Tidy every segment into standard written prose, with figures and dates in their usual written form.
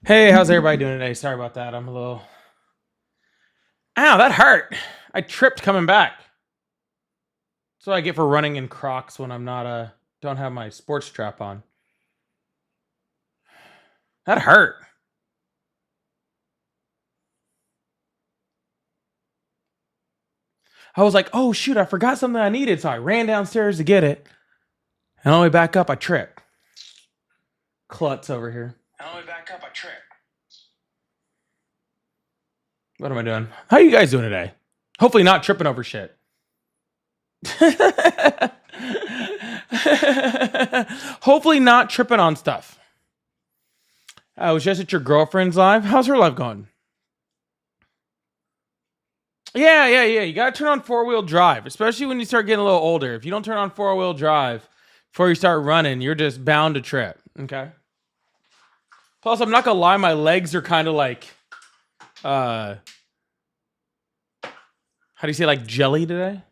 Hey, how's everybody doing today? Sorry about that. I'm a little. Ow, that hurt. I tripped coming back. That's what I get for running in Crocs when I'm not don't have my sports strap on. That hurt. I was like, oh shoot, I forgot something I needed, so I ran downstairs to get it. And on the way back up, I tripped. Klutz over here. And on the way back up, I tripped. What am I doing? How are you guys doing today? Hopefully not tripping over shit. Hopefully not tripping on stuff. I was just at your girlfriend's live. How's her life going? Yeah. You gotta turn on 4-wheel drive, especially when you start getting a little older. If you don't turn on 4-wheel drive before you start running, you're just bound to trip. Okay. Plus, I'm not gonna lie, my legs are kind of like, how do you say, like jelly today?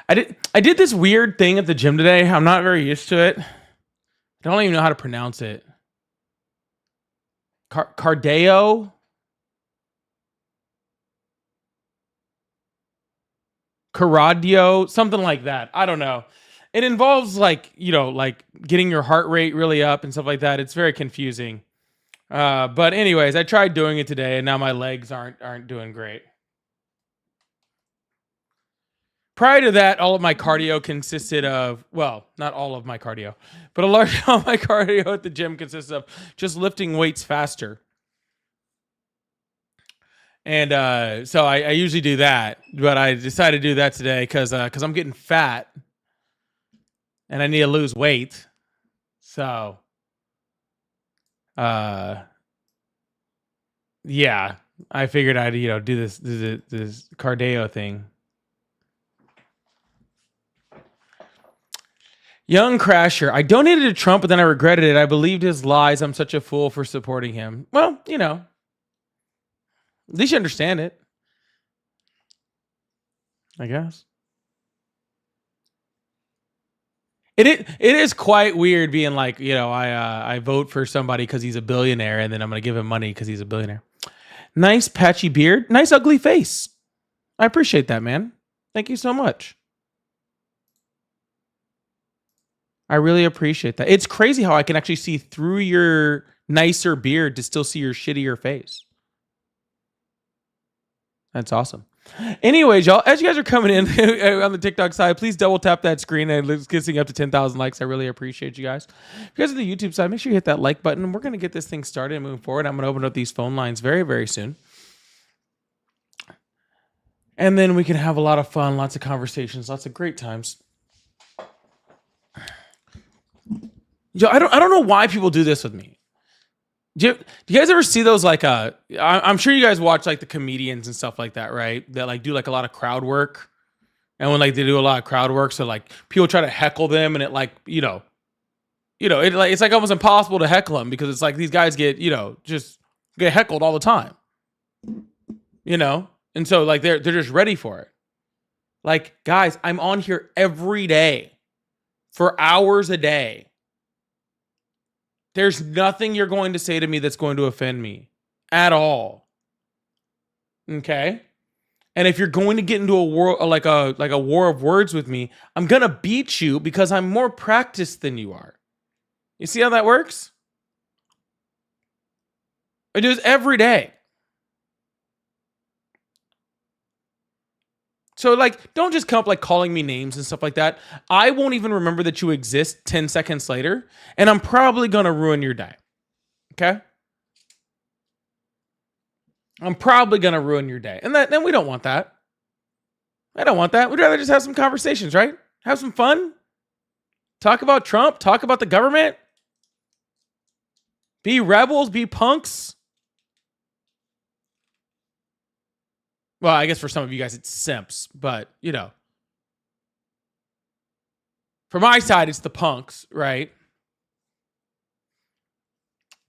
I did this weird thing at the gym today. I'm not very used to it. I don't even know how to pronounce it. Cardio. Cardio, something like that. I don't know. It involves like getting your heart rate really up and stuff like that. It's very confusing. But anyways, I tried doing it today, and now my legs aren't doing great. Prior to that, all of my cardio consisted of, well, not all of my cardio, but a large amount of my cardio at the gym consists of just lifting weights faster. And so I usually do that, but I decided to do that today because I'm getting fat and I need to lose weight. So, yeah, I figured I'd do this cardio thing. Young Crasher, I donated to Trump, but then I regretted it. I believed his lies. I'm such a fool for supporting him. Well, at least you understand it, I guess. It is quite weird being like, I vote for somebody because he's a billionaire, and then I'm going to give him money because he's a billionaire. Nice patchy beard, nice ugly face. I appreciate that, man. Thank you so much. I really appreciate that. It's crazy how I can actually see through your nicer beard to still see your shittier face. That's awesome. Anyways, y'all, as you guys are coming in on the TikTok side, please double tap that screen and it's getting up to 10,000 likes. I really appreciate you guys. If you guys are the YouTube side, make sure you hit that like button. We're going to get this thing started and moving forward. I'm going to open up these phone lines very, very soon. And then we can have a lot of fun, lots of conversations, lots of great times. Yo, I don't know why people do this with me. Do you guys ever see those I'm sure you guys watch like the comedians and stuff like that, right? That like do like a lot of crowd work. And when like they do a lot of crowd work, so like people try to heckle them and it like, it's like almost impossible to heckle them because it's like these guys get, just get heckled all the time. And so like they're just ready for it. Like, guys, I'm on here every day for hours a day. There's nothing you're going to say to me that's going to offend me at all. Okay? And if you're going to get into a war like a war of words with me, I'm going to beat you because I'm more practiced than you are. You see how that works? I do this every day. So like, don't just come up like calling me names and stuff like that. I won't even remember that you exist 10 seconds later, and I'm probably going to ruin your day. Okay? I'm probably going to ruin your day. And then we don't want that. I don't want that. We'd rather just have some conversations, right? Have some fun. Talk about Trump. Talk about the government. Be rebels. Be punks. Well, I guess for some of you guys, it's simps, but for my side, it's the punks, right?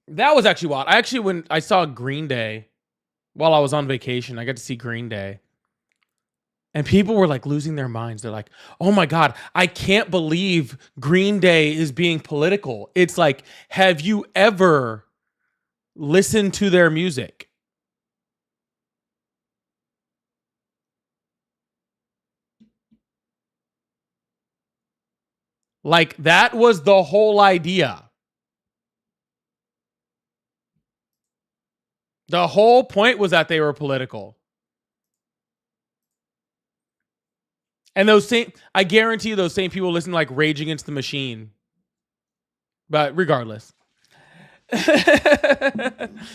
That was actually wild. When I saw Green Day while I was on vacation, I got to see Green Day. And people were like losing their minds. They're like, oh my God, I can't believe Green Day is being political. It's like, have you ever listen to their music. Like, that was the whole idea. The whole point was that they were political. And I guarantee you those same people listen to like Rage Against the Machine. But regardless.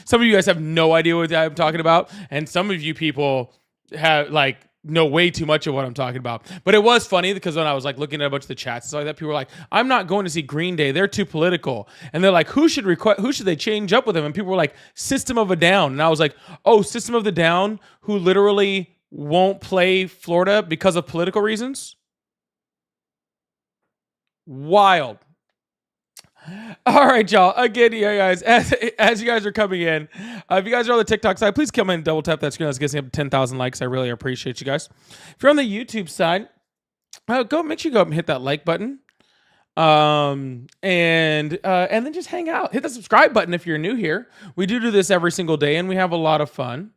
Some of you guys have no idea what I'm talking about. And some of you people have like know way too much of what I'm talking about. But it was funny because when I was like looking at a bunch of the chats and stuff like that, people were like, I'm not going to see Green Day. They're too political. And they're like, who should they change up with them? And people were like, System of a Down. And I was like, oh, System of the Down, who literally won't play Florida because of political reasons? Wild. All right, y'all. Again, yeah, guys, as you guys are coming in, if you guys are on the TikTok side, please come in and double tap that screen. Let's get up to 10,000 likes. I really appreciate you guys. If you're on the YouTube side, make sure you go up and hit that like button. And then just hang out. Hit the subscribe button if you're new here. We do this every single day, and we have a lot of fun.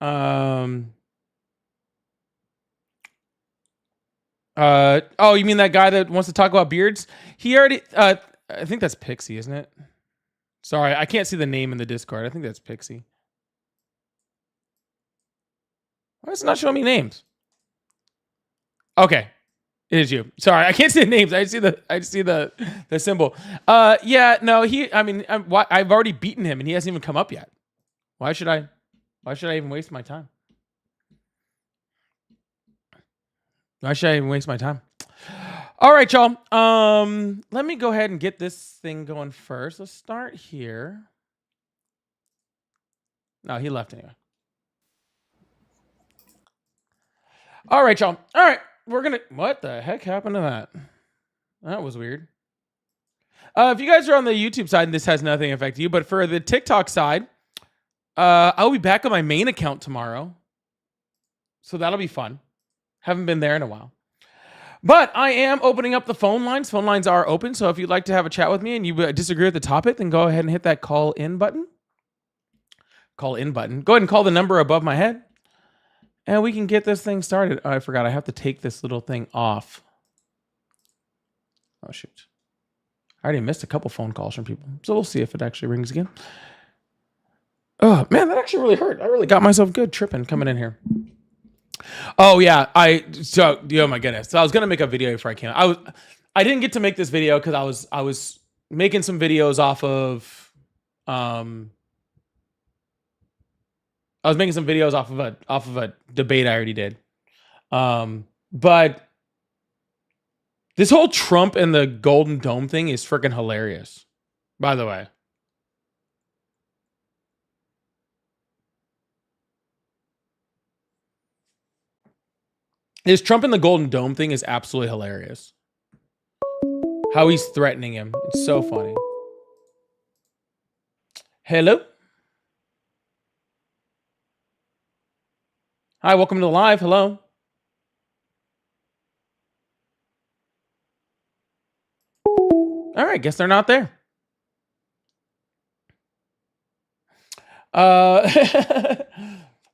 Oh, you mean that guy that wants to talk about beards? He already, I think that's Pixie, isn't it? Sorry, I can't see the name in the Discord. I think that's Pixie. Why is it not showing me names? Okay, it is you. Sorry, I can't see the names. I see the symbol. Yeah, no, I've already beaten him and he hasn't even come up yet. Why should I even waste my time? Why should I even waste my time? All right, y'all. Let me go ahead and get this thing going first. Let's start here. No, he left anyway. All right, y'all. All right, what the heck happened to that? That was weird. If you guys are on the YouTube side, this has nothing affect you, but for the TikTok side, I'll be back on my main account tomorrow. So that'll be fun. Haven't been there in a while. But I am opening up the phone lines. Phone lines are open. So if you'd like to have a chat with me and you disagree with the topic, then go ahead and hit that call in button. Call in button. Go ahead and call the number above my head. And we can get this thing started. Oh, I forgot. I have to take this little thing off. Oh, shoot. I already missed a couple phone calls from people. So we'll see if it actually rings again. Oh, man, that actually really hurt. I really got myself good tripping coming in here. Oh yeah, oh my goodness. So I was gonna make a video before I came. I didn't get to make this video because I was making some videos off of a debate I already did. But this whole Trump and the Golden Dome thing is freaking hilarious, by the way. His Trump and the Golden Dome thing is absolutely hilarious. How he's threatening him. It's so funny. Hello? Hi, welcome to the live. Hello? All right, guess they're not there.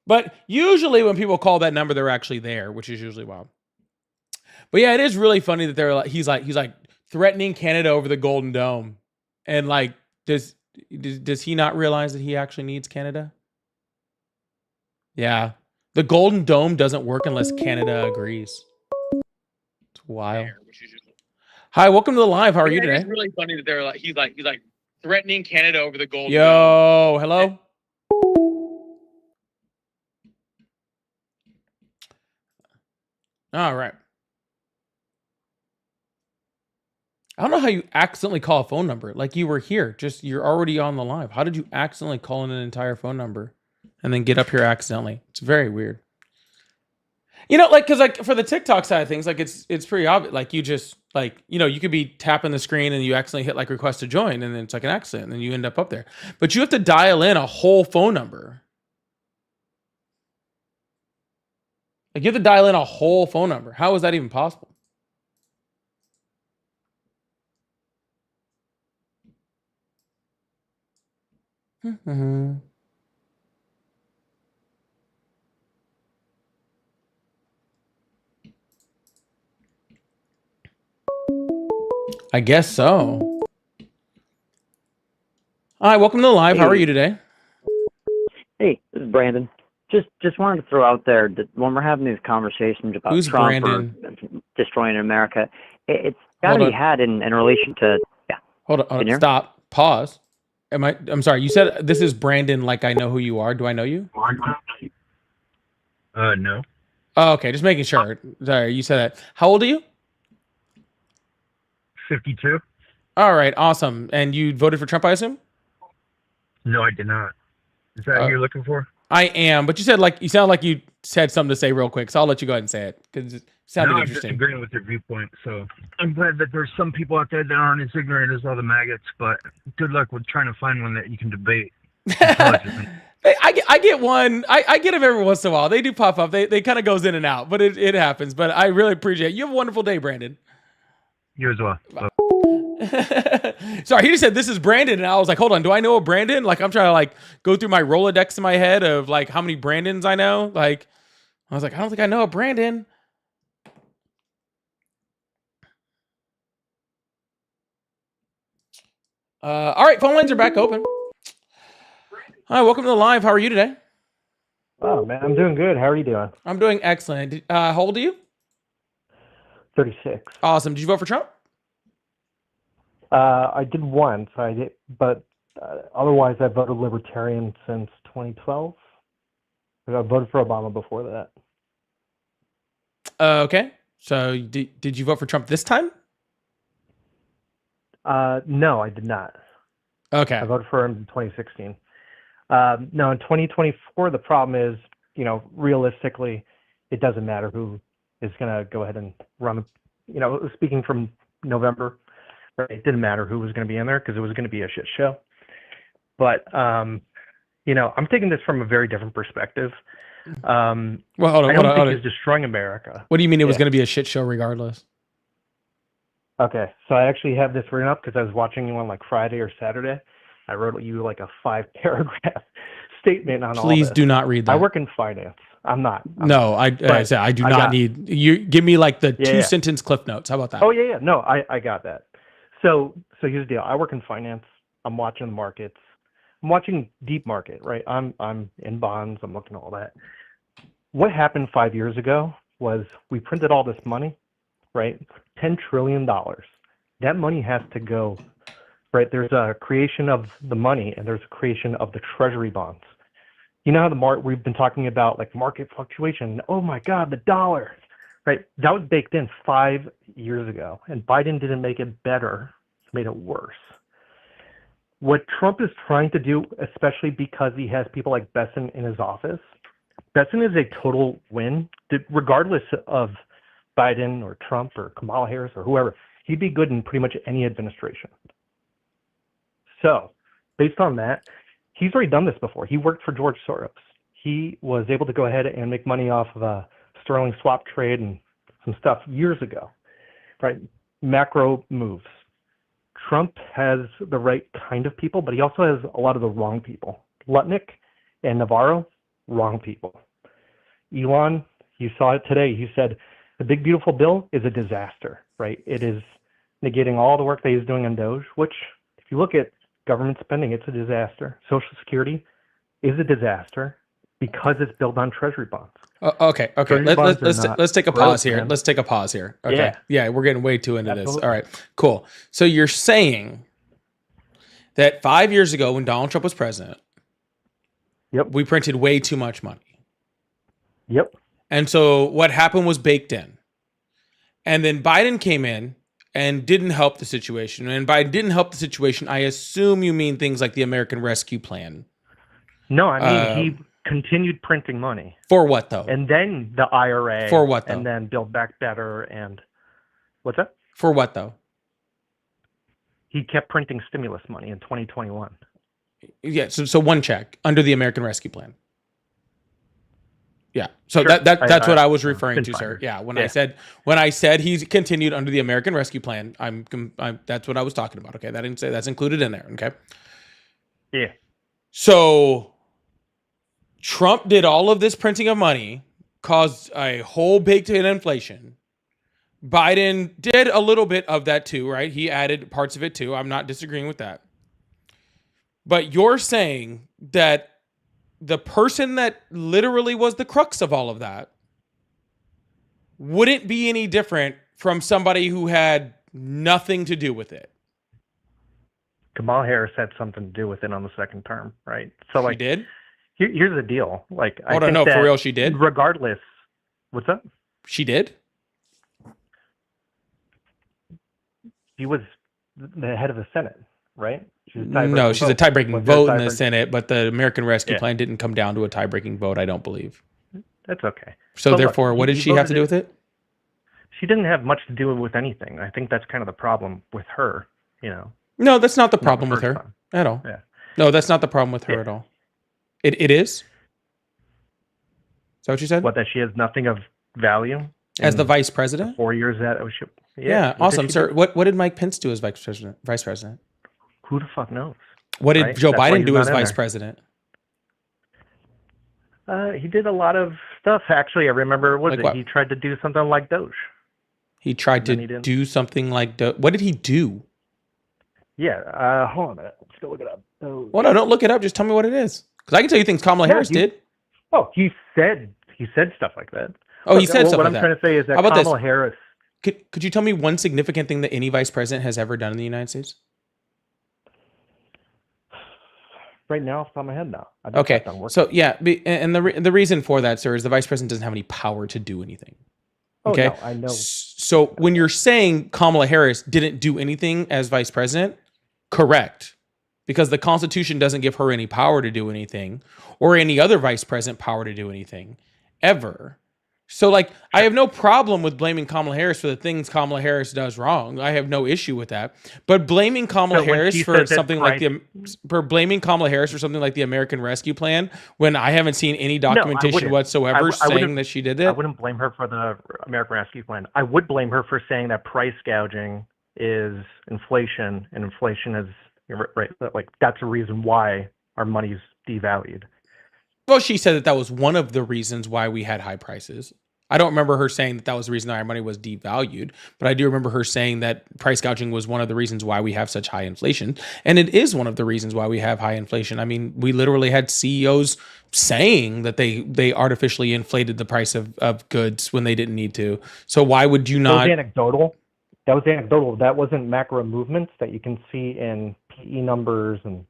But usually when people call that number, they're actually there, which is usually wild. But yeah, it is really funny that he's like threatening Canada over the Golden Dome. And like, does he not realize that he actually needs Canada? Yeah. The Golden Dome doesn't work unless Canada agrees. It's wild. Hi, welcome to the live. How are you today? It's really funny that he's like threatening Canada over the Golden Dome. Yo, hello? All right. I don't know how you accidentally call a phone number. Like you were here, you're already on the live. How did you accidentally call in an entire phone number and then get up here accidentally? It's very weird. You know, like, cause like for the TikTok side of things, like it's pretty obvious. Like you just like, you know, you could be tapping the screen and you accidentally hit like request to join and then it's like an accident and then you end up there. But you have to dial in a whole phone number. Like you have to dial in a whole phone number. How is that even possible? Mhm. I guess so. All right, welcome to the live. How are you today? Hey, this is Brandon. Just wanted to throw out there that when we're having these conversations about Who's Trump or Brandon? destroying America, it's got to Hold be on. had in relation to, yeah, Hold on. Hold can on. you hear me? Stop. Pause. I'm sorry. You said this is Brandon like I know who you are. Do I know you? No. Oh, okay. Just making sure. Sorry, you said that. How old are you? 52? All right, awesome. And you voted for Trump, I assume? No, I did not. Is that who Uh, you're looking for? I am, but you sound like you said something to say real quick, so I'll let you go ahead and say it because it No, sounded I'm just interesting. agreeing with your viewpopoint. So I'm glad that there's some people out there that aren't as ignorant as all the maggots, but good luck with trying to find one that you can debate intelligently. I get one. I get them every once in a while. They do pop up. They kind of goes in and out, but it happens. But I really appreciate it. You have a wonderful day, Brandon. You as well. Bye. Sorry, he just said this is Brandon, and I was like, hold on, do I know a Brandon? Like I'm trying to like go through my Rolodex in my head of like how many Brandons I know. Like I was like, I don't think I know a Brandon. All right, phone lines are back open. Hi, welcome to the live. How are you today? Oh man, I'm doing good. How are you doing? I'm doing excellent. How old are you? 36. Awesome. Did you vote for Trump? I did once. I did, but otherwise, I voted Libertarian since 2012. I voted for Obama before that. Okay. So did you vote for Trump this time? No, I did not. Okay. I voted for him in 2016. No, in 2024, the problem is, realistically, it doesn't matter who is going to go ahead and run. Speaking from November, right, it didn't matter who was going to be in there because it was going to be a shit show. But I'm taking this from a very different perspective. Well, hold I on. don't think he's destroying America. What do you mean it was Yeah. going to be a shit show regardless? Okay, so I actually have this written up because I was watching you on like Friday or Saturday. I wrote you like a 5-paragraph statement on all Please this. do not read that. I work in finance. I'm not. No, I said I do not need you. Give me like the Yeah, 2-sentence cliff notes. How about that? Oh yeah. No, I got that. So here's the deal. I work in finance. I'm watching the markets. I'm watching deep market, right? I'm in bonds. I'm looking at all that. What happened 5 years ago was we printed all this money, right? $10 trillion. That money has to go, right? There's a creation of the money and there's a creation of the treasury bonds. You know how we've been talking about like market fluctuation. Oh my God, the dollar, right? That was baked in 5 years ago, and Biden didn't make it better; he made it worse. What Trump is trying to do, especially because he has people like Besson in his office, Besson is a total win, regardless of Biden or Trump or Kamala Harris or whoever. He'd be good in pretty much any administration. So, based on that, he's already done this before. He worked for George Soros. He was able to go ahead and make money off of a sterling swap trade and some stuff years ago, right? Macro moves. Trump has the right kind of people, but he also has a lot of the wrong people. Lutnick and Navarro, wrong people. Elon, you saw it today. He said the big beautiful bill is a disaster, right? It is negating all the work that he's doing on Doge, which if you look at government spending, it's a disaster. Social Security is a disaster because it's built on treasury bonds. Okay. Let's take a pause here. Man. Let's take a pause here. Okay. Yeah, we're getting way too into this. All right. Cool. So you're saying that 5 years ago when Donald Trump was president, Yep. we printed way too much money. Yep. And so what happened was baked in. And then Biden came in and didn't help the situation. And by didn't help the situation, I assume you mean things like the American Rescue Plan. No, I mean, he continued printing money. For what, though? And then the IRA. For what, though? And then Build Back Better. And what's that? For what, though? He kept printing stimulus money in 2021. Yeah, so one check under the American Rescue Plan. Yeah, so Sure. that's what I was referring to, sir. Fine. Yeah, when I said he's continued under the American Rescue Plan, I'm that's what I was talking about. Okay, that didn't say that's included in there. Okay. Yeah. So Trump did all of this printing of money, caused a whole big hit inflation. Biden did a little bit of that too, right? He added parts of it too. I'm not disagreeing with that. But you're saying that the person that literally was the crux of all of that wouldn't be any different from somebody who had nothing to do with it. Kamala Harris had something to do with it on the second term, right? So like, She did? here's the deal. Like, Hold on, no, for real, she did? Regardless, what's up? She did? She was the head of the Senate, right? She's No, she's a tie-breaking vote in the Senate, but the American Rescue Yeah. Plan didn't come down to a tie-breaking vote, I don't believe. That's okay. So But therefore, look, what did he she have to voted do with it? She didn't have much to do with anything. I think that's kind of the problem with her, you know. No, that's not the Not the problem with first her time. at all. Yeah. No, that's not the problem with her Yeah. at all. It is? Is that what you said? What, that she has nothing of value? As in the vice president? 4 years that Yeah, what did awesome, she sir. do? What did Mike Pence do as vice president? Who the fuck knows? What did Right? Joe That's why Biden he's do not as in vice there. president? He did a lot of stuff. Actually, I remember, Like what? he tried to do something like Doge. He tried And then to he didn't. do something like... What did he do? Yeah, hold on a minute. Let's go look it up. Doge. Well, no, don't look it up. Just tell me what it is. Because I can tell you things Kamala No, Harris you- did. Oh, he said stuff like that. Oh, he said stuff What like I'm that. trying to say is that How about this? Kamala Harris. Could you tell me one significant thing that any vice president has ever done in the United States? Right now, off the top of my head, now. I just Okay, got done working. so yeah, and the reason for that, sir, is the vice president doesn't have any power to do anything. Oh, Okay, no, I know. So when you're saying Kamala Harris didn't do anything as vice president, correct, because the Constitution doesn't give her any power to do anything, or any other vice president power to do anything, ever. So, like, I have no problem with blaming Kamala Harris for the things Kamala Harris does wrong. I have no issue with that. But blaming Kamala So when Harris she for said that something like blaming Kamala Harris for something like the American Rescue Plan, when I haven't seen any documentation wouldn't. whatsoever I saying wouldn't- that she did I that. wouldn't blame her for the American Rescue Plan. I would blame her for saying that price gouging is inflation, and inflation is right. Like, that's a reason why our money's devalued. Well, she said that was one of the reasons why we had high prices. I don't remember her saying that was the reason our money was devalued, but I do remember her saying that price gouging was one of the reasons why we have such high inflation. And it is one of the reasons why we have high inflation. I mean, we literally had CEOs saying that they artificially inflated the price of goods when they didn't need to. So why would you That not? was anecdotal. That wasn't macro movements that you can see in PE numbers and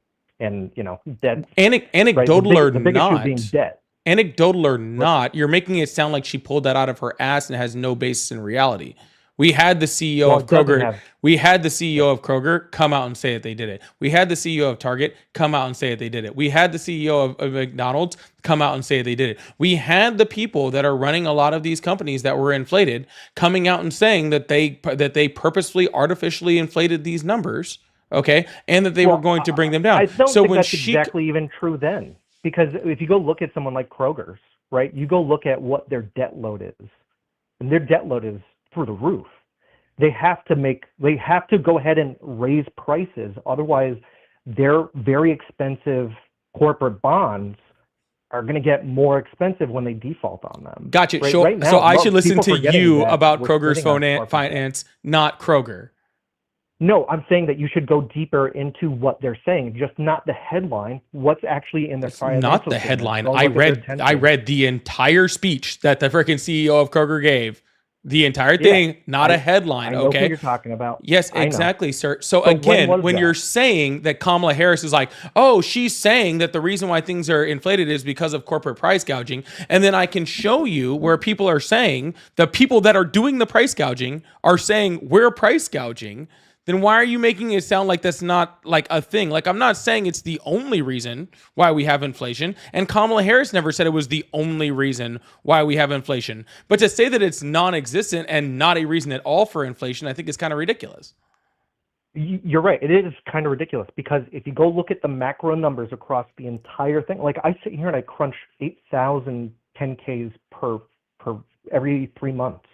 you know, debt. Anecdotal right? or the big issue not, being debt. anecdotal or not, you're making it sound like she pulled that out of her ass and has no basis in reality. We had the CEO Well, of it doesn't Kroger. have- We had the CEO of Kroger come out and say that they did it. We had the CEO of Target come out and say that they did it. We had the CEO of McDonald's come out and say they did it. We had the people that are running a lot of these companies that were inflated coming out and saying that they purposefully, artificially inflated these numbers. Okay, and that they were going to bring them down. I don't so think when that's she exactly even true then, because if you go look at someone like Kroger's, right, you go look at what their debt load is, and their debt load is through the roof. They have to go ahead and raise prices, otherwise their very expensive corporate bonds are going to get more expensive when they default on them. Gotcha. Right, So, right now, so I should listen people to forgetting you that about we're Kroger's sitting on corporate debt. finance, not Kroger. No, I'm saying that you should go deeper into what they're saying, just not the headline. What's actually in their It's financial not the statements. headline. Go I look at their read 10-K. the entire speech that the freaking CEO of Kroger gave. The entire thing, not a headline. I know Okay. who you're talking about. Yes, I know. exactly, sir. So But when again, was when that? you're saying that Kamala Harris is like, oh, she's saying that the reason why things are inflated is because of corporate price gouging, and then I can show you where people are saying the people that are doing the price gouging are saying we're price gouging, then why are you making it sound like that's not like a thing? Like, I'm not saying it's the only reason why we have inflation, and Kamala Harris never said it was the only reason why we have inflation. But to say that it's non-existent and not a reason at all for inflation, I think is kind of ridiculous. You're right. It is kind of ridiculous because if you go look at the macro numbers across the entire thing, like I sit here and I crunch 8,000 10Ks per every 3 months.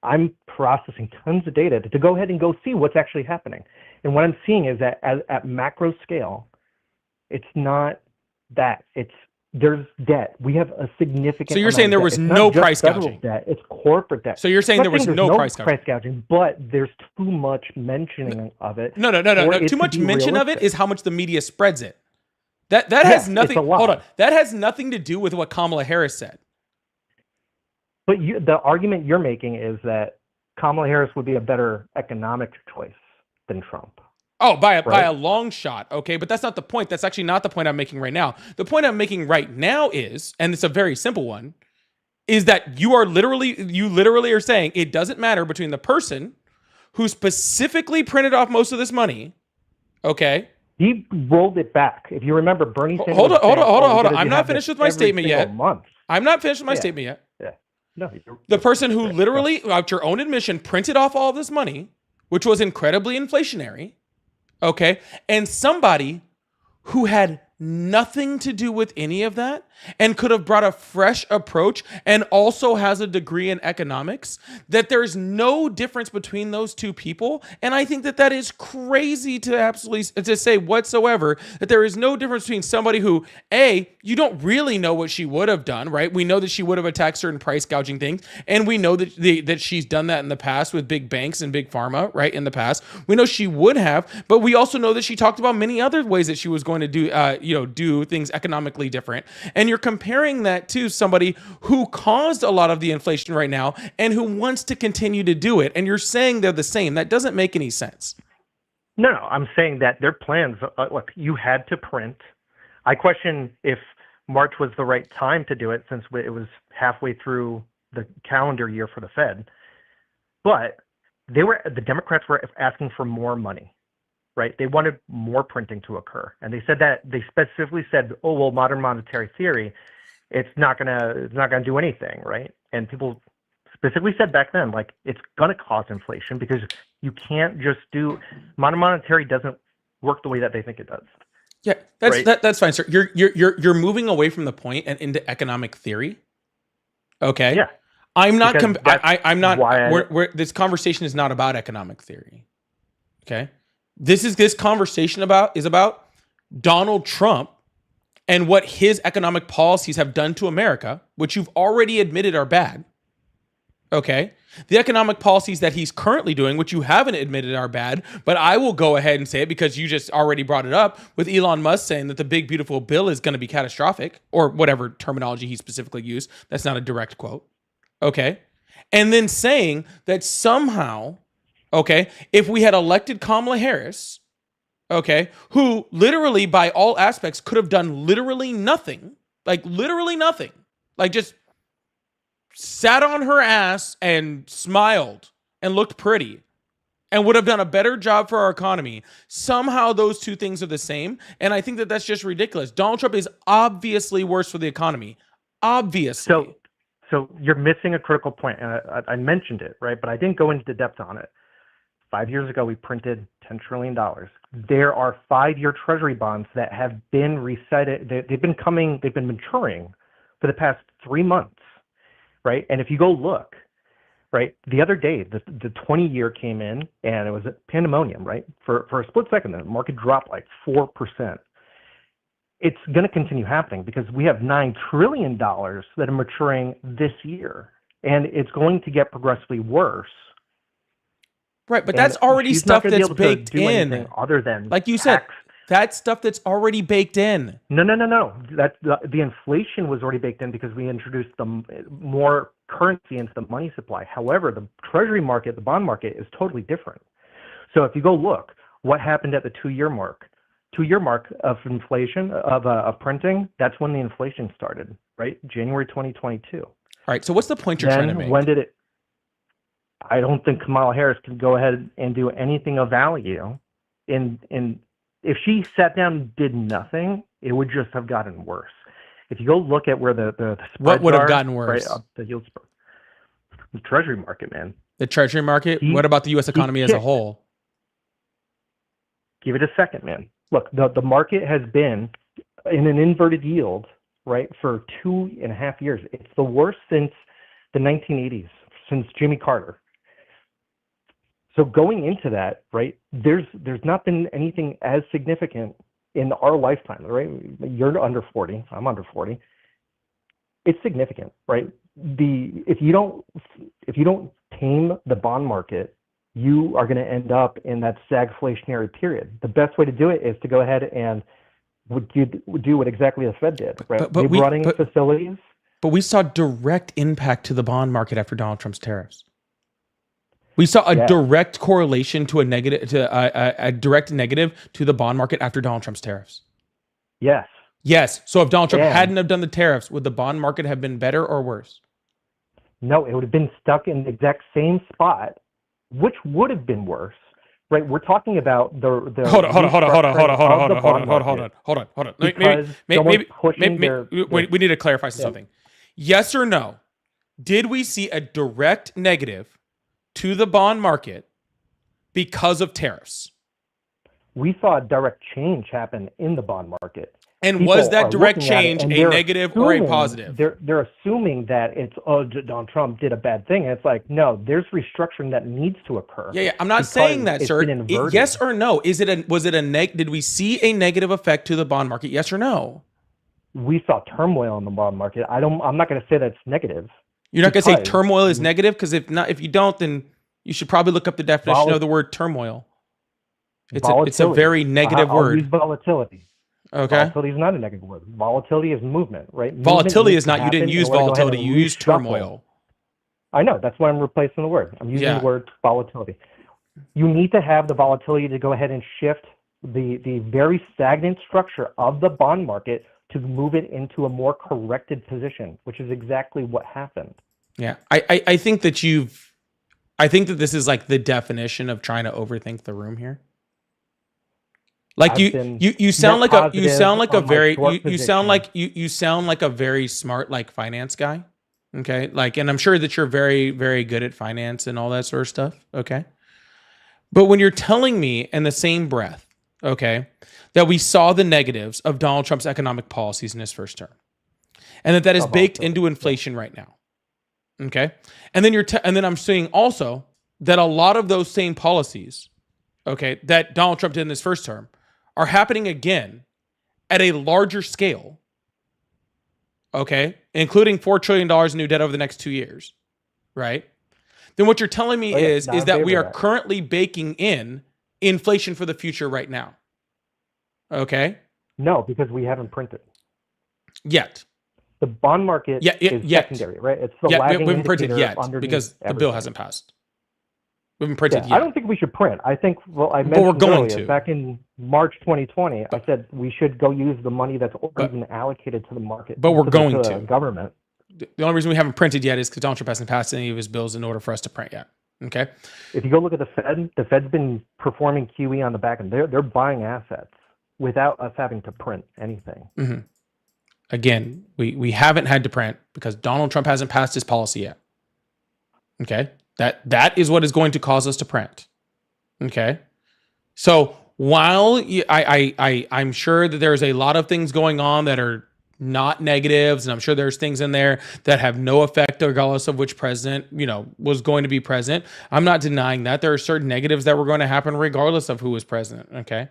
I'm processing tons of data to go ahead and go see what's actually happening. And what I'm seeing is that at macro scale, it's not that. There's debt. We have a significant. So you're amount saying of there debt. was It's no not just price federal gouging. debt, it's corporate debt. So you're saying I'm there not was there's no price gouging. price gouging, but there's too much mentioning of it. No. for it Too to much be mention of it realistic. is how much the media spreads it. That has Yes, nothing. it's a lot. Hold on. That has nothing to do with what Kamala Harris said. But the argument you're making is that Kamala Harris would be a better economic choice than Trump. Oh, by a Right. long shot. Okay, but that's not the point. That's actually not the point I'm making right now. The point I'm making right now is, and it's a very simple one, is that you literally are saying it doesn't matter between the person who specifically printed off most of this money. Okay. He rolled it back. If you remember, Bernie Sanders. Hold on. was saying, "Oh, we gotta I'm not have finished this with my every statement single yet. Month. I'm not finished with my Yeah. statement yet. Yeah. No. The person who literally, out your own admission, printed off all of this money, which was incredibly inflationary, okay, and somebody who had nothing to do with any of that and could have brought a fresh approach and also has a degree in economics, that there's no difference between those two people. And I think that is crazy to absolutely to say whatsoever, that there is no difference between somebody who, A, you don't really know what she would have done, right? We know that she would have attacked certain price gouging things, and we know that that she's done that in the past with big banks and big pharma, right? In the past, we know she would have, but we also know that she talked about many other ways that she was going to do things economically different. And you're comparing that to somebody who caused a lot of the inflation right now and who wants to continue to do it. And you're saying they're the same. That doesn't make any sense. No, I'm saying that their plans. Look, you had to print. I question if March was the right time to do it, since it was halfway through the calendar year for the Fed. But the Democrats were asking for more money, right? They wanted more printing to occur, and they specifically said, "Oh, well, modern monetary theory, it's not gonna do anything," right? And people specifically said back then, like, it's gonna cause inflation because you can't just do modern monetary doesn't work the way that they think it does. Yeah, that's fine, sir. You're moving away from the point and into economic theory. Okay. Yeah. I'm not. Because I'm not. why This conversation is not about economic theory. Okay. This conversation is about Donald Trump and what his economic policies have done to America, which you've already admitted are bad. Okay. The economic policies that he's currently doing, which you haven't admitted are bad, but I will go ahead and say it because you just already brought it up with Elon Musk saying that the big, beautiful bill is going to be catastrophic, or whatever terminology he specifically used. That's not a direct quote. Okay. And then saying that somehow, okay, if we had elected Kamala Harris, okay, who literally by all aspects could have done literally nothing, like just sat on her ass and smiled and looked pretty and would have done a better job for our economy. Somehow those two things are the same. And I think that that's just ridiculous. Donald Trump is obviously worse for the economy. Obviously. So you're missing a critical point. And I mentioned it, right? But I didn't go into depth on it. 5 years ago, we printed $10 trillion. There are 5-year treasury bonds that have been resetted. They've been maturing for the past 3 months, right? And if you go look, right, the other day, the 20-year came in and it was a pandemonium, right? For a split second, the market dropped like 4%. It's going to continue happening because we have $9 trillion that are maturing this year, and it's going to get progressively worse. Right, but that's already stuff that's baked in. Other than like you said, that's stuff that's already baked in. No. That's the inflation was already baked in because we introduced more currency into the money supply. However, the treasury market, the bond market, is totally different. So if you go look, what happened at the 2-year mark? 2-year mark of inflation of printing. That's when the inflation started, right? January 2022. All right. So what's the point you're trying to make? When did it? I don't think Kamala Harris can go ahead and do anything of value. If she sat down and did nothing, it would just have gotten worse. If you go look at where the spreads what would have gotten worse? Right, up the yield spread. The treasury market, man. The treasury market? What about the U.S. economy as a whole? Give it a second, man. Look, the market has been in an inverted yield, right, for 2.5 years. It's the worst since the 1980s, since Jimmy Carter. So going into that, right, there's not been anything as significant in our lifetime, right? You're under 40, I'm under 40. It's significant, right? If you don't tame the bond market, you are going to end up in that stagflationary period. The best way to do it is to go ahead and do what exactly the Fed did, right? They brought in facilities. But we saw direct impact to the bond market after Donald Trump's tariffs. We saw a direct correlation to a direct negative to the bond market after Donald Trump's tariffs. Yes. So if Donald Trump hadn't have done the tariffs, would the bond market have been better or worse? No, it would have been stuck in the exact same spot, which would have been worse. Right, we're talking about the hold on. We need to clarify something. Yes or no? Did we see a direct negative to the bond market because of tariffs? We saw a direct change happen in the bond market. And was that direct change a negative or a positive? They're assuming that it's, Donald Trump did a bad thing. And it's like, no, there's restructuring that needs to occur. Yeah. I'm not saying that, sir. Yes or no? Did we see a negative effect to the bond market? Yes or no? We saw turmoil in the bond market. I'm not going to say that's negative. You're not going to say turmoil is negative? Because if you don't, then you should probably look up the definition of the word turmoil. It's a very negative word. I'll use volatility. Okay. Volatility is not a negative word. Volatility is movement, right? Volatility is not. You didn't use volatility. You used turmoil. I know. That's why I'm replacing the word. I'm using the word volatility. You need to have the volatility to go ahead and shift the very stagnant structure of the bond market to move it into a more corrected position, which is exactly what happened. Yeah. I think that this is like the definition of trying to overthink the room here. Like you sound like a very smart like finance guy. Okay. Like, and I'm sure that you're very, very good at finance and all that sort of stuff. Okay. But when you're telling me in the same breath, okay, that we saw the negatives of Donald Trump's economic policies in his first term, and that is baked into inflation right now. Okay. And then I'm saying also that a lot of those same policies, okay, that Donald Trump did in his first term are happening again at a larger scale, okay, including $4 trillion in new debt over the next 2 years, right? Then what you're telling me is that we are currently baking in inflation for the future right now, okay? No, because we haven't printed. Yet. The bond market is secondary, right? It's the lagging we haven't printed yet because the bill hasn't passed. We haven't printed yet. I don't think we should print. I think, I mentioned earlier, back in March 2020, I said we should go use the money that's already been allocated to the market. But we're going to. Government. The only reason we haven't printed yet is because Donald Trump hasn't passed any of his bills in order for us to print yet. Okay? If you go look at the Fed's been performing QE on the back end. They're buying assets without us having to print anything. Mm-hmm. Again, we haven't had to print because Donald Trump hasn't passed his policy yet. Okay? That is what is going to cause us to print. Okay? So while I'm sure that there's a lot of things going on that are not negatives, and I'm sure there's things in there that have no effect regardless of which president, was going to be president. I'm not denying that. There are certain negatives that were going to happen regardless of who was president. Okay?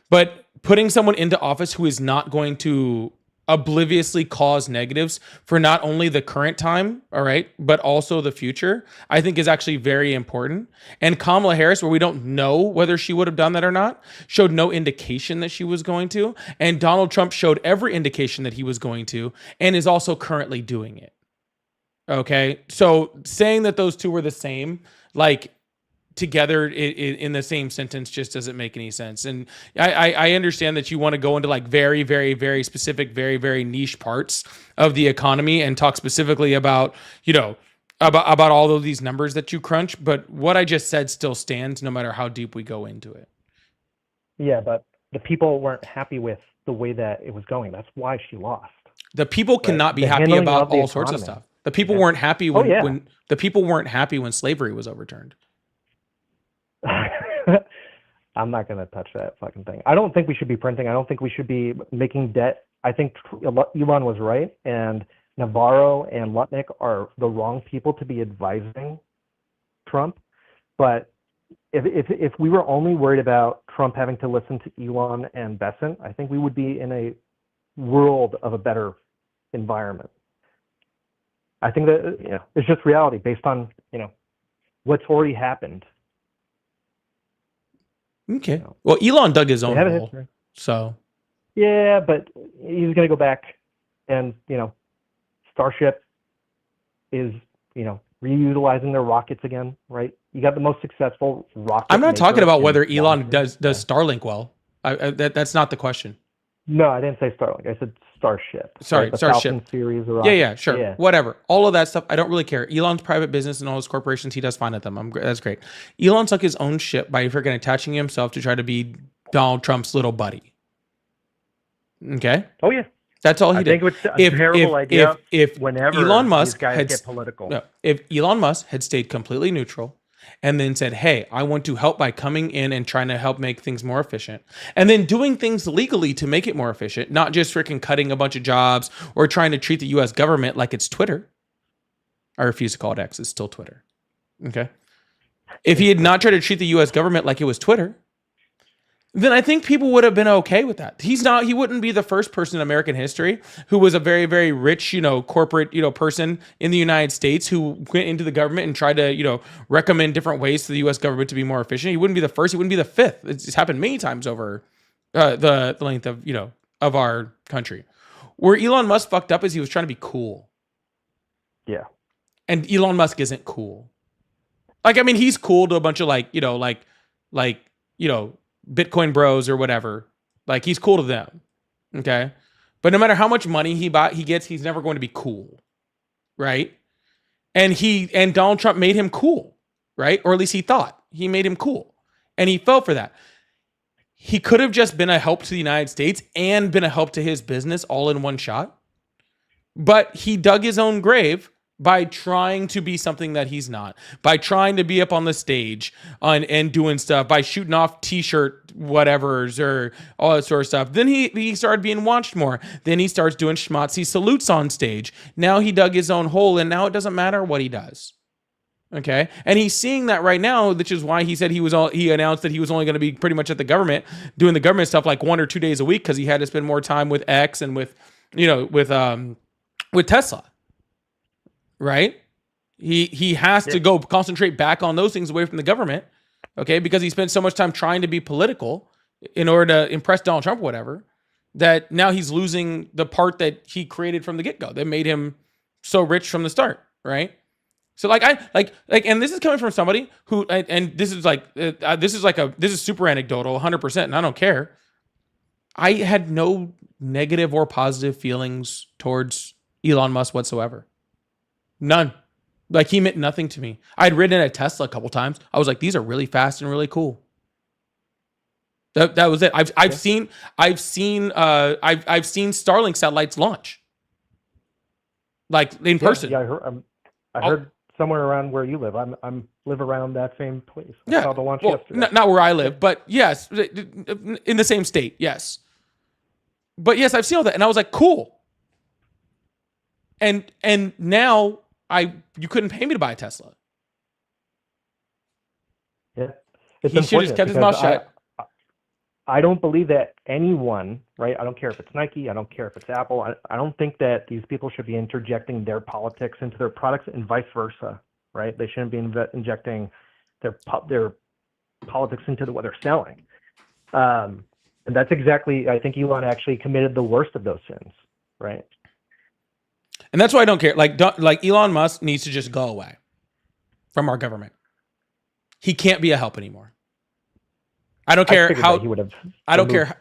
But putting someone into office who is not going to obliviously cause negatives for not only the current time, all right, but also the future, I think is actually very important. And Kamala Harris, where we don't know whether she would have done that or not, showed no indication that she was going to. And Donald Trump showed every indication that he was going to and is also currently doing it. Okay. So saying that those two were the same, like, together in the same sentence just doesn't make any sense. And I understand that you want to go into like very, very, very specific, very, very niche parts of the economy and talk specifically about, about all of these numbers that you crunch. But what I just said still stands no matter how deep we go into it. Yeah, but the people weren't happy with the way that it was going. That's why she lost. The people cannot be happy about all sorts of stuff. The people weren't happy when the people weren't happy when slavery was overturned. I'm not going to touch that fucking thing. I don't think we should be printing. I don't think we should be making debt. I think Elon was right, and Navarro and Lutnick are the wrong people to be advising Trump. But if we were only worried about Trump having to listen to Elon and Besant, I think we would be in a world of a better environment. I think that it's just reality based on what's already happened. Okay. Well, Elon dug his own They have a hole, history. so Yeah, but he's going to go back, and Starship is reutilizing their rockets again, right? You got the most successful rocket. I'm not talking maker about in whether Elon launching. does Starlink well. That's not the question. No, I didn't say Starlink. I said Starship. Sorry, right? The Starship. Falcon series. Yeah, sure. Yeah. Whatever. All of that stuff, I don't really care. Elon's private business and all his corporations, he does fine at them. That's great. Elon sucked his own shit by freaking attaching himself to try to be Donald Trump's little buddy. Okay? Oh, yeah. That's all he I did. think it's a terrible idea if whenever Elon Musk these guys had, get political. No, if Elon Musk had stayed completely neutral and then said, hey, I want to help by coming in and trying to help make things more efficient, and then doing things legally to make it more efficient, not just freaking cutting a bunch of jobs or trying to treat the US government like it's Twitter. I refuse to call it X. It's still Twitter. Okay. If he had not tried to treat the US government like it was Twitter, then I think people would have been okay with that. He wouldn't be the first person in American history who was a very, very rich, corporate, person in the United States who went into the government and tried to, recommend different ways to the US government to be more efficient. He wouldn't be the first. He wouldn't be the fifth. It's happened many times over the length of, of our country. Where Elon Musk fucked up is he was trying to be cool. Yeah. And Elon Musk isn't cool. Like, I mean, he's cool to a bunch of Bitcoin bros or whatever. Like, he's cool to them. Okay. But no matter how much money he gets, he's never going to be cool. Right. And Donald Trump made him cool. Right. Or at least he thought he made him cool. And he fell for that. He could have just been a help to the United States and been a help to his business all in one shot. But he dug his own grave by trying to be something that he's not, by trying to be up on the stage and doing stuff, by shooting off t-shirt whatevers or all that sort of stuff. Then he started being watched more. Then he starts doing schmatzy salutes on stage. Now he dug his own hole, and now it doesn't matter what he does. Okay. And he's seeing that right now, which is why he said he announced that he was only going to be pretty much at the government, doing the government stuff like 1 or 2 days a week, because he had to spend more time with X and with Tesla. Right? He has to go concentrate back on those things away from the government, okay? Because he spent so much time trying to be political in order to impress Donald Trump or whatever, that now he's losing the part that he created from the get-go that made him so rich from the start, right? So and this is coming from somebody who, and this is super anecdotal, 100%, and I don't care. I had no negative or positive feelings towards Elon Musk whatsoever. None. Like, he meant nothing to me. I'd ridden in a Tesla a couple times. I was like, these are really fast and really cool. That was it. I've seen Starlink satellites launch, like, in person. Yeah, I heard somewhere around where you live. I'm live around that same place. I saw the launch yesterday. Not where I live, but yes, in the same state. Yes, but yes, I've seen all that, and I was like, cool. And now you couldn't pay me to buy a Tesla. Yeah, he should have just kept his mouth shut. I don't believe that anyone, right? I don't care if it's Nike. I don't care if it's Apple. I don't think that these people should be interjecting their politics into their products and vice versa, right? They shouldn't be injecting their politics into what they're selling. And that's exactly, I think Elon actually committed the worst of those sins, right? And that's why I don't care. Like Elon Musk needs to just go away from our government. He can't be a help anymore. I don't care how he would have. I don't care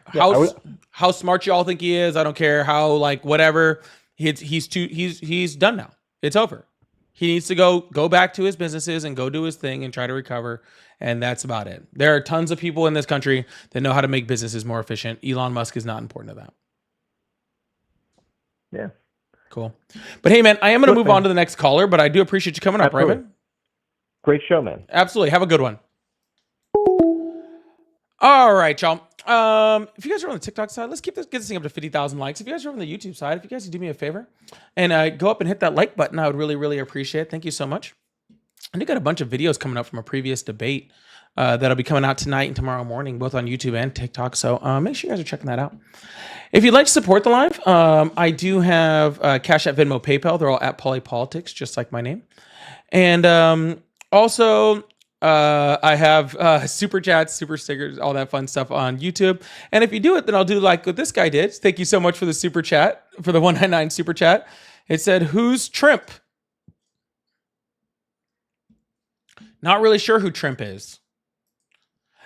how smart y'all think he is. I don't care how whatever. He's done now. It's over. He needs to go back to his businesses and go do his thing and try to recover. And that's about it. There are tons of people in this country that know how to make businesses more efficient. Elon Musk is not important to that. Yeah. Cool. But hey, man, I am going to move on to the next caller, but I do appreciate you coming up, right, man? Great show, man. Absolutely. Have a good one. All right, y'all. If you guys are on the TikTok side, let's get this thing up to 50,000 likes. If you guys are on the YouTube side, if you guys would do me a favor and go up and hit that like button, I would really, really appreciate it. Thank you so much. I do got a bunch of videos coming up from a previous debate that'll be coming out tonight and tomorrow morning, both on YouTube and TikTok. So make sure you guys are checking that out. If you'd like to support the live, I do have Cash App, Venmo, PayPal. They're all at Polypolitics, just like my name. And also, I have super chats, super stickers, all that fun stuff on YouTube. And if you do it, then I'll do like what this guy did. Thank you so much for the super chat, for the 199 super chat. It said, "Who's Trimp?" Not really sure who Trimp is.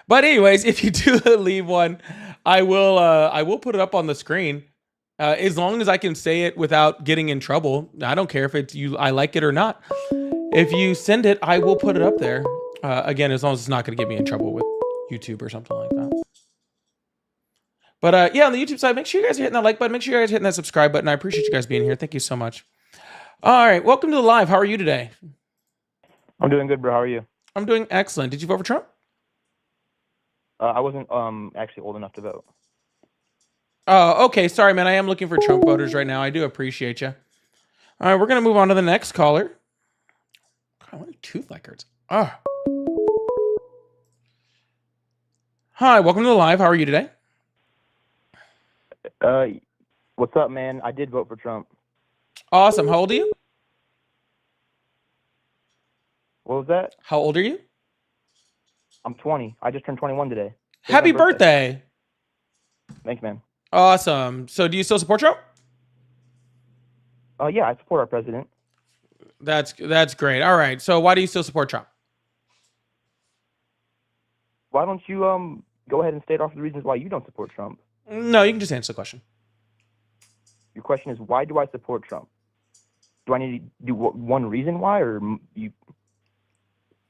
But anyways, if you do leave one, I will put it up on the screen. As long as I can say it without getting in trouble. I don't care if it's I like it or not. If you send it, I will put it up there. Again, as long as it's not going to get me in trouble with YouTube or something like that. But yeah, on the YouTube side, make sure you guys are hitting that like button. Make sure you guys are hitting that subscribe button. I appreciate you guys being here. Thank you so much. All right, welcome to the live. How are you today? I'm doing good, bro. How are you? I'm doing excellent. Did you vote for Trump? I wasn't actually old enough to vote. Oh, okay. Sorry, man. I am looking for Trump voters right now. I do appreciate you. All right, we're going to move on to the next caller. God, what a tooth like hurts. Oh. Hi, welcome to the live. How are you today? What's up, man? I did vote for Trump. Awesome. How old are you? What was that? How old are you? I'm 20. I just turned 21 today. Happy birthday. Thanks, man. Awesome. So do you still support Trump? Yeah, I support our president. That's great. All right. So why do you still support Trump? Why don't you go ahead and state off the reasons why you don't support Trump? No, you can just answer the question. Your question is, why do I support Trump? Do I need to do one reason why, or you?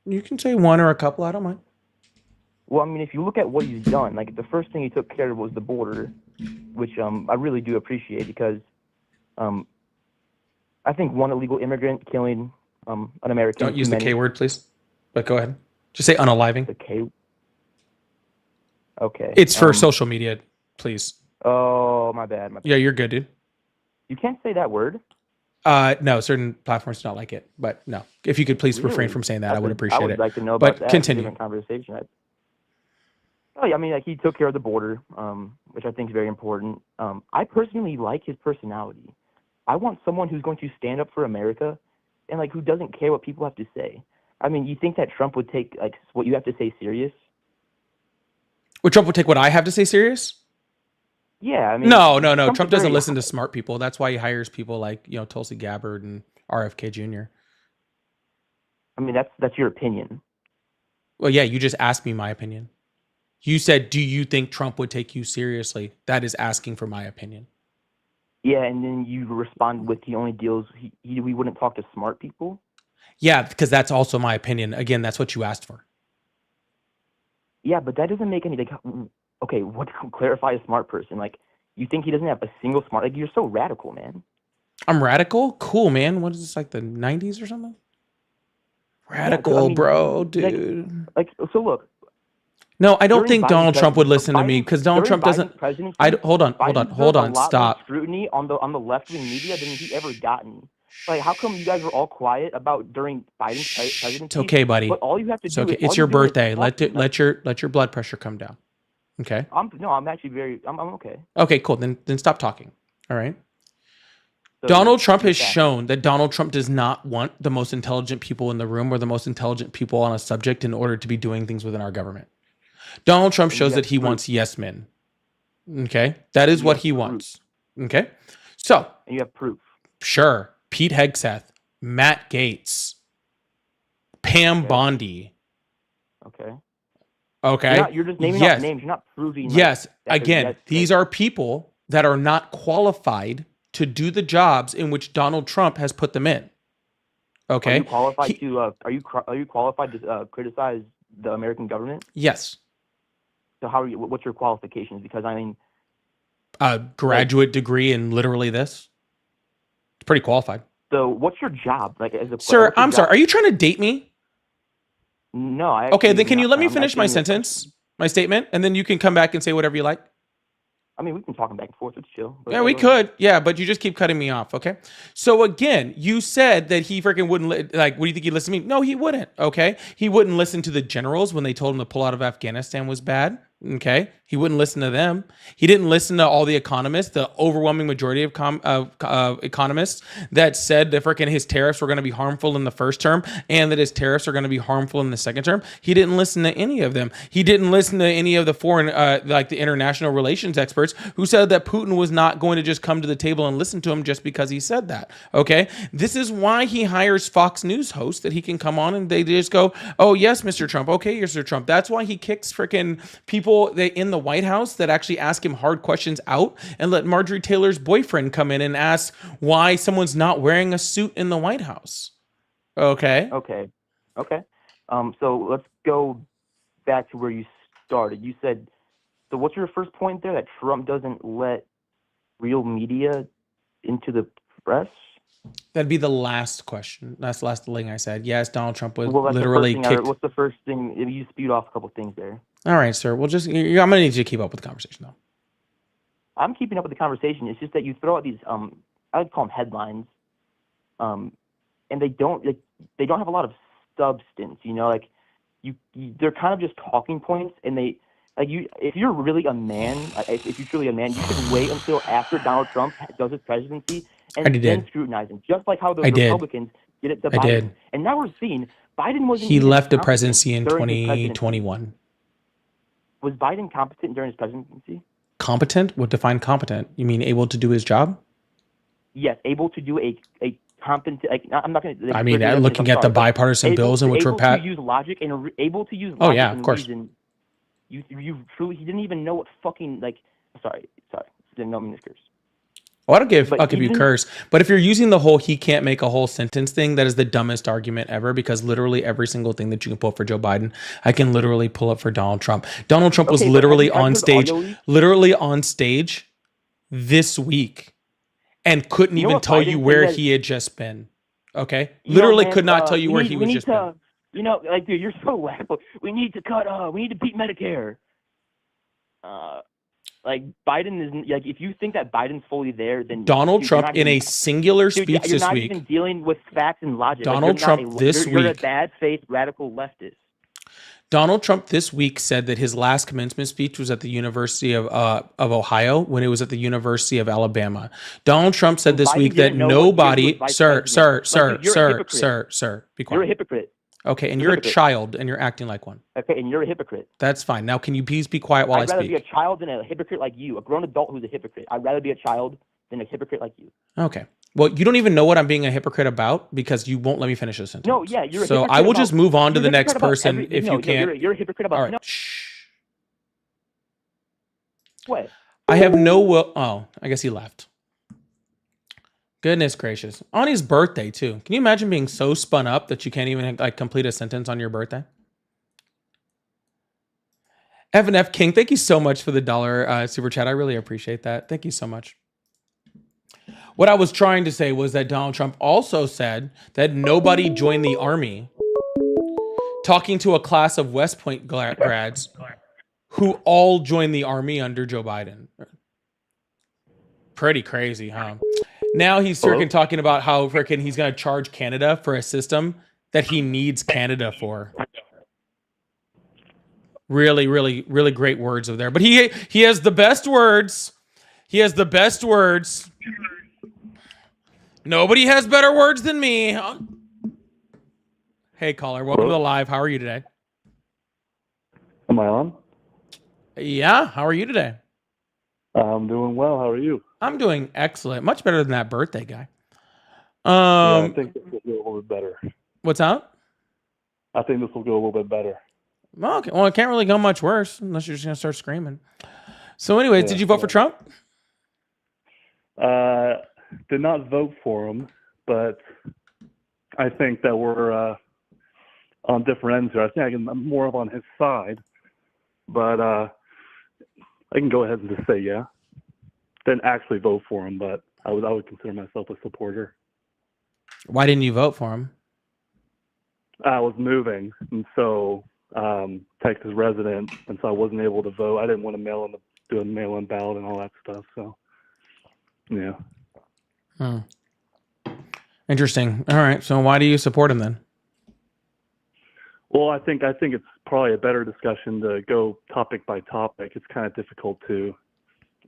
You can say one or a couple. I don't mind. Well, I mean, if you look at what he's done, like the first thing he took care of was the border, which I really do appreciate because I think one illegal immigrant killing an American. Don't use the K word, please. But go ahead. Just say unaliving. The K. Okay. It's for social media, please. Oh, my bad. Yeah, you're good, dude. You can't say that word. No, certain platforms do not like it. But no, if you could please refrain from saying that, I would appreciate it. I would like to know about that. Continue. Different conversation. Oh, yeah, I mean, like he took care of the border, which I think is very important. I personally like his personality. I want someone who's going to stand up for America and like who doesn't care what people have to say. I mean, you think that Trump would take like what you have to say serious? Would Trump would take what I have to say serious? Yeah, I mean, no. Trump doesn't listen to smart people. That's why he hires people like Tulsi Gabbard and RFK Jr. I mean, that's your opinion. Well, yeah, you just asked me my opinion. You said, "Do you think Trump would take you seriously?" That is asking for my opinion. Yeah, and then you respond with he only deals. We wouldn't talk to smart people. Yeah, because that's also my opinion. Again, that's what you asked for. Yeah, but that doesn't make any like. Okay, what to clarify a smart person? Like, you think he doesn't have a single smart? Like, you're so radical, man. I'm radical? Cool, man. What is this, like the 90s or something? Radical, yeah, I mean, bro, dude. Like, so look. No, I don't think Donald Trump would listen to me because Donald Trump doesn't. Hold on. Stop. Scrutiny on the left-wing media than he ever gotten. Like, how come you guys were all quiet about during Biden's presidency? It's okay, buddy. But all you have to do. Okay. It's your birthday. Let your blood pressure come down. Okay. I'm actually I'm okay. Okay, cool. Then stop talking. All right. So Donald Trump has shown that Donald Trump does not want the most intelligent people in the room or the most intelligent people on a subject in order to be doing things within our government. Donald Trump shows that he wants yes men. Okay? That is what he wants. Okay? So. And you have proof. Sure. Pete Hegseth, Matt Gaetz, Pam Bondi. Okay. You're just naming off names. You're not proving. Yes. Again, these are people that are not qualified to do the jobs in which Donald Trump has put them in. Okay. Are you qualified to criticize the American government? Yes. So what's your qualifications? Because I mean, a graduate degree in literally this. It's pretty qualified. So what's your job? Like, sir, I'm sorry. Are you trying to date me? No. Okay, then can you let me finish my sentence, my statement, and then you can come back and say whatever you like? I mean, we can talk back and forth. It's chill. But Yeah, we go ahead. could. Yeah, but you just keep cutting me off. Okay. So again, you said that he freaking wouldn't like. What do you think he'd listen to me? No, he wouldn't. Okay. He wouldn't listen to the generals when they told him to pull out of Afghanistan was bad. Okay. He wouldn't listen to them. He didn't listen to all the economists, the overwhelming majority of economists that said that freaking his tariffs were going to be harmful in the first term and that his tariffs are going to be harmful in the second term. He didn't listen to any of them. He didn't listen to any of the foreign, like the international relations experts who said that Putin was not going to just come to the table and listen to him just because he said that. Okay. This is why he hires Fox News hosts that he can come on and they just go, oh, yes, Mr. Trump. Okay, Mr. Trump. That's why he kicks freaking people in the White House that actually ask him hard questions out and let Marjorie Taylor's boyfriend come in and ask why someone's not wearing a suit in the White House. Okay. Okay. So let's go back to where you started. You said, so what's your first point there? That Trump doesn't let real media into the press? That'd be the last question. That's the last thing I said. Yes, Donald Trump was Well, that's literally the first thing kicked. what's the first thing? You spewed off a couple things there. All right, sir. We'll just, I'm going to need you to keep up with the conversation, though. I'm keeping up with the conversation. It's just that you throw out these, I would call them headlines, and they don't have a lot of substance. You know, like they're kind of just talking points, and they like you. If you're really a man, if you're truly a man, you should wait until after Donald Trump does his presidency and then scrutinize him, just like how the Republicans did it to Biden. did. And now we're seeing Biden wasn't. He left the presidency in 2021. Was Biden competent during his presidency? Competent? What define competent? You mean able to do his job? Yes, able to do a competent. Like, I'm not going to. I mean, looking at the bipartisan bills in which were passed. Able to use logic and able to use. Oh yeah, of course. Reason. You truly, he didn't even know what fucking like. Sorry, didn't know me this curse. Oh, I'll give you curse. But if you're using the whole he can't make a whole sentence thing, that is the dumbest argument ever, because literally every single thing that you can pull up for Joe Biden, I can literally pull up for Donald Trump. Donald Trump was literally on stage this week and couldn't even tell you where he had just been. Okay? Literally could not tell you where he was just been. You know, like, dude, you're so laughable. We need to beat Medicare. Like, Biden isn't, like, if you think that Biden's fully there, then Donald Trump in a singular speech this week. You're not even dealing with facts and logic. Donald Trump this week. You're a bad faith radical leftist. Donald Trump this week said that his last commencement speech was at the University of Ohio when it was at the University of Alabama. Donald Trump said this week that nobody, sir, be quiet. You're a hypocrite. Okay, and you're a child, and you're acting like one. Okay, and you're a hypocrite. That's fine. Now, can you please be quiet while I speak? I'd rather be a child than a hypocrite like you, a grown adult who's a hypocrite. I'd rather be a child than a hypocrite like you. Okay. Well, you don't even know what I'm being a hypocrite about because you won't let me finish this sentence. No, yeah, you're a hypocrite. So I will just move on to the next person if you can't. You're a hypocrite about. All right. No. Shh. What? I have no will. Oh, I guess he left. Goodness gracious. On his birthday, too. Can you imagine being so spun up that you can't even like complete a sentence on your birthday? Evan F. King, thank you so much for the $1 super chat. I really appreciate that. Thank you so much. What I was trying to say was that Donald Trump also said that nobody joined the army, talking to a class of West Point grads who all joined the army under Joe Biden. Pretty crazy, huh? Now he's freaking talking about how freaking he's going to charge Canada for a system that he needs Canada for. Really, really, really great words over there. But he has the best words. He has the best words. Nobody has better words than me. Hey, caller. Welcome to the live. How are you today? Am I on? Yeah. How are you today? I'm doing well. How are you? I'm doing excellent. Much better than that birthday guy. Yeah, I think this will go a little bit better. What's that? I think this will go a little bit better. Okay. Well, it can't really go much worse unless you're just going to start screaming. So anyways, did you vote for Trump? Did not vote for him, but I think that we're on different ends here. I think I'm more of on his side, but I can go ahead and just say yeah. Didn't actually vote for him, but I would consider myself a supporter. Why didn't you vote for him? I was moving, and so Texas resident, and so I wasn't able to vote. I didn't want to mail in doing mail-in ballot and all that stuff. So, yeah. Hmm. Interesting. All right. So why do you support him then? Well, I think it's probably a better discussion to go topic by topic. It's kind of difficult to.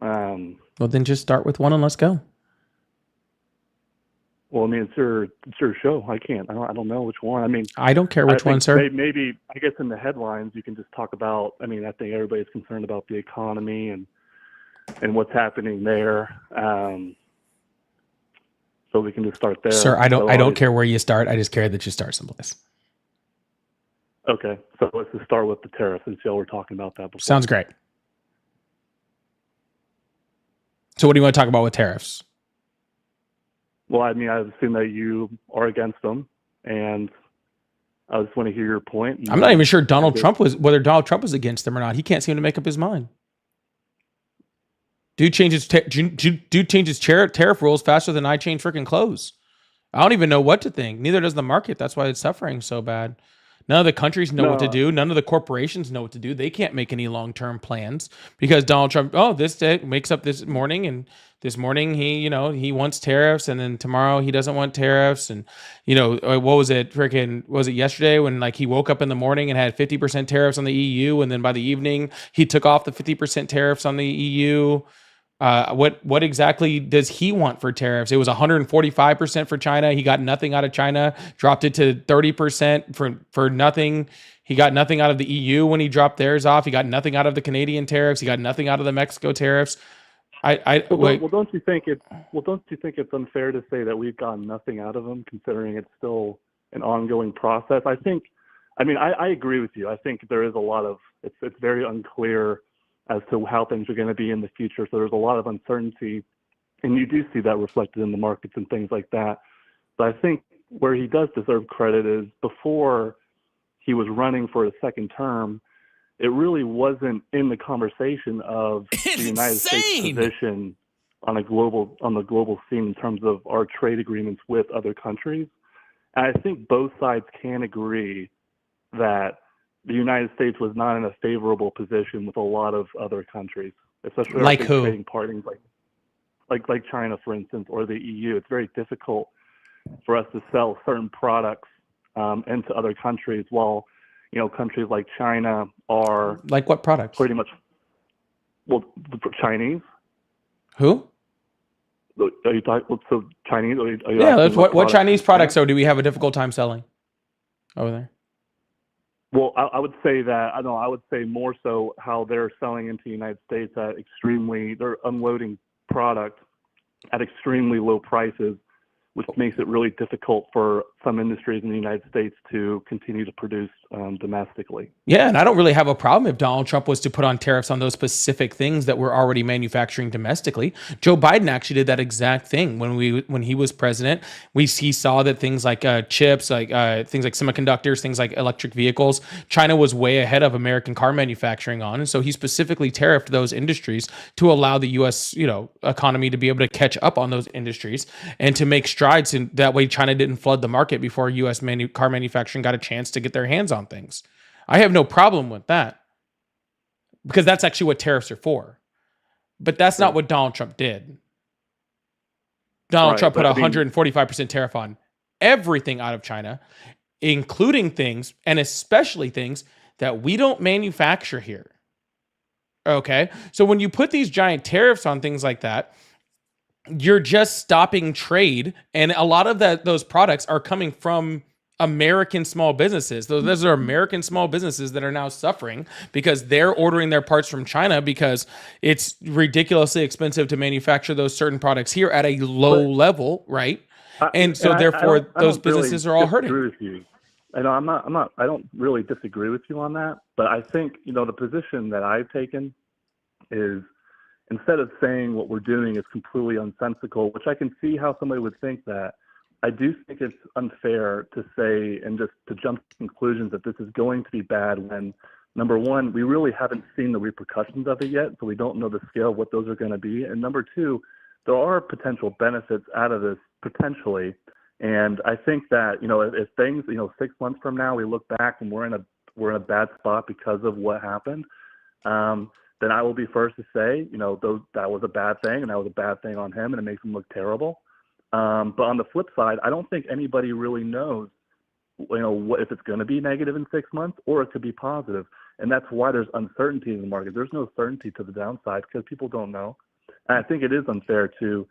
Well, then just start with one and let's go. Well, I mean, it's your show. I can't. I don't know which one. I mean, I don't care which one, sir. Maybe I guess in the headlines you can just talk about. I mean, I think everybody's concerned about the economy and what's happening there. So we can just start there. Sir, I don't care where you start. I just care that you start someplace. Okay, so let's just start with the tariffs since y'all were talking about that before. Sounds great. So what do you want to talk about with tariffs? Well, I mean, I assume that you are against them, and I just want to hear your point. I'm not even sure whether Donald Trump was against them or not. He can't seem to make up his mind. Dude changes tariff rules faster than I change freaking clothes. I don't even know what to think. Neither does the market. That's why it's suffering so bad. None of the countries know what to do. None of the corporations know what to do. They can't make any long-term plans because Donald Trump, this day wakes up this morning and this morning he wants tariffs and then tomorrow he doesn't want tariffs. And, what was it? Was it yesterday when he woke up in the morning and had 50% tariffs on the EU. And then by the evening he took off the 50% tariffs on the EU. What exactly does he want for tariffs? It was 145% for China. He got nothing out of China, dropped it to 30% for nothing. He got nothing out of the EU when he dropped theirs off. He got nothing out of the Canadian tariffs. He got nothing out of the Mexico tariffs. Don't you think it's unfair to say that we've gotten nothing out of them, considering it's still an ongoing process? I agree with you. I think there is a lot of it's very unclear as to how things are going to be in the future. So there's a lot of uncertainty, and you do see that reflected in the markets and things like that. But I think where he does deserve credit is before he was running for a second term, it really wasn't in the conversation of the United States position on the global scene in terms of our trade agreements with other countries. And I think both sides can agree that the United States was not in a favorable position with a lot of other countries, especially our big trading partners like China, for instance, or the EU. It's very difficult for us to sell certain products into other countries, while countries like China are like what products? Pretty much, well, Chinese. Who? Are you talking? So Chinese? What Chinese products do we have a difficult time selling over there? Well, I would say that I would say more so how they're selling into the United States they're unloading product at extremely low prices, which makes it really difficult for some industries in the United States to continue to produce domestically. Yeah, and I don't really have a problem if Donald Trump was to put on tariffs on those specific things that we're already manufacturing domestically. Joe Biden actually did that exact thing when he was president. He saw that things like chips, things like semiconductors, things like electric vehicles, China was way ahead of American car manufacturing on, and so he specifically tariffed those industries to allow the U.S. economy to be able to catch up on those industries and to make strides, and that way China didn't flood the market before U.S. car manufacturing got a chance to get their hands on things. I have no problem with that because that's actually what tariffs are for. But that's not what Donald Trump did. Donald Trump put 145% tariff on everything out of China, including things and especially things that we don't manufacture here. Okay? So when you put these giant tariffs on things like that, you're just stopping trade, and a lot of those products are coming from American small businesses. Those are American small businesses that are now suffering because they're ordering their parts from China because it's ridiculously expensive to manufacture those certain products here at a low level, right? Therefore, those businesses are all hurting. With you. I don't really disagree with you on that, but I think the position that I've taken is, instead of saying what we're doing is completely unsensical, which I can see how somebody would think that, I do think it's unfair to say and just to jump to conclusions that this is going to be bad when, number one, we really haven't seen the repercussions of it yet, so we don't know the scale of what those are going to be. And number two, there are potential benefits out of this, potentially. And I think that, if things, 6 months from now, we look back and we're in a bad spot because of what happened, then I will be first to say, that was a bad thing, and that was a bad thing on him, and it makes him look terrible. But on the flip side, I don't think anybody really knows, what if it's going to be negative in 6 months or it could be positive. And that's why there's uncertainty in the market. There's no certainty to the downside because people don't know. And I think it is unfair to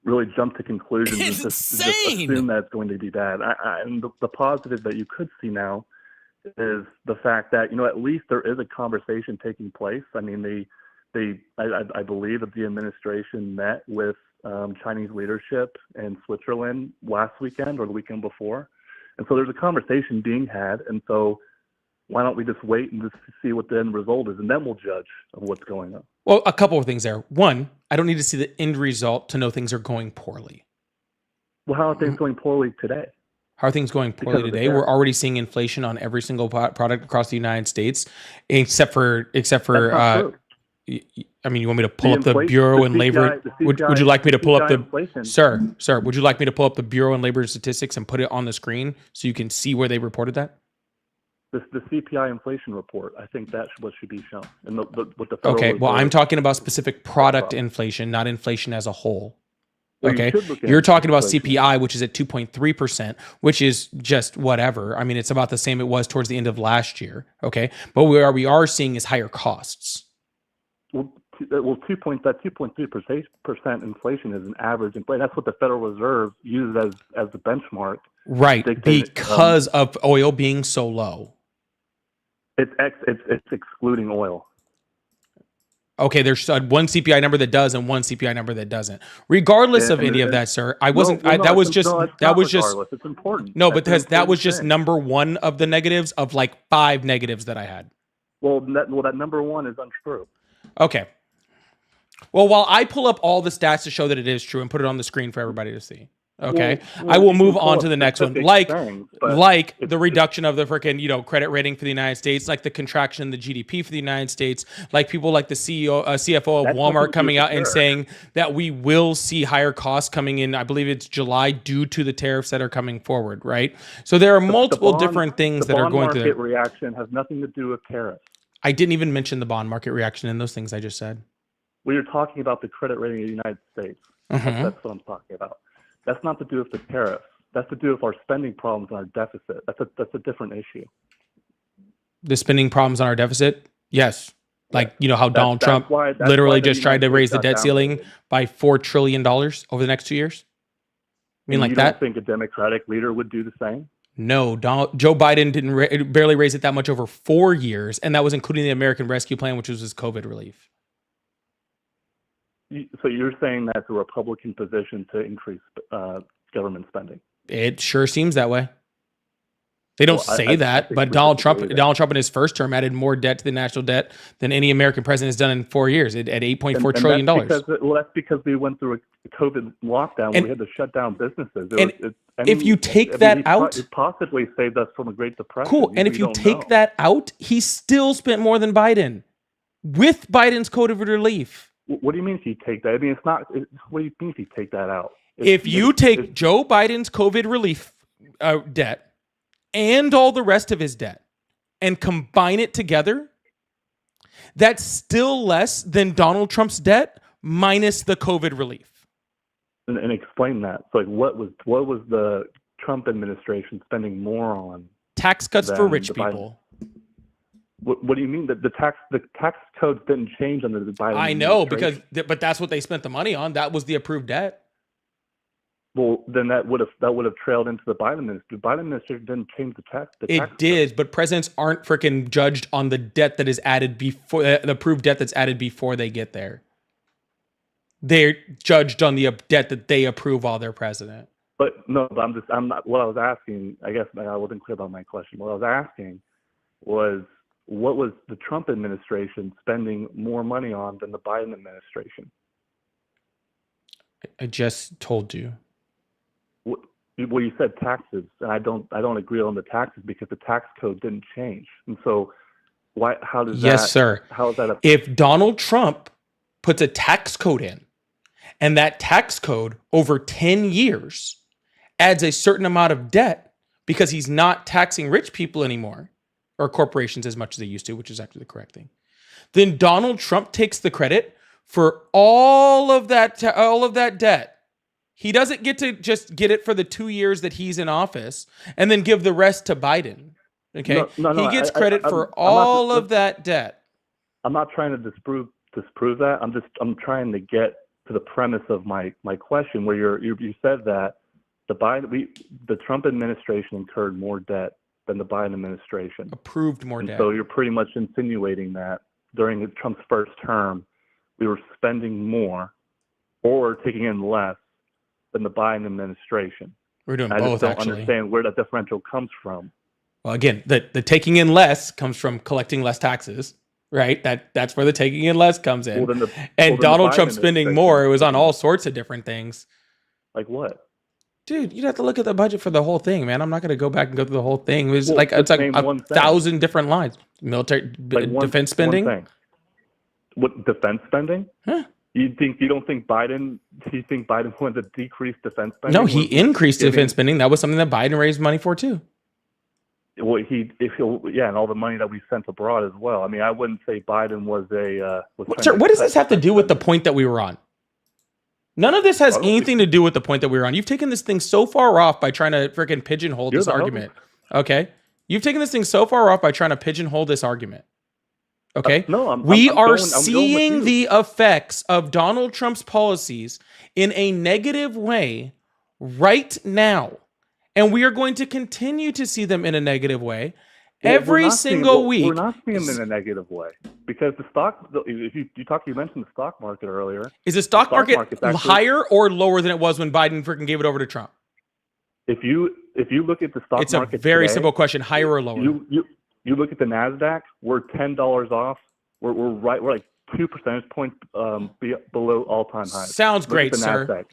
really jump to conclusions and just assume that it's going to be bad. And the positive that you could see now is the fact that, at least there is a conversation taking place. I mean, I believe that the administration met with Chinese leadership in Switzerland last weekend or the weekend before. And so there's a conversation being had. And so why don't we just wait and just see what the end result is, and then we'll judge what's going on. Well, a couple of things there. One, I don't need to see the end result to know things are going poorly. Well, how are things going poorly today? How are things going poorly today? We're already seeing inflation on every single product across the United States, except for. I mean, you want me to pull up the Bureau and Labor? Would you like me to pull up the sir? Would you like me to pull up the Bureau and Labor statistics and put it on the screen so you can see where they reported that? The CPI inflation report, I think that's what should be shown. And what the Federal okay, well, Reserve, I'm talking about specific product inflation, not inflation as a whole. Well, okay, you're talking about CPI, which is at 2.3%, which is just whatever. I mean, it's about the same it was towards the end of last year. Okay, but where we are seeing is higher costs. Well, 2.3% inflation is an average inflation. That's what the Federal Reserve uses as the benchmark. Right, because of oil being so low. It's excluding oil. Okay, there's one CPI number that does and one CPI number that doesn't. Regardless of any of that, sir, I wasn't. That was just. It's important. No, because that was just number one of the negatives of like 5 negatives that I had. Well, that number one is untrue. Okay. Well, while I pull up all the stats to show that it is true and put it on the screen for everybody to see. Okay, I will move on to the next one. Like the reduction of the freaking, credit rating for the United States, like the contraction in the GDP for the United States, like people like the CFO of Walmart coming out and saying that we will see higher costs coming in. I believe it's July due to the tariffs that are coming forward, right? So there are multiple different things that are going through. The bond market reaction has nothing to do with tariffs. I didn't even mention the bond market reaction in those things I just said. We are talking about the credit rating of the United States. That's what I'm talking about. That's not to do with the tariffs. That's to do with our spending problems and our deficit. That's a different issue. The spending problems on our deficit? Yes. Like, how Donald Trump literally just tried to raise the debt ceiling by $4 trillion over the next 2 years? I mean, like that? You don't think a Democratic leader would do the same? No, Joe Biden didn't barely raise it that much over 4 years, and that was including the American Rescue Plan, which was his COVID relief. So you're saying that's a Republican position to increase government spending? It sure seems that way. They don't say that, but Donald Trump in his first term added more debt to the national debt than any American president has done in 4 years at $8.4 trillion. That's because we went through a COVID lockdown where we had to shut down businesses. If you take that out, it possibly saved us from a Great Depression. Cool. And if you take that out, he still spent more than Biden with Biden's COVID relief. What do you mean if you take that? I mean, it's not. What do you mean if you take that out? If you take Joe Biden's COVID relief debt and all the rest of his debt and combine it together, that's still less than Donald Trump's debt minus the COVID relief. And explain that. So, like, what was the Trump administration spending more on? Tax cuts for rich people. What do you mean that the tax codes didn't change under the Biden? I know, but that's what they spent the money on. That was the approved debt. Well, then that would have trailed into the Biden administration. The Biden administration didn't change the tax. It did, but presidents aren't freaking judged on the debt that is added before the approved debt that's added before they get there. They're judged on the debt that they approve while they're president. But I'm not. What I was asking, I guess I wasn't clear about my question. What I was asking was, what was the Trump administration spending more money on than the Biden administration? I just told you. Well, you said taxes, and I don't agree on the taxes because the tax code didn't change. And so, why? How does that? Yes, sir. How is that? If Donald Trump puts a tax code in, and that tax code over 10 years adds a certain amount of debt because he's not taxing rich people anymore, or corporations as much as they used to, which is actually the correct thing, then Donald Trump takes the credit for all of that debt. He doesn't get to just get it for the 2 years that he's in office and then give the rest to Biden. Okay, No, he gets credit for I'm all not, of that debt. I'm not trying to disprove that. I'm trying to get to the premise of my question, where you said that the Trump administration incurred more debt than the Biden administration. Approved more And debt. so you're pretty much insinuating that during Trump's first term, we were spending more or taking in less than the Biden administration. We're doing I both, just don't actually. understand where that differential comes from. Well, again, the taking in less comes from collecting less taxes, right? That's where the taking in less comes in. And Donald Trump spending more, it was on all sorts of different things. Like what? Dude, you'd have to look at the budget for the whole thing, man. I'm not going to go back and go through the whole thing. It's Well, like just name a one thing. 1,000 different lines. Military, defense spending. One thing. What, defense spending? Huh? You don't think Biden wanted to decrease defense spending? No, he increased defense spending. That was something that Biden raised money for too. Well, and all the money that we sent abroad as well. I mean, I wouldn't say Biden was Sir, what does this have to do with the point that we were on? None of this has anything to do with the point that we were on. You've taken this thing so far off by trying to freaking pigeonhole this argument. Okay? You've taken this thing so far off by trying to pigeonhole this argument. Okay? No, we are seeing the effects of Donald Trump's policies in a negative way right now. And we are going to continue to see them in a negative way every single week. We're not seeing them in a negative way because you mentioned the stock market earlier. Is the stock market higher or lower than it was when Biden freaking gave it over to Trump? If you look at the stock market, it's a very today, simple question: higher or lower? You look at the Nasdaq. We're $10 off. We're like 2 percentage points below all-time highs. Sounds great, sir. NASDAQ.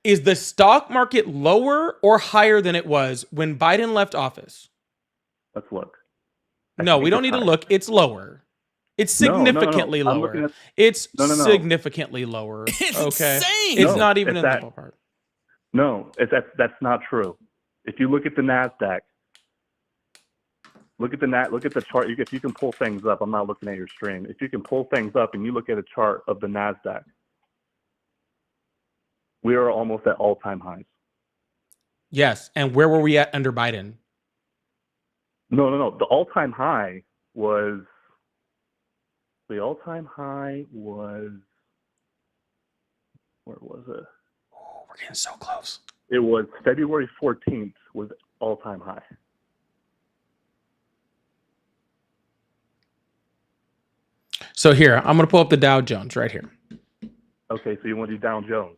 Is the stock market lower or higher than it was when Biden left office? Let's look. No, we don't need to look. It's lower. It's significantly lower. It's significantly lower. It's okay. insane. It's not even in the ballpark. No, that's not true. If you look at the Nasdaq, look at the chart. If you can pull things up, I'm not looking at your stream. If you can pull things up and you look at a chart of the Nasdaq, we are almost at all-time highs. Yes, and where were we at under Biden? No. The all-time high was. Where was it? Oh, we're getting so close. It was February 14th was all-time high. So here, I'm going to pull up the Dow Jones right here. Okay, so you want to do Dow Jones?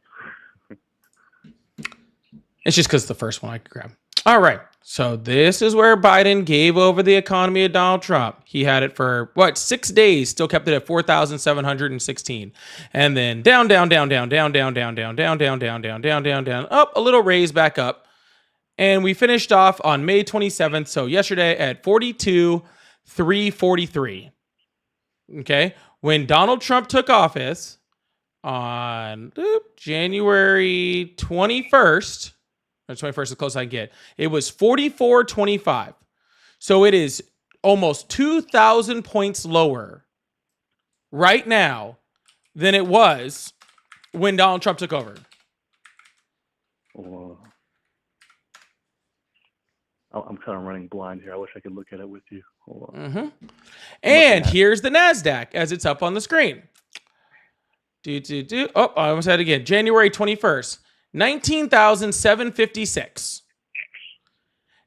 It's just because it's the first one I could grab. All right. So this is where Biden gave over the economy to Donald Trump. He had it for 6 days, still kept it at 4,716. And then down, up, a little raise back up. And we finished off on May 27th, so yesterday at 42,343. Okay? When Donald Trump took office on January 21st, 21st is the closest I can get. It was 44.25. So it is almost 2,000 points lower right now than it was when Donald Trump took over. Oh. I'm kind of running blind here. I wish I could look at it with you. Hold on. Mm-hmm. And here's the NASDAQ as it's up on the screen. Oh, I almost had it again. January 21st. 19,756.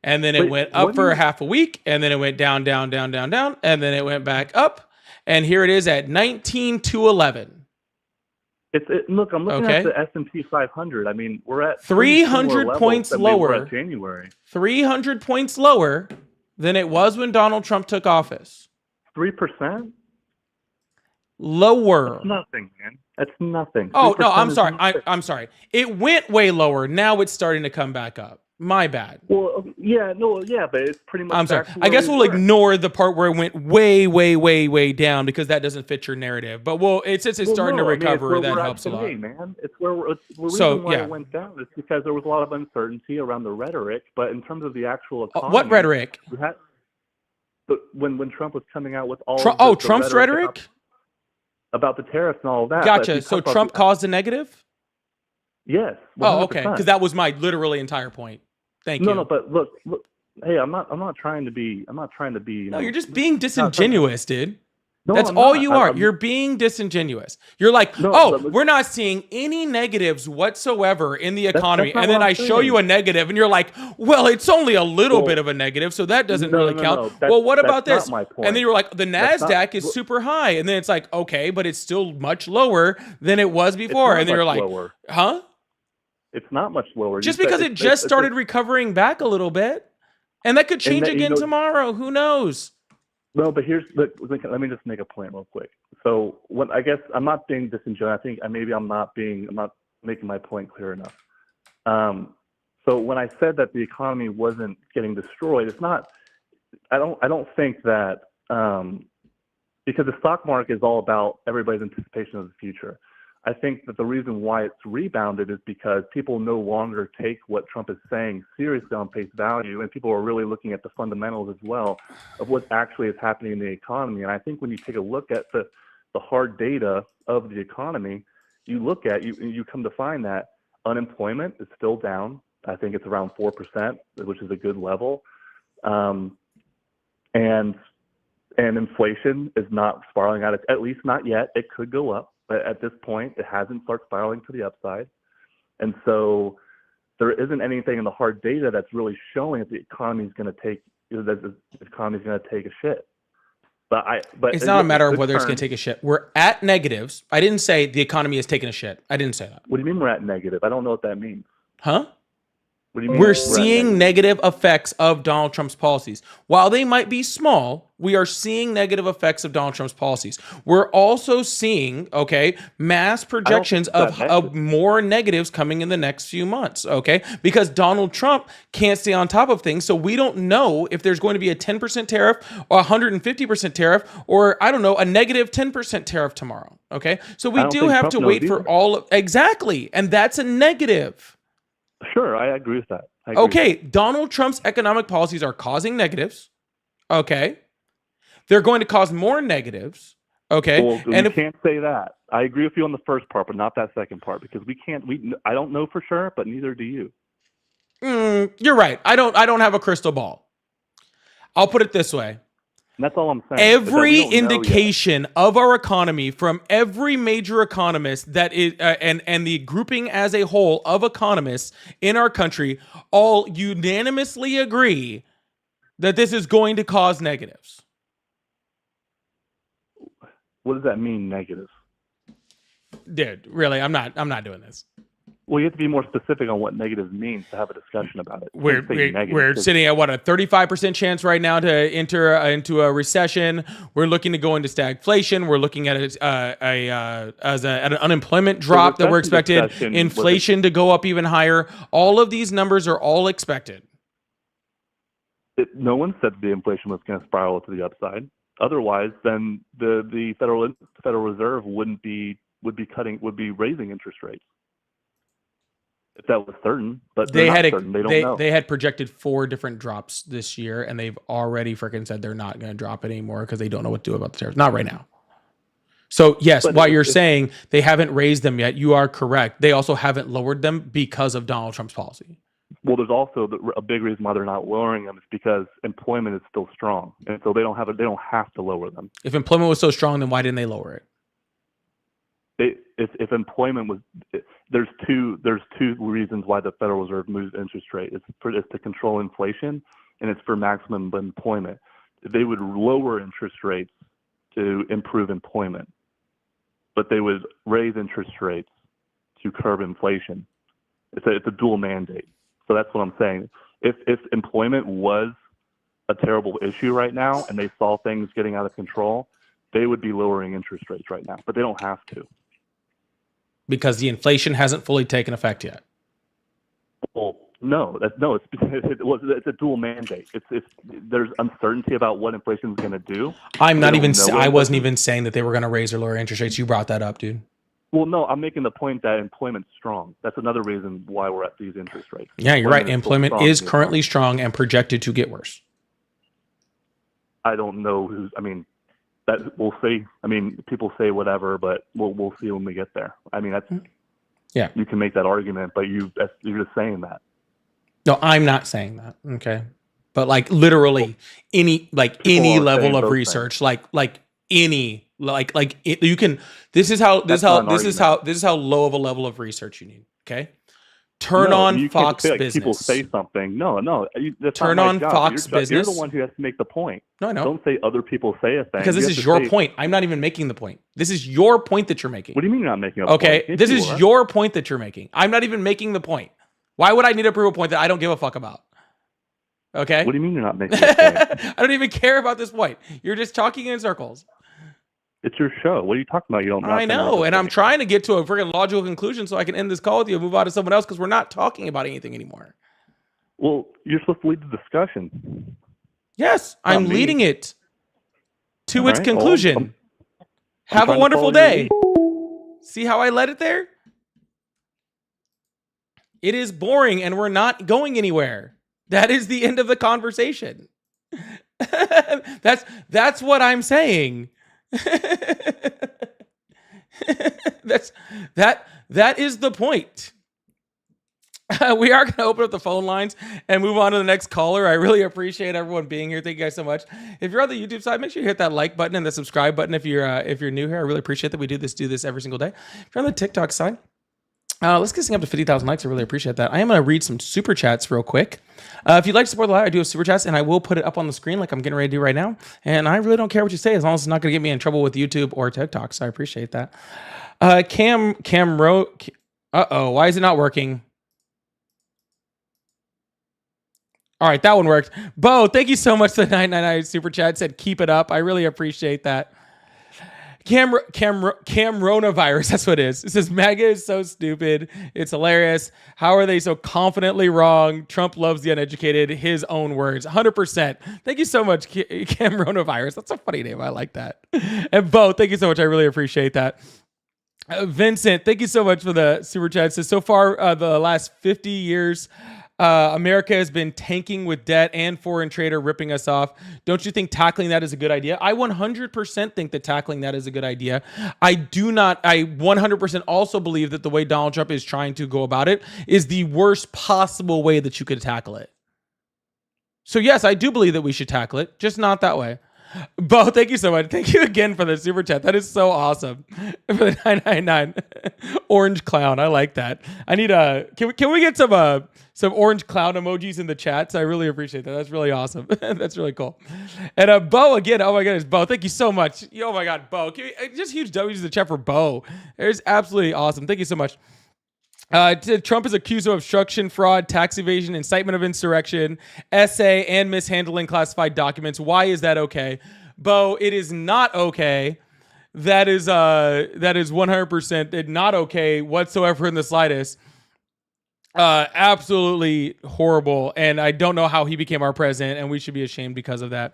And then it went up for half a week, and then it went down, and then it went back up, and here it is at 19,211. Look, I'm looking at the S&P 500. I mean, we're at 300 points lower. At January. 300 points lower than it was when Donald Trump took office. 3%? Lower. That's nothing, man. That's nothing. Oh, no, I'm sorry. I'm sorry. It went way lower. Now it's starting to come back up. My bad. Well, but it's pretty much. I'm sorry. I guess we'll ignore the part where it went way down because that doesn't fit your narrative. But since it's starting to recover, that helps a lot. Man. It's where reason why it went down is because there was a lot of uncertainty around the rhetoric. But in terms of the actual economy, what rhetoric? When Trump was coming out with all Trump's rhetoric? about the tariffs and all of that. But if Gotcha. you So talk about Trump caused a negative? yes. Oh, okay. 100%. Because that was my literally entire point. Thank you. No, but look. Hey, I'm not trying to be. No, you're just being disingenuous, dude. No, That's I'm all not. you are. I'm, You're being disingenuous. You're like, No, oh, but look- we're not seeing any negatives whatsoever in the economy. not And then what I I'm show saying. you a negative and you're like, well, it's only a little Well, bit of a negative, so that doesn't no, really no, count. no, that's- Well, what about that's this? not my point. And then you're like, the That's not- NASDAQ is super high. And then it's like, okay, but it's still much lower than it was before. not And then you're much like, lower. huh? It's not much lower. Just You said because it just started recovering back a little bit. And that could change again tomorrow. Who knows? No, but let me just make a point real quick. So when I guess I'm not being disingenuous. I think maybe I'm not making my point clear enough. So when I said that the economy wasn't getting destroyed, it's not. I don't think that because the stock market is all about everybody's anticipation of the future. I think that the reason why it's rebounded is because people no longer take what Trump is saying seriously on face value, and people are really looking at the fundamentals as well of what actually is happening in the economy. And I think when you take a look at the hard data of the economy, you come to find that unemployment is still down. I think it's around 4%, which is a good level, and inflation is not spiraling out. At least not yet. It could go up. But at this point, it hasn't started spiraling to the upside. And so there isn't anything in the hard data that's really showing that the economy is going to take a shit. But it's not a matter of whether it's going to take a shit. We're at negatives. I didn't say the economy is taking a shit. I didn't say that. What do you mean we're at negative? I don't know what that means. Huh? What do you mean We're seeing negative effects of Donald Trump's policies. While they might be small, we are seeing negative effects of Donald Trump's policies. We're also seeing, mass projections of more negatives coming in the next few months, because Donald Trump can't stay on top of things. So we don't know if there's going to be a 10% tariff or 150% tariff or, I don't know, a negative 10% tariff tomorrow, So we do have to wait for exactly. And that's a negative. Sure, I agree with that. Donald Trump's economic policies are causing negatives. They're going to cause more negatives. Well, and you can't say that. I agree with you on the first part, but not that second part, because I don't know for sure, but neither do you. You're right. I don't have a crystal ball. I'll put it this way. And that's all I'm saying. Every indication of our economy from every major economist that is, and the grouping as a whole of economists in our country all unanimously agree that this is going to cause negatives. What does that mean, negative? Dude, really, I'm not doing this. Well, you have to be more specific on what negative means to have a discussion about it. We're sitting at a 35% chance right now to enter into a recession. We're looking to go into stagflation. We're looking at an unemployment drop that we're expected, inflation to go up even higher. All of these numbers are all expected. No one said the inflation was going to spiral to the upside. Otherwise, then the Federal Reserve would be raising interest rates. If that was certain, but they don't know. They had projected 4 different drops this year, and they've already freaking said they're not going to drop it anymore because they don't know what to do about the tariffs. Not right now. So yes, while you're saying they haven't raised them yet, you are correct. They also haven't lowered them because of Donald Trump's policy. Well, there's also a big reason why they're not lowering them is because employment is still strong, and so they don't have to lower them. If employment was so strong, then why didn't they lower it? If employment was, there's two reasons why the Federal Reserve moves interest rate. It's to control inflation, and it's for maximum employment. They would lower interest rates to improve employment, but they would raise interest rates to curb inflation. It's a dual mandate. So that's what I'm saying. If employment was a terrible issue right now, and they saw things getting out of control, they would be lowering interest rates right now, but they don't have to. Because the inflation hasn't fully taken effect yet. Well, it's a dual mandate. There's uncertainty about what inflation is going to do. I wasn't even saying that they were going to raise or lower interest rates. You brought that up, dude. Well, no, I'm making the point that employment's strong. That's another reason why we're at these interest rates. Yeah, you're right. Employment is currently strong and projected to get worse. I don't know that we'll see. I mean, people say whatever, but we'll see when we get there. I mean, Yeah. You can make that argument, but you're just saying that. No, I'm not saying that. Okay. But like literally any People are level saying of those research, you can, this is how low of a level of research you need. Okay. Turn No, on you can't Fox say, like, Business. people say something. No, that's Turn not my on job. Fox You're Business. the one who has to make the point. No, I know. Don't say other people say a thing. Because this is your point. I'm not even making the point. This is your point that you're making. What do you mean you're not making a Okay. point? Yes, This you is are. your point that you're making. I'm not even making the point. Why would I need to prove a point that I don't give a fuck about? Okay. What do you mean you're not making a point? I don't even care about this point. You're just talking in circles. It's your show. What are you talking about? You don't. I know, and I'm trying to get to a freaking logical conclusion so I can end this call with you and move on to someone else because we're not talking about anything anymore. Well, you're supposed to lead the discussion. Yes, Not I'm me. leading it to All its right, conclusion. I'm Have a trying to wonderful follow your day. See how I led it there? It is boring and we're not going anywhere. That is the end of the conversation. That's what I'm saying. that is the point. We are going to open up the phone lines and move on to the next caller. I really appreciate everyone being here. Thank you guys so much. If you're on the YouTube side, make sure you hit that like button and the subscribe button. If you're new here, I really appreciate that we do this every single day. If you're on the TikTok side, let's get this thing up to 50,000 likes. I really appreciate that. I am going to read some super chats real quick. If you'd like to support the live, I do have super chats, and I will put it up on the screen like I'm getting ready to do right now. And I really don't care what you say as long as it's not going to get me in trouble with YouTube or TikTok. So I appreciate that. Cam wrote, why is it not working? All right, that one worked. Bo, thank you so much for the 999 super chat. Said keep it up. I really appreciate that. Coronavirus, that's what it is. It says MAGA is so stupid. It's hilarious. How are they so confidently wrong? Trump loves the uneducated. His own words. 100%. Thank you so much, Coronavirus. That's a funny name. I like that. And Bo, thank you so much. I really appreciate that. Vincent, thank you so much for the super chat. It says so far the last 50 years, America has been tanking with debt and foreign trade are ripping us off. Don't you think tackling that is a good idea? I 100% think that tackling that is a good idea. I 100% also believe that the way Donald Trump is trying to go about it is the worst possible way that you could tackle it. So yes, I do believe that we should tackle it, just not that way. Bo, thank you so much. Thank you again for the super chat. That is so awesome. For the 999 orange clown. I like that. I need can we get some orange clown emojis in the chat? So I really appreciate that. That's really awesome. That's really cool. And Bo again. Oh my goodness, Bo. Thank you so much. Oh my God, Bo. Just huge W's in the chat for Bo. It's absolutely awesome. Thank you so much. Trump is accused of obstruction, fraud, tax evasion, incitement of insurrection, essay, and mishandling classified documents. Why is that okay? Bo, it is not okay. That is 100% not okay whatsoever in the slightest. Absolutely horrible. And I don't know how he became our president, and we should be ashamed because of that.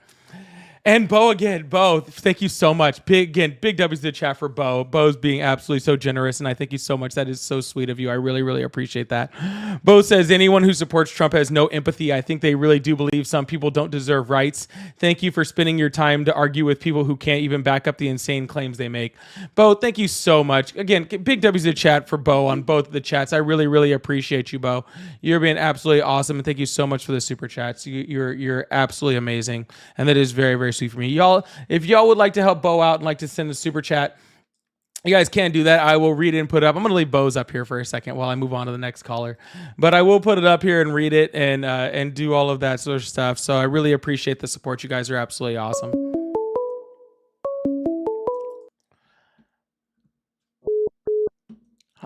And Bo again, Bo, thank you so much. Big W's to the chat for Bo. Bo's being absolutely so generous, and I thank you so much. That is so sweet of you. I really, really appreciate that. Bo says, anyone who supports Trump has no empathy. I think they really do believe some people don't deserve rights. Thank you for spending your time to argue with people who can't even back up the insane claims they make. Bo, thank you so much. Again, big W's to the chat for Bo on both of the chats. I really, really appreciate you, Bo. You're being absolutely awesome, and thank you so much for the super chats. You're absolutely amazing, and that is very, very sweet for me. Y'all, if y'all would like to help Bo out and like to send a super chat, you guys can do that. I will read it and put it up. I'm going to leave Bo's up here for a second while I move on to the next caller, but I will put it up here and read it and do all of that sort of stuff. So I really appreciate the support. You guys are absolutely awesome.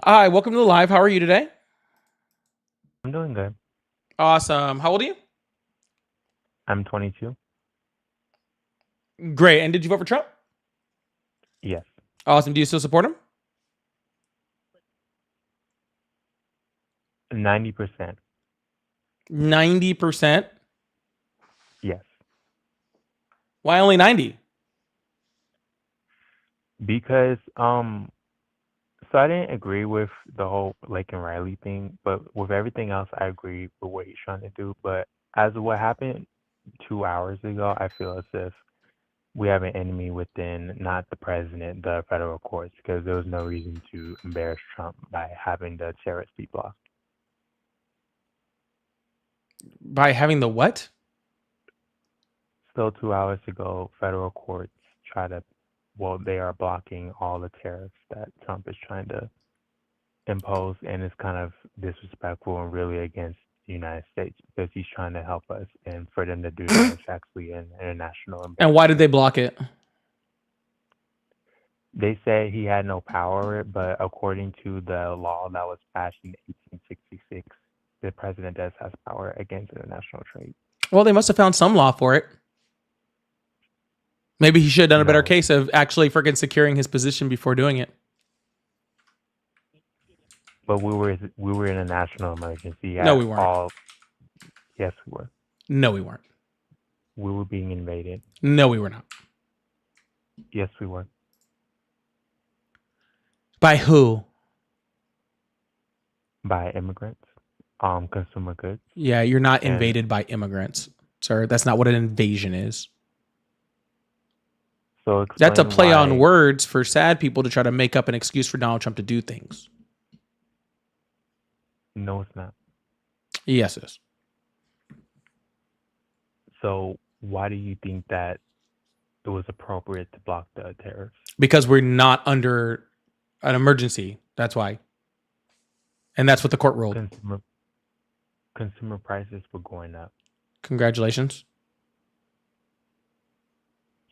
Hi, welcome to the live. How are you today? I'm doing good. Awesome. How old are you? I'm 22. Great. And did you vote for Trump? Yes. Awesome. Do you still support him? 90%. 90%? Yes. Why only 90? Because so I didn't agree with the whole Lake and Riley thing, but with everything else I agree with what he's trying to do. But as of what happened 2 hours ago, I feel as if we have an enemy within, not the president, the federal courts, because there was no reason to embarrass Trump by having the tariffs be blocked. By having the what? Still 2 hours ago, federal courts they are blocking all the tariffs that Trump is trying to impose, and it's kind of disrespectful and really against the United States because he's trying to help us, and for them to do that is actually an international And why did embarrassment. they block it? They say he had no power over it, but according to the law that was passed in 1866, the president does have power against international trade. Well, they must have found some law for it. Maybe he should have done a better No. case of actually freaking securing his position before doing it. But we were in a national emergency. No, we weren't. Yes, we were. No, we weren't. We were being invaded. No, we were not. Yes, we were. By who? By immigrants, consumer goods. Yeah, you're not And- invaded by immigrants, sir. That's not what an invasion is. So That's a explain play on why- words for sad people to try to make up an excuse for Donald Trump to do things. No, it's not. Yes, it is. So why do you think that it was appropriate to block the tariffs? Because we're not under an emergency. That's why. And that's what the court ruled. Consumer prices were going up. Congratulations.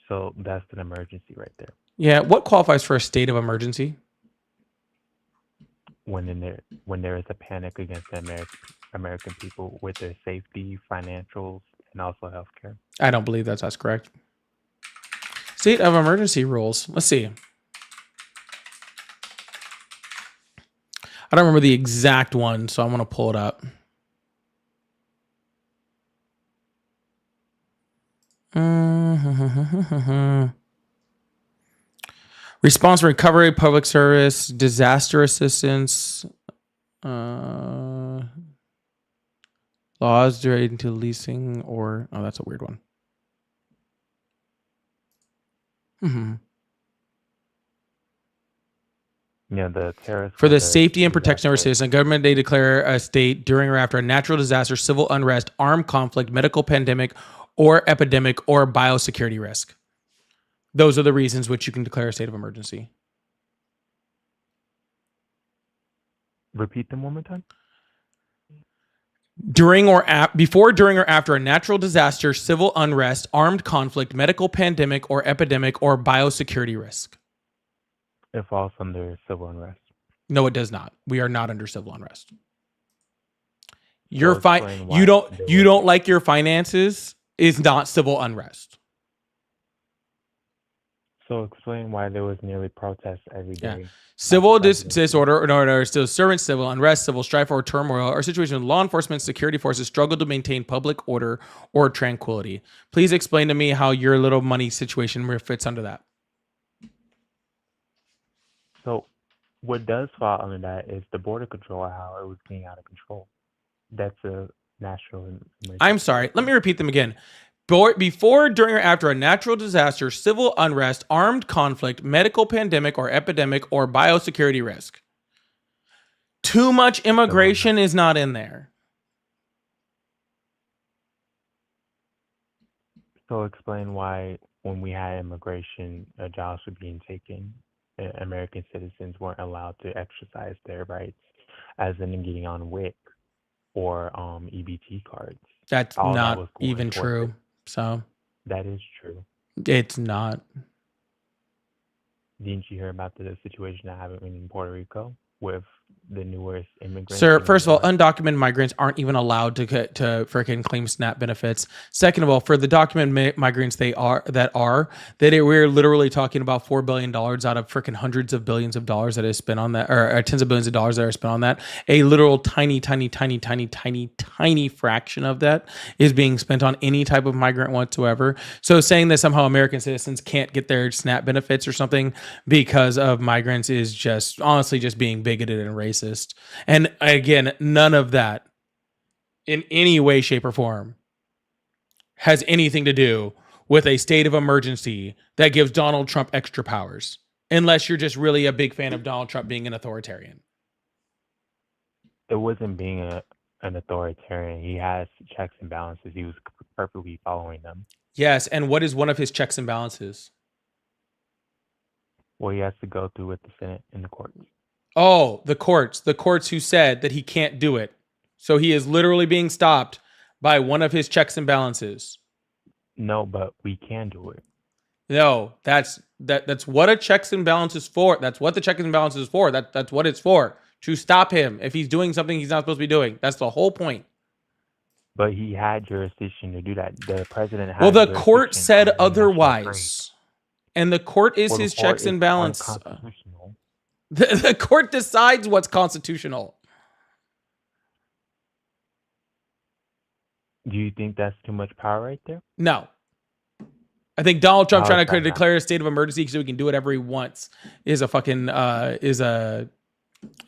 So that's an emergency right there. Yeah. What qualifies for a state of emergency? When there is a panic against the American people with their safety, financials, and also healthcare. I don't believe that's correct. State of emergency rules. Let's see. I don't remember the exact one, so I'm going to pull it up. Response and recovery, public service, disaster assistance, laws relating to leasing or... Oh, that's a weird one. Yeah, the tariffs For were the safety and protection of our disaster. citizens, government may declare a state during or after a natural disaster, civil unrest, armed conflict, medical pandemic, or epidemic, or biosecurity risk. Those are the reasons which you can declare a state of emergency. Repeat them one more time. Before, during, or after a natural disaster, civil unrest, armed conflict, medical pandemic, or epidemic, or biosecurity risk. It falls under civil unrest. No, it does not. We are not under civil unrest. So explain why You there don't like your finances is not civil unrest. So explain why there was nearly protests every Yeah. day. Civil President. disorder or disturbance, civil unrest, civil strife or turmoil, or situation with law enforcement, security forces struggle to maintain public order or tranquility. Please explain to me how your little money situation fits under that. So what does fall under that is the border control, how it was getting out of control. That's a national emergency. I'm sorry. Let me repeat them again. Before, during, or after a natural disaster, civil unrest, armed conflict, medical pandemic or epidemic, or biosecurity risk. Too much immigration is not in there. So explain why when we had immigration, jobs were being taken, American citizens weren't allowed to exercise their rights, as in getting on WIC or EBT cards. That's All that not was going even towards true. it. So That is true. it's not. Didn't you hear about the situation that happened in Puerto Rico with the newest immigrants? Sir, being first of all, deported? undocumented migrants aren't even allowed to freaking claim SNAP benefits. Second of all, for the documented migrants we're literally talking about $4 billion out of freaking hundreds of billions of dollars that is spent on that, or tens of billions of dollars that are spent on that. A literal tiny fraction of that is being spent on any type of migrant whatsoever. So saying that somehow American citizens can't get their SNAP benefits or something because of migrants is just honestly just being bigoted and racist. And again, none of that in any way, shape, or form has anything to do with a state of emergency that gives Donald Trump extra powers, unless you're just really a big fan of Donald Trump being an authoritarian. It wasn't being an authoritarian. He has checks and balances. He was perfectly following them. Yes, and what is one of his checks and balances? Well, he has to go through with the Senate and the courts. Oh, the courts who said that he can't do it. So he is literally being stopped by one of his checks and balances. No, but we can do it. No, that's what a checks and balances for. That's what the checks and balances is for. That's what it's for. To stop him if he's doing something he's not supposed to be doing. That's the whole point. But he had jurisdiction to do that. The president had. Well, the court said otherwise. And the court is his checks and balances. The court decides what's constitutional. Do you think that's too much power right there? No. I think Donald Trump How trying is that to declare a state of emergency so he can do whatever he wants is a fucking is a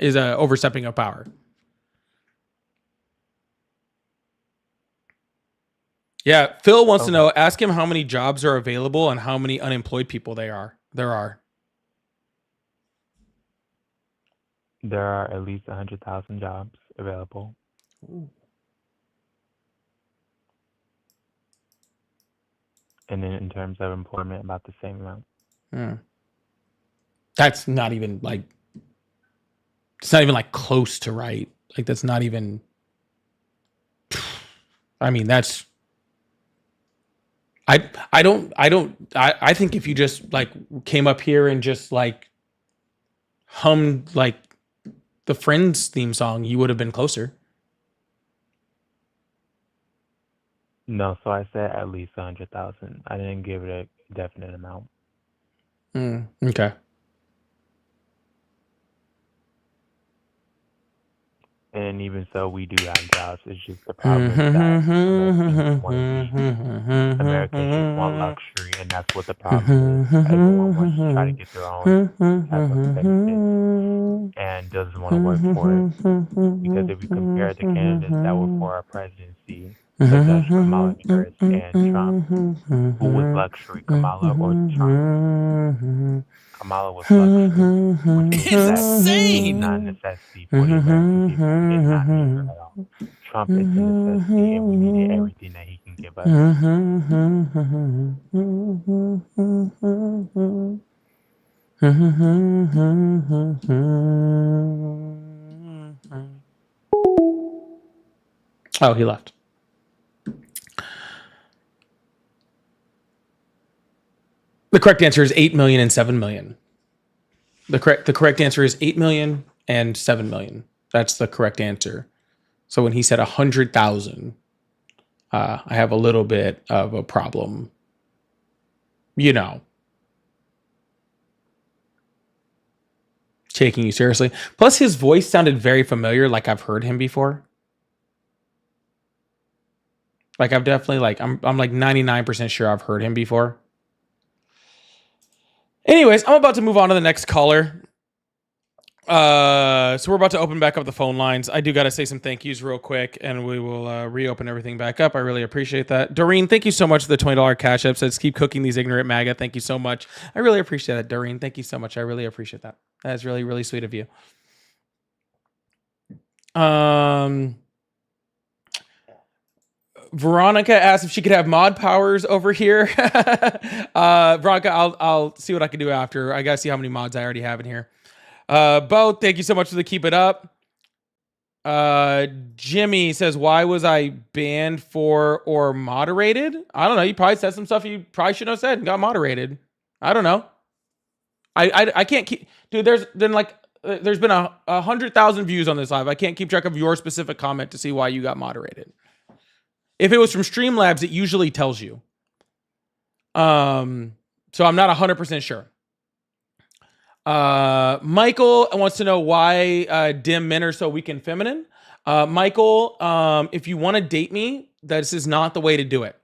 overstepping of power. Yeah, Phil wants to know, ask him how many jobs are available and how many unemployed people there are. There are at least 100,000 jobs available. Ooh. And then in terms of employment, about the same amount. That's not even like, it's not even like close to right. Like that's not even, I mean, that's, I think if you just like came up here and just like hummed like the Friends theme song, you would have been closer. No, so I said at least 100,000. I didn't give it a definite amount. Okay. And even so, we do have jobs. It's just the problem is that Americans just want luxury, and that's what the problem is. Everyone wants to try to get their own type of benefit and doesn't want to work for it. Because if we compare the candidates that were for our presidency, such as Kamala Harris and Trump, who was luxury, Kamala or Trump? Kamala was luxury, which is insane. Not a necessity for the American people. It's not needed at all. Trump is a necessity, and we need everything that he can give us. Oh, he left. The correct answer is 8 million and 7 million. The correct answer is 8 million and 7 million. That's the correct answer. So when he said 100,000, I have a little bit of a problem. You know, taking you seriously. Plus, his voice sounded very familiar, like I've heard him before. Like I've definitely I'm like 99% sure I've heard him before. Anyways, I'm about to move on to the next caller. So we're about to open back up the phone lines. I do got to say some thank yous real quick, and we will reopen everything back up. I really appreciate that. Doreen, thank you so much for the $20 cash app. Says keep cooking these ignorant MAGA. Thank you so much. I really appreciate that, Doreen. Thank you so much. I really appreciate that. That's really, really sweet of you. Veronica asked if she could have mod powers over here. Veronica, I'll see what I can do after. I gotta see how many mods I already have in here. Bo, thank you so much for the keep it up. Jimmy says, why was I banned for or moderated? I don't know. You probably said some stuff you probably shouldn't have said and got moderated. I don't know. I can't keep, dude. There's been 100,000 views on this live. I can't keep track of your specific comment to see why you got moderated. If it was from Streamlabs, it usually tells you. So I'm not 100% sure. Michael wants to know why dim men are so weak and feminine. Michael, if you want to date me, this is not the way to do it.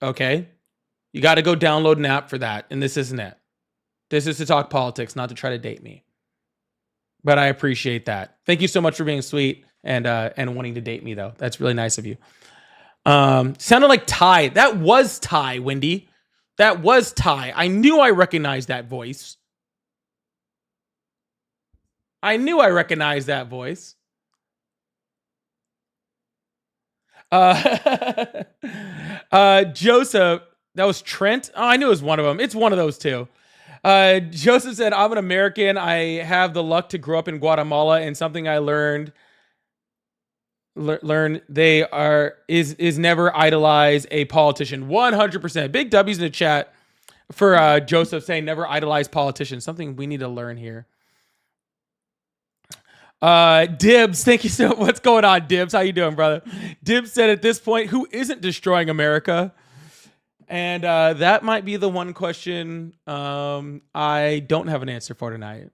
Okay? You got to go download an app for that, and this isn't it. This is to talk politics, not to try to date me. But I appreciate that. Thank you so much for being sweet and wanting to date me, though. That's really nice of you. Sounded like Ty. That was Ty, Wendy. That was Ty. I knew I recognized that voice. I knew I recognized that voice. Joseph, that was Trent. Oh, I knew it was one of them. It's one of those two. Joseph said, I'm an American. I have the luck to grow up in Guatemala, and something I learn they are is never idolize a politician. 100%. Big W's in the chat for Joseph saying never idolize politicians. Something we need to learn here. Dibs, thank you so. What's going on, Dibs? How you doing, brother? Dibs said at this point, who isn't destroying America? And that might be the one question I don't have an answer for tonight.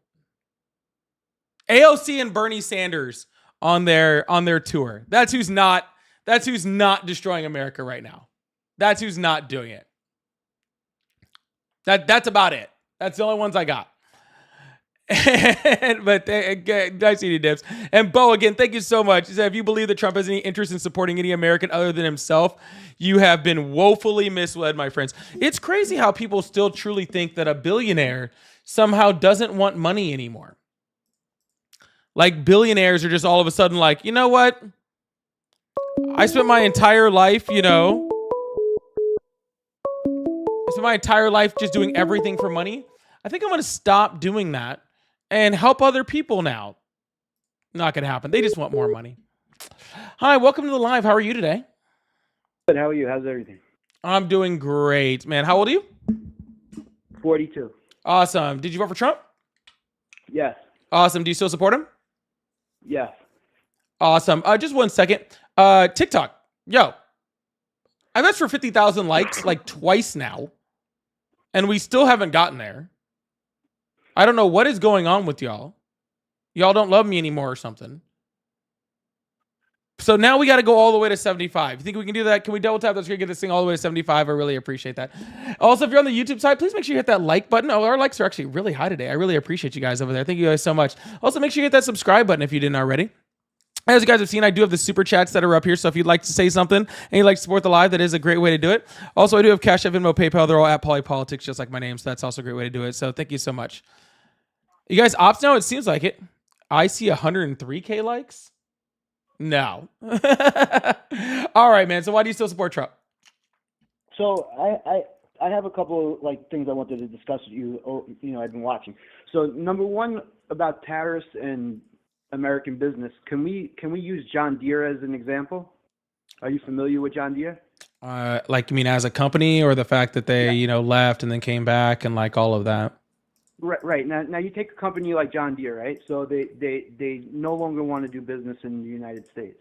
AOC and Bernie Sanders on their tour. That's who's not destroying America right now. That's who's not doing it. That's about it. That's the only ones I got. But nice to see you, Dips. And Bo, again, thank you so much. He said, if you believe that Trump has any interest in supporting any American other than himself, you have been woefully misled, my friends. It's crazy how people still truly think that a billionaire somehow doesn't want money anymore. Like billionaires are just all of a sudden like, you know what? I spent my entire life, just doing everything for money. I think I'm going to stop doing that and help other people now. Not going to happen. They just want more money. Hi, welcome to the live. How are you today? Good. How are you? How's everything? I'm doing great, man. How old are you? 42. Awesome. Did you vote for Trump? Yes. Awesome. Do you still support him? Yes. Awesome. Just 1 second. TikTok. Yo. I've asked for 50,000 likes like twice now, and we still haven't gotten there. I don't know what is going on with y'all. Y'all don't love me anymore or something. So now we got to go all the way to 75. You think we can do that? Can we double tap that screen, get this thing all the way to 75? I really appreciate that. Also, if you're on the YouTube side, please make sure you hit that like button. Oh, our likes are actually really high today. I really appreciate you guys over there. Thank you guys so much. Also, make sure you hit that subscribe button if you didn't already. As you guys have seen, I do have the super chats that are up here. So if you'd like to say something and you'd like to support the live, that is a great way to do it. Also, I do have Cash App, Venmo, PayPal. They're all at Polypolitics, just like my name. So that's also a great way to do it. So thank you so much. You guys opt now? It seems like it. I see 103K likes. No. All right, man. So why do you still support Trump? So I have a couple like things I wanted to discuss with you. Or, I've been watching. So number one about tariffs and American business. Can we use John Deere as an example? Are you familiar with John Deere? Like, you mean as a company, or the fact that they left and then came back and like all of that? Right. Now you take a company like John Deere, right? So they no longer want to do business in the United States.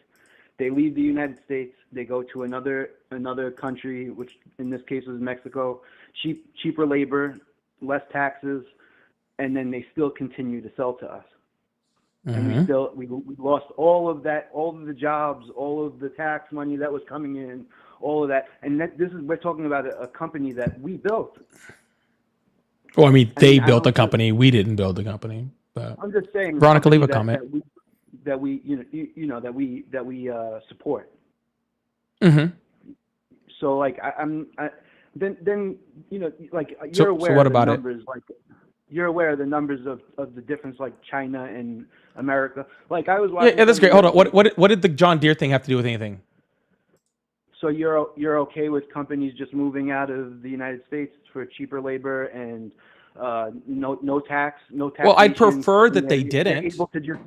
They leave the United States. They go to another country, which in this case was Mexico. Cheaper labor, less taxes, and then they still continue to sell to us. And we lost all of that, all of the jobs, all of the tax money that was coming in, all of that. And we're talking about a company that we built. Well, I mean, they built the company. We didn't build the company. But I'm just saying. Veronica, leave a comment. That we support. Mm-hmm. So like then you're aware. So what of the about numbers, it? Like you're aware of the numbers of the difference, like China and America. Like I was watching. Yeah, that's great. Hold on. What did the John Deere thing have to do with anything? So you're okay with companies just moving out of the United States for cheaper labor and no tax, no tax. Well, I'd prefer that they didn't. They're able to just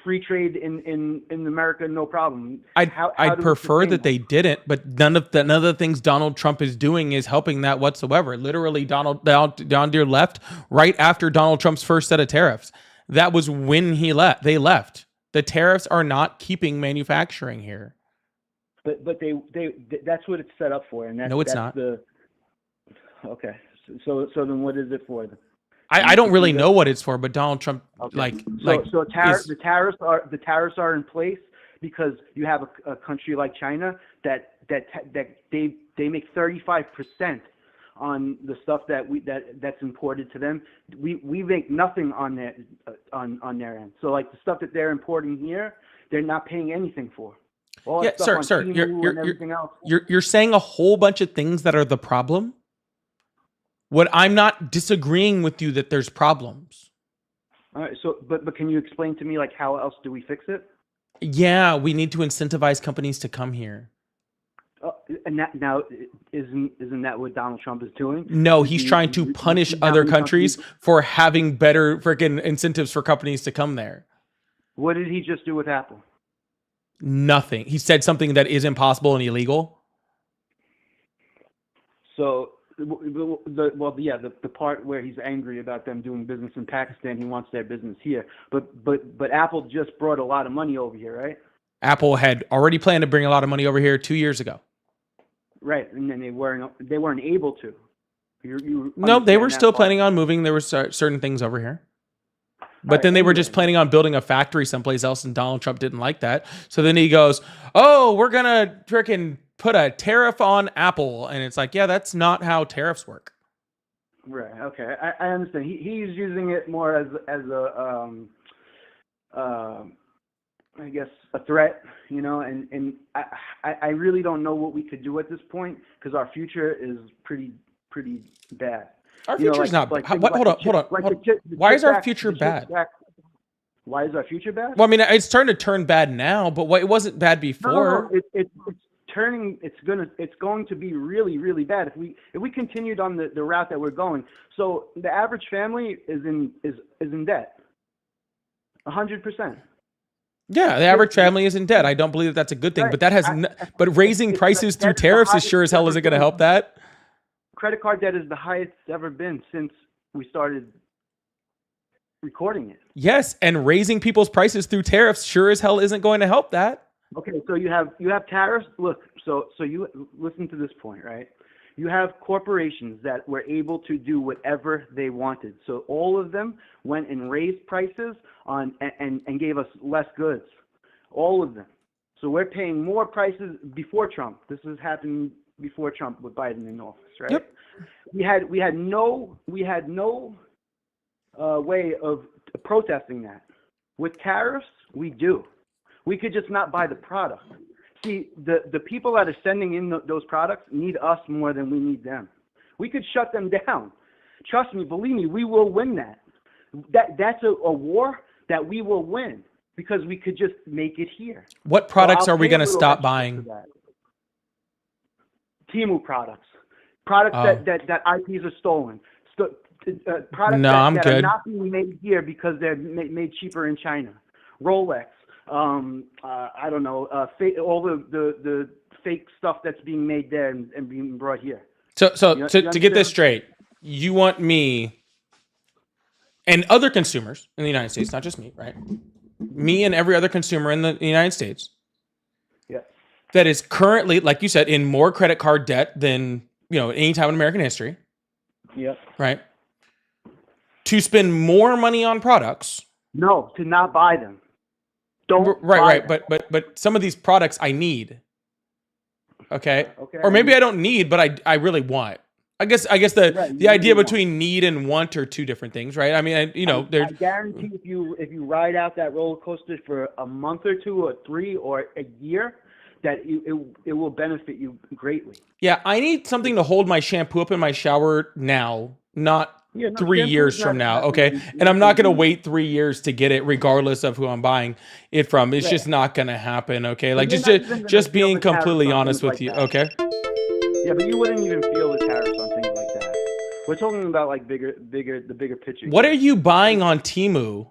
free trade in America, no problem. I'd prefer that they didn't, but none of the things Donald Trump is doing is helping that whatsoever. Literally, John Deere left right after Donald Trump's first set of tariffs. That was when he left. They left. The tariffs are not keeping manufacturing here. But they that's what it's set up for, and no, it's not. Okay, so then what is it for? I don't really know what it's for, but Donald Trump the tariffs are in place because you have a country like China that they make 35% on the stuff that's imported to them. We make nothing on their end. So like the stuff that they're importing here, they're not paying anything for. Sir, you're saying a whole bunch of things that are the problem. What I'm not disagreeing with you that there's problems. All right. So, but can you explain to me like how else do we fix it? Yeah, we need to incentivize companies to come here. And that now isn't that what Donald Trump is doing? No, he's trying to punish other countries for having better freaking incentives for companies to come there. What did he just do with Apple? Nothing. He said something that is impossible and illegal. So, the part where he's angry about them doing business in Pakistan, he wants their business here. But Apple just brought a lot of money over here, right? Apple had already planned to bring a lot of money over here 2 years ago. Right, and then they weren't able to. No, they were still planning on moving. There were certain things over here. But then they were just planning on building a factory someplace else, and Donald Trump didn't like that. So then he goes, "Oh, we're going to freaking put a tariff on Apple." And it's like, yeah, that's not how tariffs work. Right, okay. I understand. He's using it more as a I guess a threat, you know, and I really don't know what we could do at this point because our future is pretty bad. Our future's not bad. Hold on. Why is our future bad? Why is our future bad? Well, I mean, it's starting to turn bad now, but it wasn't bad before. No, it's turning. It's going to be really bad if we continued on the route that we're going. So the average family is in debt. 100%. Yeah, the average family is in debt. I don't believe that that's a good thing, but that has. But raising prices through tariffs is sure as hell isn't going to help that. Credit card debt is the highest it's ever been since we started recording it. Yes, and raising people's prices through tariffs sure as hell isn't going to help that. Okay, so you have tariffs. Look, so you listen to this point, right? You have corporations that were able to do whatever they wanted. So all of them went and raised prices on and gave us less goods. All of them. So we're paying more prices before Trump. This has happened before Trump with Biden in office, right? Yep. We had no way of protesting that. With tariffs, we do. We could just not buy the product. See, the people that are sending in those products need us more than we need them. We could shut them down. Trust me, believe me, we will win that. That's a war that we will win because we could just make it here. What products are we going to stop buying? Temu products that IPs are stolen. Products that are not being made here because they're made cheaper in China. Rolex. I don't know, all the fake stuff that's being made there and being brought here. So to get this straight, you want me and other consumers in the United States, not just me, right? Me and every other consumer in the United States, yeah, that is currently, like you said, in more credit card debt than any time in American history. Yep. Right. To spend more money on products. No, to not buy them. Don't right. But some of these products I need. Okay. Or maybe I don't need, but I really want. I guess the idea between need and want are two different things, right? I mean, I guarantee if you ride out that roller coaster for a month or two or 3 or a year, that it will benefit you greatly. Yeah, I need something to hold my shampoo up in my shower now, not 3 years from now, okay? And I'm not going to wait 3 years to get it regardless of who I'm buying it from. It's just not going to happen, okay? Like, just being completely honest with you, okay? Yeah, but you wouldn't even feel the tariffs on things like that. We're talking about, like, the bigger picture. What are you buying on Temu?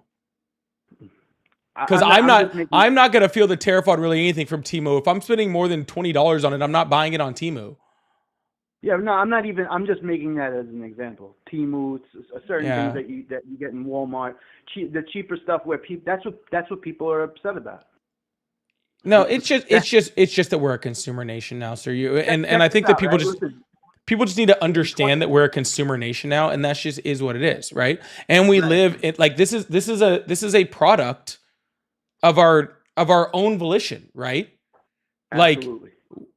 Because I'm not going to feel the tariff on really anything from Temu. If I'm spending more than $20 on it, I'm not buying it on Temu. Yeah, no, I'm not even. I'm just making that as an example. Temu, certain things that you get in Walmart, the cheaper stuff where people. That's what people are upset about. No, it's just that we're a consumer nation now, sir. And I think that people just need to understand that we're a consumer nation now, and that just is what it is, right? And we live in this is a product of our own volition, right? Absolutely.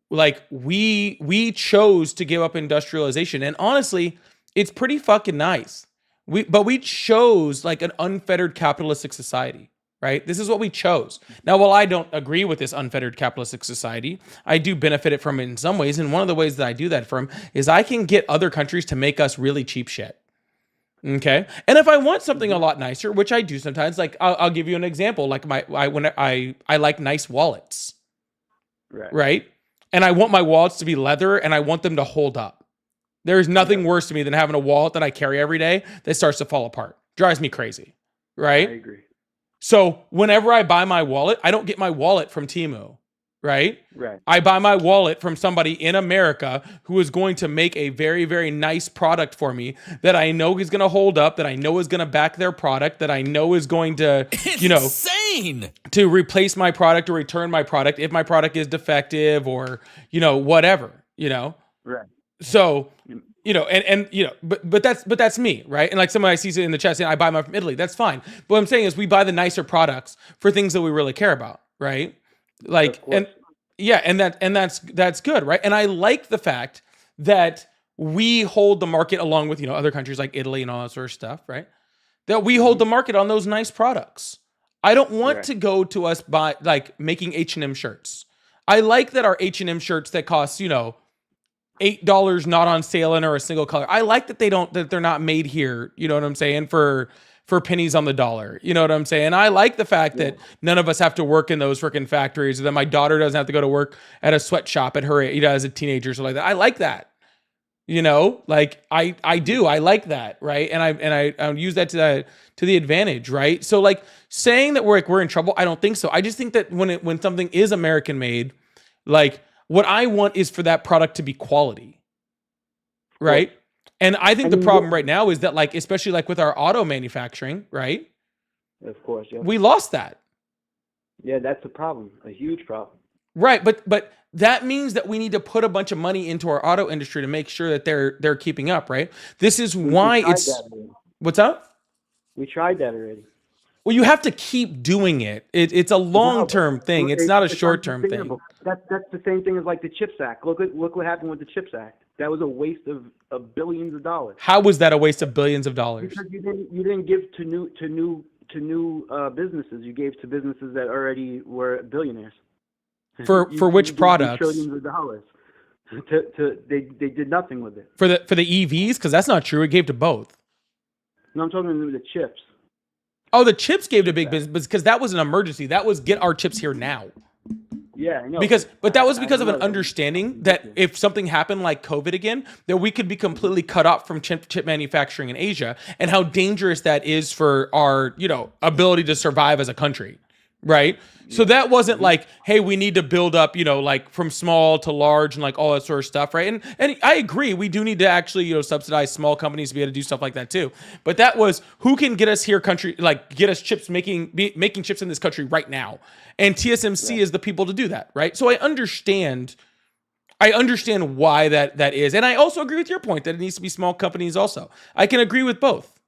Like we chose to give up industrialization, and honestly, it's pretty fucking nice. But we chose like an unfettered capitalistic society. right? This is what we chose. Now, while I don't agree with this unfettered capitalistic society, I do benefit it from it in some ways. And one of the ways that I do that from is I can get other countries to make us really cheap shit. Okay. And if I want something a lot nicer, which I do sometimes, like I'll give you an example. Like when I like nice wallets, right? And I want my wallets to be leather and I want them to hold up. There's nothing worse to me than having a wallet that I carry every day that starts to fall apart. Drives me crazy, right? I agree. So whenever I buy my wallet, I don't get my wallet from Temu, right? Right. I buy my wallet from somebody in America who is going to make a very, very nice product for me that I know is going to hold up, that I know is going to back their product, that I know is going to, insane to replace my product or return my product if my product is defective or, whatever, Right. So, but that's me, right? And like someone I see in the chat saying I buy mine from Italy, that's fine. But what I'm saying is we buy the nicer products for things that we really care about, right? Like, and that's good, right? And I like the fact that we hold the market along with other countries like Italy and all that sort of stuff, right? That we hold the market on those nice products. I don't want to go to us by like making H&M shirts. I like that our H&M shirts that cost $8 not on sale in or a single color. I like that they're not made here. You know what I'm saying? For pennies on the dollar. You know what I'm saying? I like the fact that none of us have to work in those freaking factories, or that my daughter doesn't have to go to work at a sweatshop at her age as a teenager, so like that. I like that. Like I do. I like that, right? And I use that to the advantage, right? So like saying that we're in trouble, I don't think so. I just think that when something is American made, like what I want is for that product to be quality, right? And I think the problem right now is that like, especially like with our auto manufacturing, right? Of course, yeah. We lost that. Yeah, that's a problem, a huge problem. Right, but that means that we need to put a bunch of money into our auto industry to make sure that they're keeping up, right? This is why what's up? We tried that already. Well, you have to keep doing it. It's a long-term thing. It's not a short-term thing. That's the same thing as like the CHIPS Act. Look what happened with the CHIPS Act. That was a waste of billions of dollars. How was that a waste of billions of dollars? Because you didn't give to new businesses. You gave to businesses that already were billionaires. For which products? Trillions of dollars. They did nothing with it. For the EVs, because that's not true. It gave to both. No, I'm talking about the chips. Oh, the chips gave to big business because that was an emergency. That was get our chips here now. Yeah, I know. But that was because of an understanding that if something happened like COVID again, that we could be completely cut off from chip manufacturing in Asia, and how dangerous that is for our, ability to survive as a country, right? So that wasn't like, hey, we need to build up, like from small to large and like all that sort of stuff, right? And I agree, we do need to actually, subsidize small companies to be able to do stuff like that too. But that was who can get us here, get us chips, making chips in this country right now. And TSMC is the people to do that, right? So I understand why that is. And I also agree with your point that it needs to be small companies also. I can agree with both,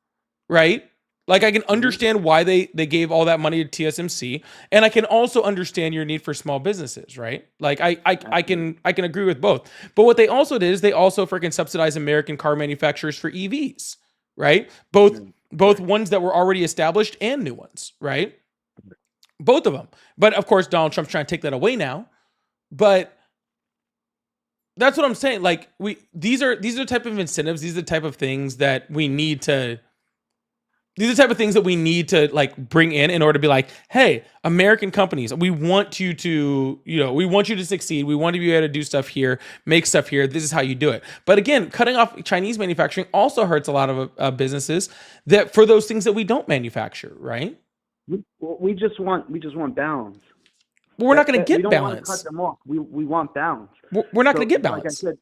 right? Like I can understand why they gave all that money to TSMC, and I can also understand your need for small businesses, right? Like I can agree with both. But what they also did is they also freaking subsidized American car manufacturers for EVs, right? Both ones that were already established and new ones, right? Both of them. But of course, Donald Trump's trying to take that away now. But that's what I'm saying. Like these are the type of incentives, these are the type of things that we need to. These are the type of things that we need to like bring in order to be like, hey, American companies, we want you to, we want you to succeed. We want to be able to do stuff here, make stuff here. This is how you do it. But again, cutting off Chinese manufacturing also hurts a lot of businesses that for those things that we don't manufacture, right? We just want balance. But we're not going to get we don't balance. Want to cut them off. We want balance. We're not going to get balance. Like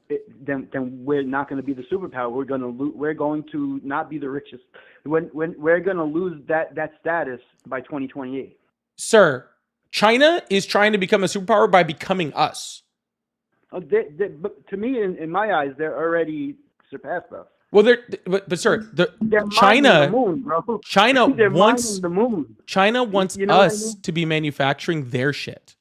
I said, then we're not going to be the superpower. We're going to not be the richest. When we're going to lose that status by 2028. Sir, China is trying to become a superpower by becoming us. But to me, in my eyes, they're already surpassed us. Well, but sir, China, the moon, bro. China wants the moon. China wants us to be manufacturing their shit.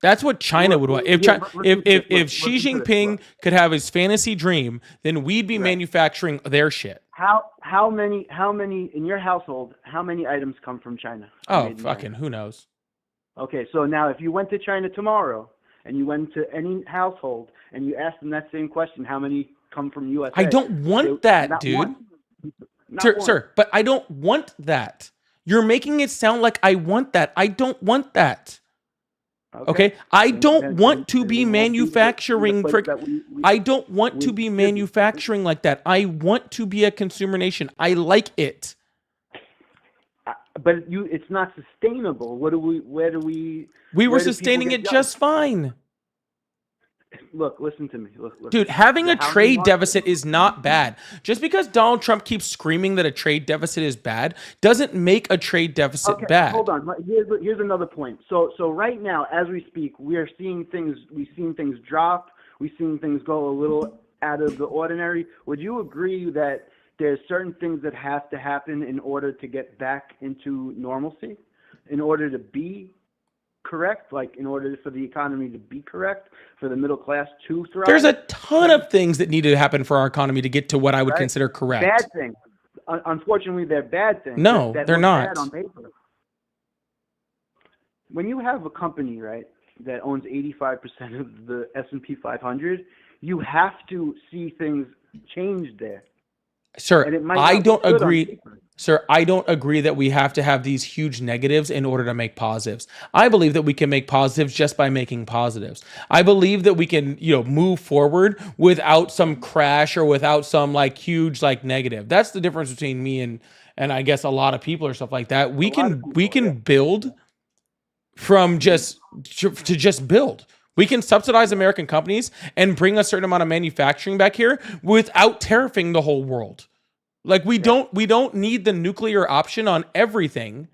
That's what China would want. If Xi Jinping could have his fantasy dream, then we'd be manufacturing their shit. how many in your household? How many items come from China? Oh, Made in fucking, China? who knows? Okay, so now if you went to China tomorrow and you went to any household and you asked them that same question, how many come from USA? I don't want that, not dude. one. Not Sir, one. sir, but I don't want that. You're making it sound like I want that. I don't want that. Okay? I don't want to be manufacturing I don't want to be manufacturing like that. I want to be a consumer nation. I like it. But it's not sustainable. Where do we? We were where do people sustaining get it jobs? just fine. Look, listen to me. Look. Dude, having The a housing trade market- deficit is not bad. Just because Donald Trump keeps screaming that a trade deficit is bad doesn't make a trade deficit Okay, bad. hold on. Here's another point. So right now, as we speak, we are seeing things. We've seen things drop. We've seen things go a little out of the ordinary. Would you agree that there's certain things that have to happen in order to get back into normalcy, in order to be correct, like in order for the economy to be correct, for the middle class to thrive? There's a ton of things that need to happen for our economy to get to what I would Right. consider correct. Bad things. Unfortunately, they're bad things. No, that they're look not. bad on paper. When you have a company, right, that owns 85% of the S&P 500, you have to see things change there. Sir, And it might I not don't look good on agree. paper. Sir, I don't agree that we have to have these huge negatives in order to make positives. I believe that we can make positives just by making positives. I believe that we can, move forward without some crash or without some like huge like negative. That's the difference between me and I guess a lot of people or stuff like that. We can build from just to just build. We can subsidize American companies and bring a certain amount of manufacturing back here without tariffing the whole world. Like we don't need the nuclear option on everything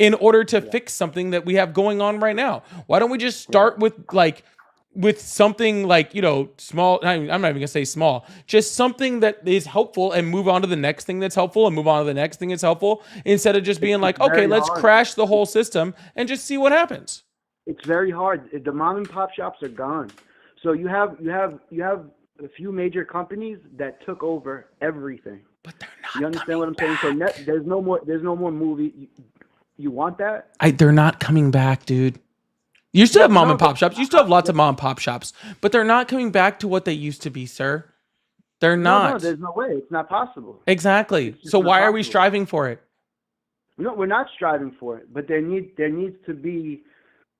in order to fix something that we have going on right now. Why don't we just start with something like, small, I'm not even gonna say small, just something that is helpful and move on to the next thing that's helpful and move on to the next thing that's helpful instead of just being like, okay, let's crash the whole system and just see what happens. It's very hard. The mom and pop shops are gone. So you have a few major companies that took over everything. But they're not. You understand what I'm saying? So there's no more movie. You want that? They're not coming back, dude. You still have mom and pop shops. You still have lots of mom and pop shops, but they're not coming back to what they used to be, sir. They're not. No, there's no way. It's not possible. Exactly. So why are we striving for it? No, we're not striving for it, but there needs to be,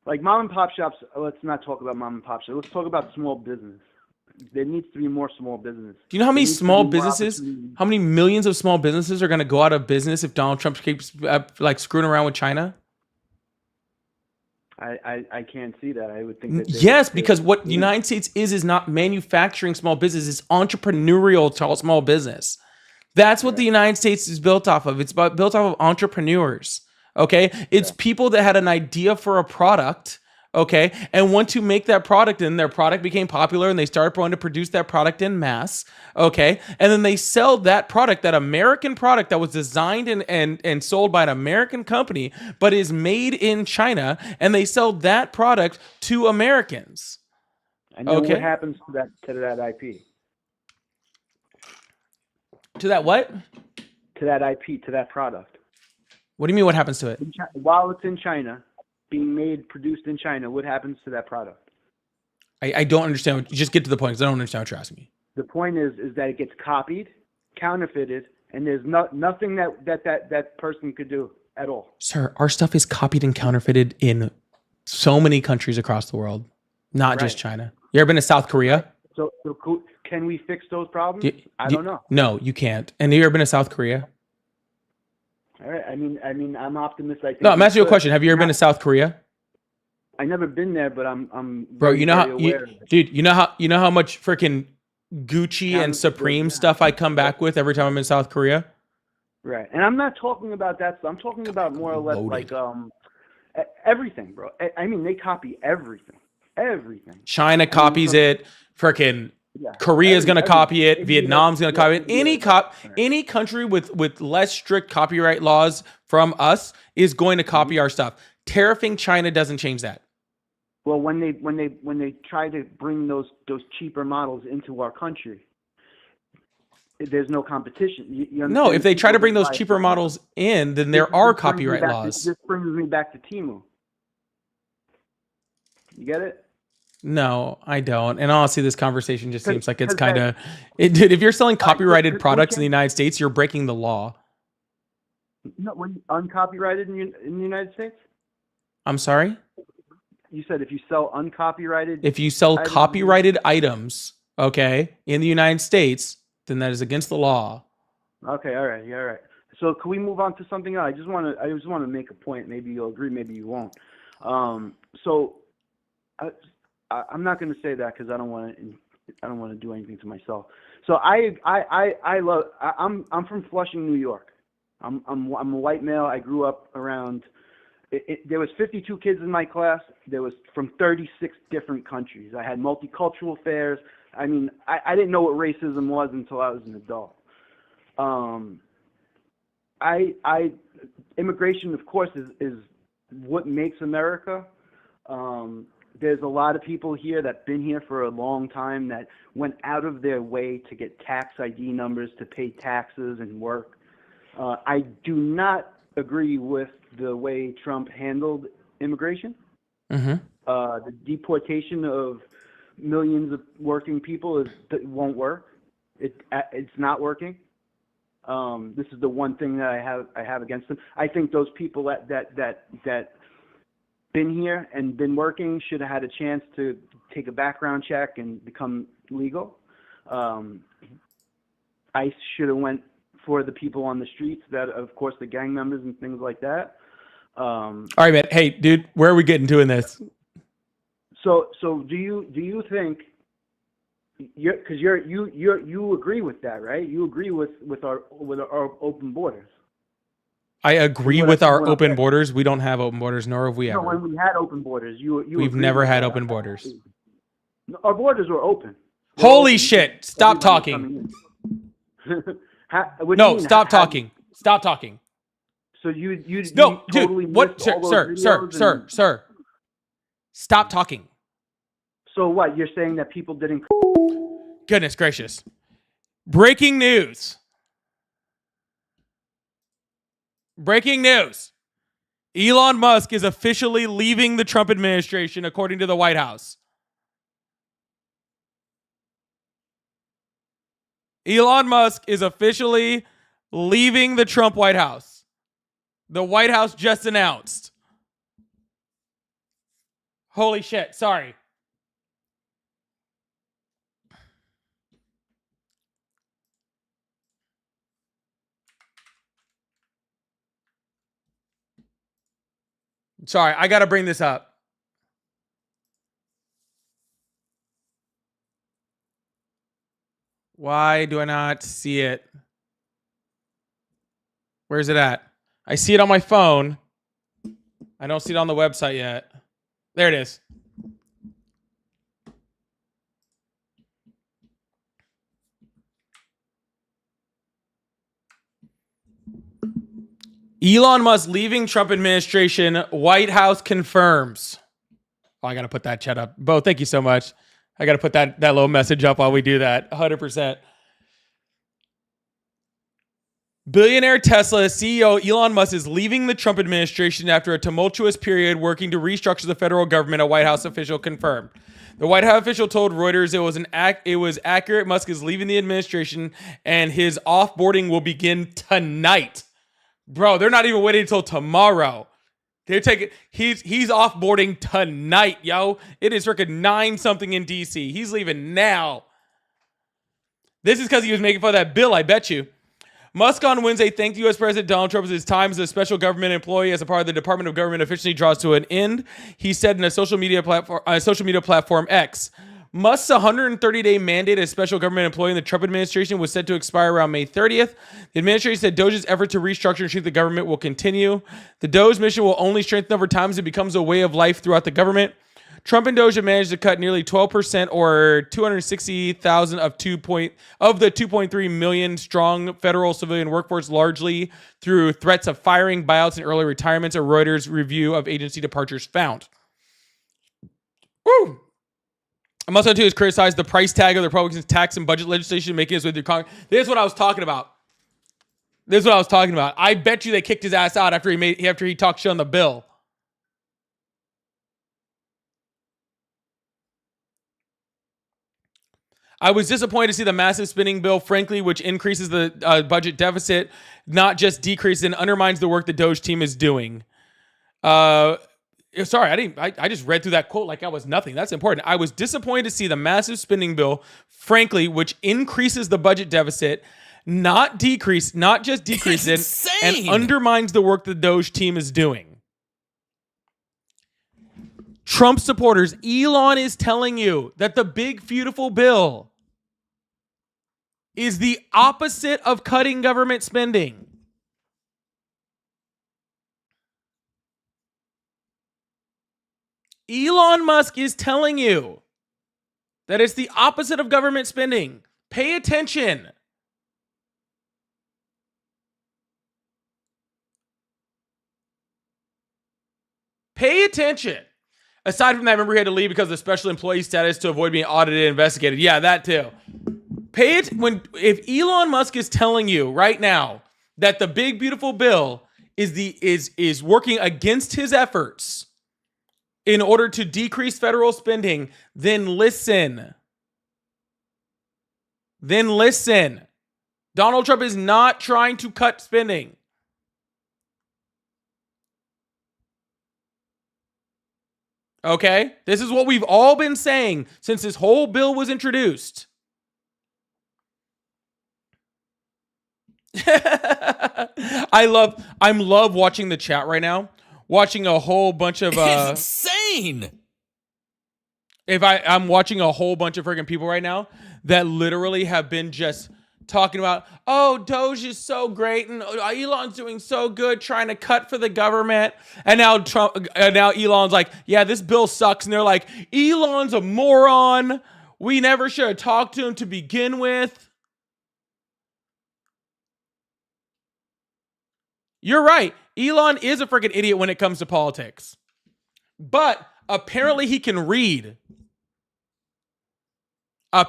like mom and pop shops. Let's not talk about mom and pop shops. Let's talk about small business. There needs to be more small business. Do you know how many small businesses, how many millions of small businesses are going to go out of business if Donald Trump keeps screwing around with China? I can't see that. I would think that yes, because what the United States is not manufacturing small business, it's entrepreneurial small business. That's what the United States is built off of. It's built off of entrepreneurs. Okay, it's people that had an idea for a product. Okay, and want to make that product, and their product became popular, and they started going to produce that product in mass. Okay, and then they sell that product, that American product that was designed and sold by an American company, but is made in China, and they sell that product to Americans. And then what happens to that IP? To that what? To that IP, to that product. What do you mean? What happens to it? While it's in China, being produced in China, what happens to that product? I don't understand. Just get to the point because I don't understand what you're asking me. The point is that it gets copied, counterfeited, and there's nothing that person could do at all. Sir, our stuff is copied and counterfeited in so many countries across the world, not just China. You ever been to South Korea? So can we fix those problems? I don't know. No, you can't. And have you ever been to South Korea? All right. I mean, I'm optimistic. No, I'm asking you a question. Have you ever been to South Korea? I never been there, but I'm. Bro, you know how, dude. You know how much freaking Gucci and Supreme stuff I come back with every time I'm in South Korea. Right, and I'm not talking about that. I'm talking about more or less like everything, bro. I mean, they copy everything. Everything. China copies it. Freaking. Korea's going to copy it. Vietnam's going to copy it. Any country with less strict copyright laws from us is going to copy our stuff. Tariffing China doesn't change that. Well, when they try to bring those cheaper models into our country, there's no competition. You No, understand? if they try to People bring can those buy cheaper from- models in, then This- there are this brings me copyright back to- laws. This brings me back to Timu. You get it? No, I don't. And honestly, this conversation just seems like it's 'Cause kind of, dude, if you're selling copyrighted we products in the can't- United States, you're breaking the law. No, when uncopyrighted in the United States. I'm sorry? You said if you sell uncopyrighted. If you sell items- copyrighted items, okay, in the United States, then that is against the law. Okay, all right, yeah, all right. So can we move on to something else? I just want to make a point. Maybe you'll agree, maybe you won't. So I'm not going to say that because I don't want to do anything to myself. So I'm from Flushing, New York. I'm a white male. I grew up around. There was 52 kids in my class. There was from 36 different countries. I had multicultural fairs. I mean, I didn't know what racism was until I was an adult. Immigration, of course, is what makes America. There's a lot of people here that've been here for a long time that went out of their way to get tax ID numbers to pay taxes and work. I do not agree with the way Trump handled immigration. Mm-hmm. The deportation of millions of working people it won't work. It's not working. This is the one thing that I have against them. I think those people that been here and been working should have had a chance to take a background check and become legal. ICE should have went for the people on the streets that, of course, the gang members and things like that. All right, man. Hey, dude, where are we getting to in this? So do you think? Because you agree with that, right? You agree with our open borders. I agree What with I- our what I- open borders. We don't have open borders, nor have we No, ever. when we had open borders, you We've agreed never with had that. open borders. Our borders were open. They were Holy open. shit! Stop Everybody talking. coming in. What do No, you mean, stop talking. Stop talking. So you No, totally dude. What, missed sir, all those sir, videos and- sir? Stop talking. So what? You're saying that people didn't? Goodness gracious! Breaking news. Breaking news. Elon Musk is officially leaving the Trump administration, according to the White House. Elon Musk is officially leaving the Trump White House. The White House just announced. Holy shit, sorry. Sorry, I got to bring this up. Why do I not see it? Where's it at? I see it on my phone. I don't see it on the website yet. There it is. Elon Musk leaving Trump administration. White House confirms. Oh, I got to put that chat up. Bo, thank you so much. I got to put that little message up while we do that. 100%. Billionaire Tesla CEO Elon Musk is leaving the Trump administration after a tumultuous period working to restructure the federal government, a White House official confirmed. The White House official told Reuters it was accurate. Musk is leaving the administration and his offboarding will begin tonight. Bro, they're not even waiting until tomorrow. They're taking he's offboarding tonight, yo. It is freaking 9 something in DC. He's leaving now. This is because he was making fun of that bill, I bet you. Musk on Wednesday thanked U.S. President Donald Trump for his time as a special government employee as a part of the Department of Government officially draws to an end. He said in a social media platform X. Musk's 130-day mandate as special government employee in the Trump administration was set to expire around May 30th. The administration said Doge's effort to restructure and shape the government will continue. The Doge mission will only strengthen over time as it becomes a way of life throughout the government. Trump and Doge have managed to cut nearly 12% or 260,000 of the 2.3 million strong federal civilian workforce, largely through threats of firing, buyouts, and early retirements, a Reuters review of agency departures found. Woo! I'm also too is criticize the price tag of the Republicans' tax and budget legislation making its way through Congress. This is what I was talking about. I bet you they kicked his ass out after he talked shit on the bill. I was disappointed to see the massive spending bill, frankly, which increases the budget deficit, not just decreases and undermines the work the Doge team is doing. Sorry, I just read through that quote like that was nothing. That's important. I was disappointed to see the massive spending bill, frankly, which increases the budget deficit, not just decrease it, and undermines the work the Doge team is doing. Trump supporters, Elon is telling you that the big, beautiful bill is the opposite of cutting government spending. Elon Musk is telling you that it's the opposite of government spending. Pay attention. Pay attention. Aside from that, remember he had to leave because of the special employee status to avoid being audited and investigated. Yeah, that too. If Elon Musk is telling you right now that the big beautiful bill is working against his efforts in order to decrease federal spending, then listen. Donald Trump is not trying to cut spending. Okay? This is what we've all been saying since this whole bill was introduced. I'm love watching the chat right now. Watching a whole bunch of it's insane. I'm watching a whole bunch of freaking people right now that literally have been just talking about, oh, Doge is so great and Elon's doing so good trying to cut for the government. And now Elon's like, yeah, this bill sucks. And they're like, Elon's a moron. We never should have talked to him to begin with. You're right. Elon is a freaking idiot when it comes to politics. But apparently he can read. I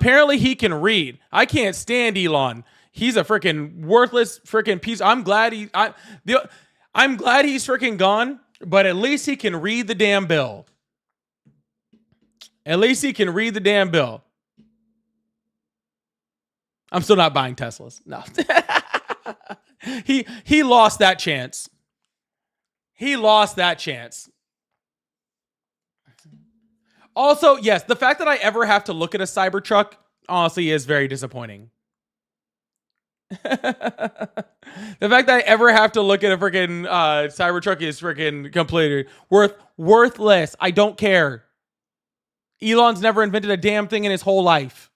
can't stand Elon. He's a freaking worthless freaking piece. I'm glad he's freaking gone, but at least he can read the damn bill. I'm still not buying Teslas. No. He lost that chance. Also, yes, the fact that I ever have to look at a Cybertruck honestly is very disappointing. The fact that I ever have to look at a freaking Cybertruck is freaking completely worthless. I don't care. Elon's never invented a damn thing in his whole life.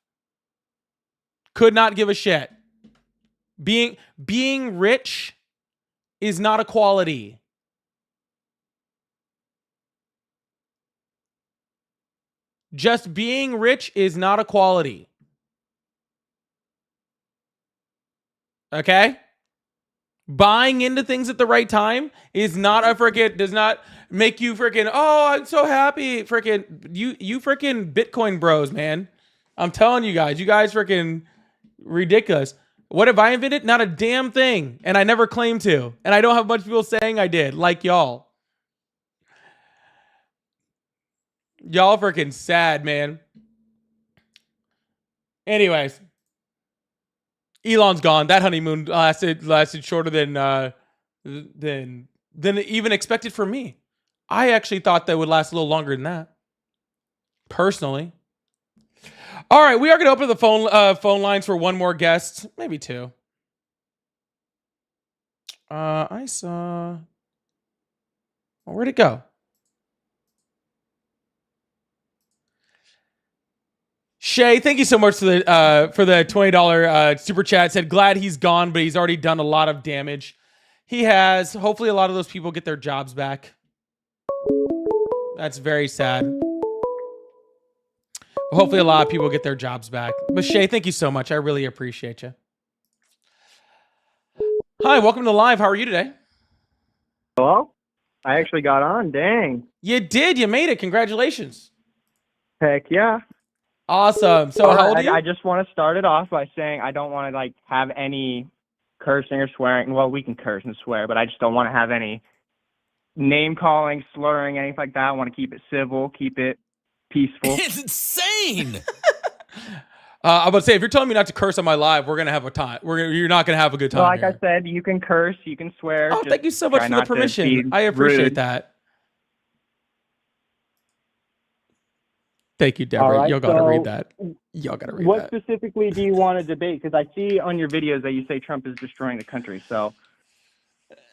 Could not give a shit. Being rich is not a quality. Just being rich is not a quality. Okay? Buying into things at the right time is not does not make you freaking, oh, I'm so happy. Freaking, you freaking Bitcoin bros, man. I'm telling you guys freaking ridiculous. What have I invented? Not a damn thing. And I never claimed to. And I don't have a bunch of people saying I did, like y'all. Y'all freaking sad, man. Anyways. Elon's gone. That honeymoon lasted shorter than even expected for me. I actually thought that would last a little longer than that. Personally. All right, we are going to open the phone lines for one more guest, maybe two. I saw. Well, where'd it go? Shay, thank you so much for the $20 super chat. Said glad he's gone, but he's already done a lot of damage. He has. Hopefully, a lot of those people get their jobs back. That's very sad. Hopefully a lot of people get their jobs back. But Shay, thank you so much. I really appreciate you. Hi, welcome to Live. How are you today? Hello? I actually got on. Dang. You did. You made it. Congratulations. Heck yeah. Awesome. So how old are you? I just want to start it off by saying I don't want to like have any cursing or swearing. Well, we can curse and swear, but I just don't want to have any name calling, slurring, anything like that. I want to keep it civil, keep it peaceful. It's insane. I'm about to say, if you're telling me not to curse on my live, we're gonna have a time. You're not gonna have a good time. Well, like here. I said, you can curse, you can swear. Oh, thank you so much for the permission. I appreciate that. Thank you, Deborah. Right, Y'all gotta read that. Y'all gotta read what that. specifically do you want to debate? Because I see on your videos that you say Trump is destroying the country. So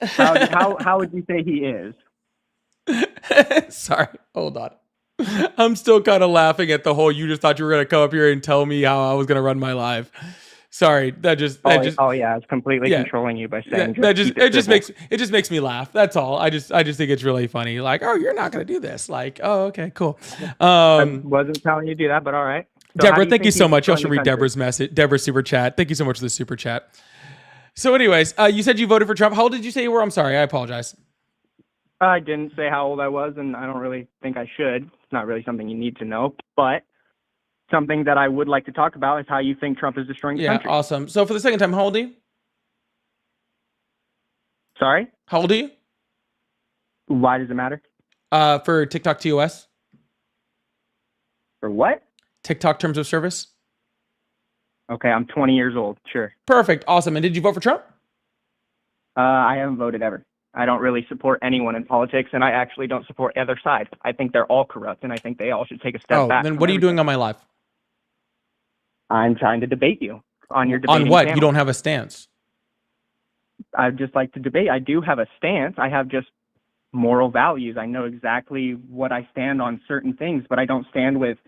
how would you say he is? Sorry, hold on. I'm still kind of laughing at the whole. You just thought you were gonna come up here and tell me how I was gonna run my live. Sorry, that just. Oh yeah, it's completely controlling you by saying. It just makes me laugh. That's all. I just think it's really funny. Like, oh, you're not gonna do this. Like, oh, okay, cool. I wasn't telling you to do that, but all right. So Deborah, thank you so much. Y'all should read Deborah's message. Deborah's super chat. Thank you so much for the super chat. So, anyways, you said you voted for Trump. How old did you say you were? I'm sorry. I apologize. I didn't say how old I was, and I don't really think I should. It's not really something you need to know, but something that I would like to talk about is how you think Trump is destroying the country. Yeah, awesome. So for the second time, how old are you? Sorry? How old are you? Why does it matter? For TikTok TOS. For what? TikTok terms of service. Okay, I'm 20 years old. Sure. Perfect. Awesome. And did you vote for Trump? I haven't voted ever. I don't really support anyone in politics, and I actually don't support either side. I think they're all corrupt, and I think they all should take a step back. Then what are you doing on my live? I'm trying to debate you on your debate. On what? Channel. You don't have a stance. I'd just like to debate. I do have a stance. I have just moral values. I know exactly what I stand on certain things, but I don't stand with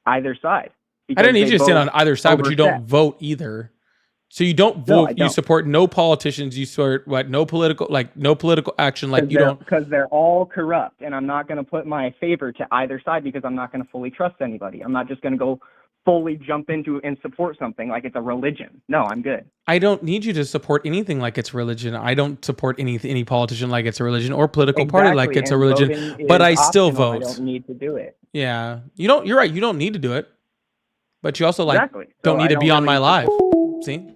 either side. I didn't need you to stand on either side, but you don't vote either. So you don't vote. You support no politicians. You support what? No political action. Like you don't, because they're all corrupt, and I'm not going to put my favor to either side because I'm not going to fully trust anybody. I'm not just going to go fully jump into and support something like it's a religion. No, I'm good. I don't need you to support anything like it's religion. I don't support any politician like it's a religion or political party like it's a religion. But I still vote. I don't need to do it. Yeah, you don't. You're right. You don't need to do it. But you also Exactly. don't So need I to be don't on my really live. See?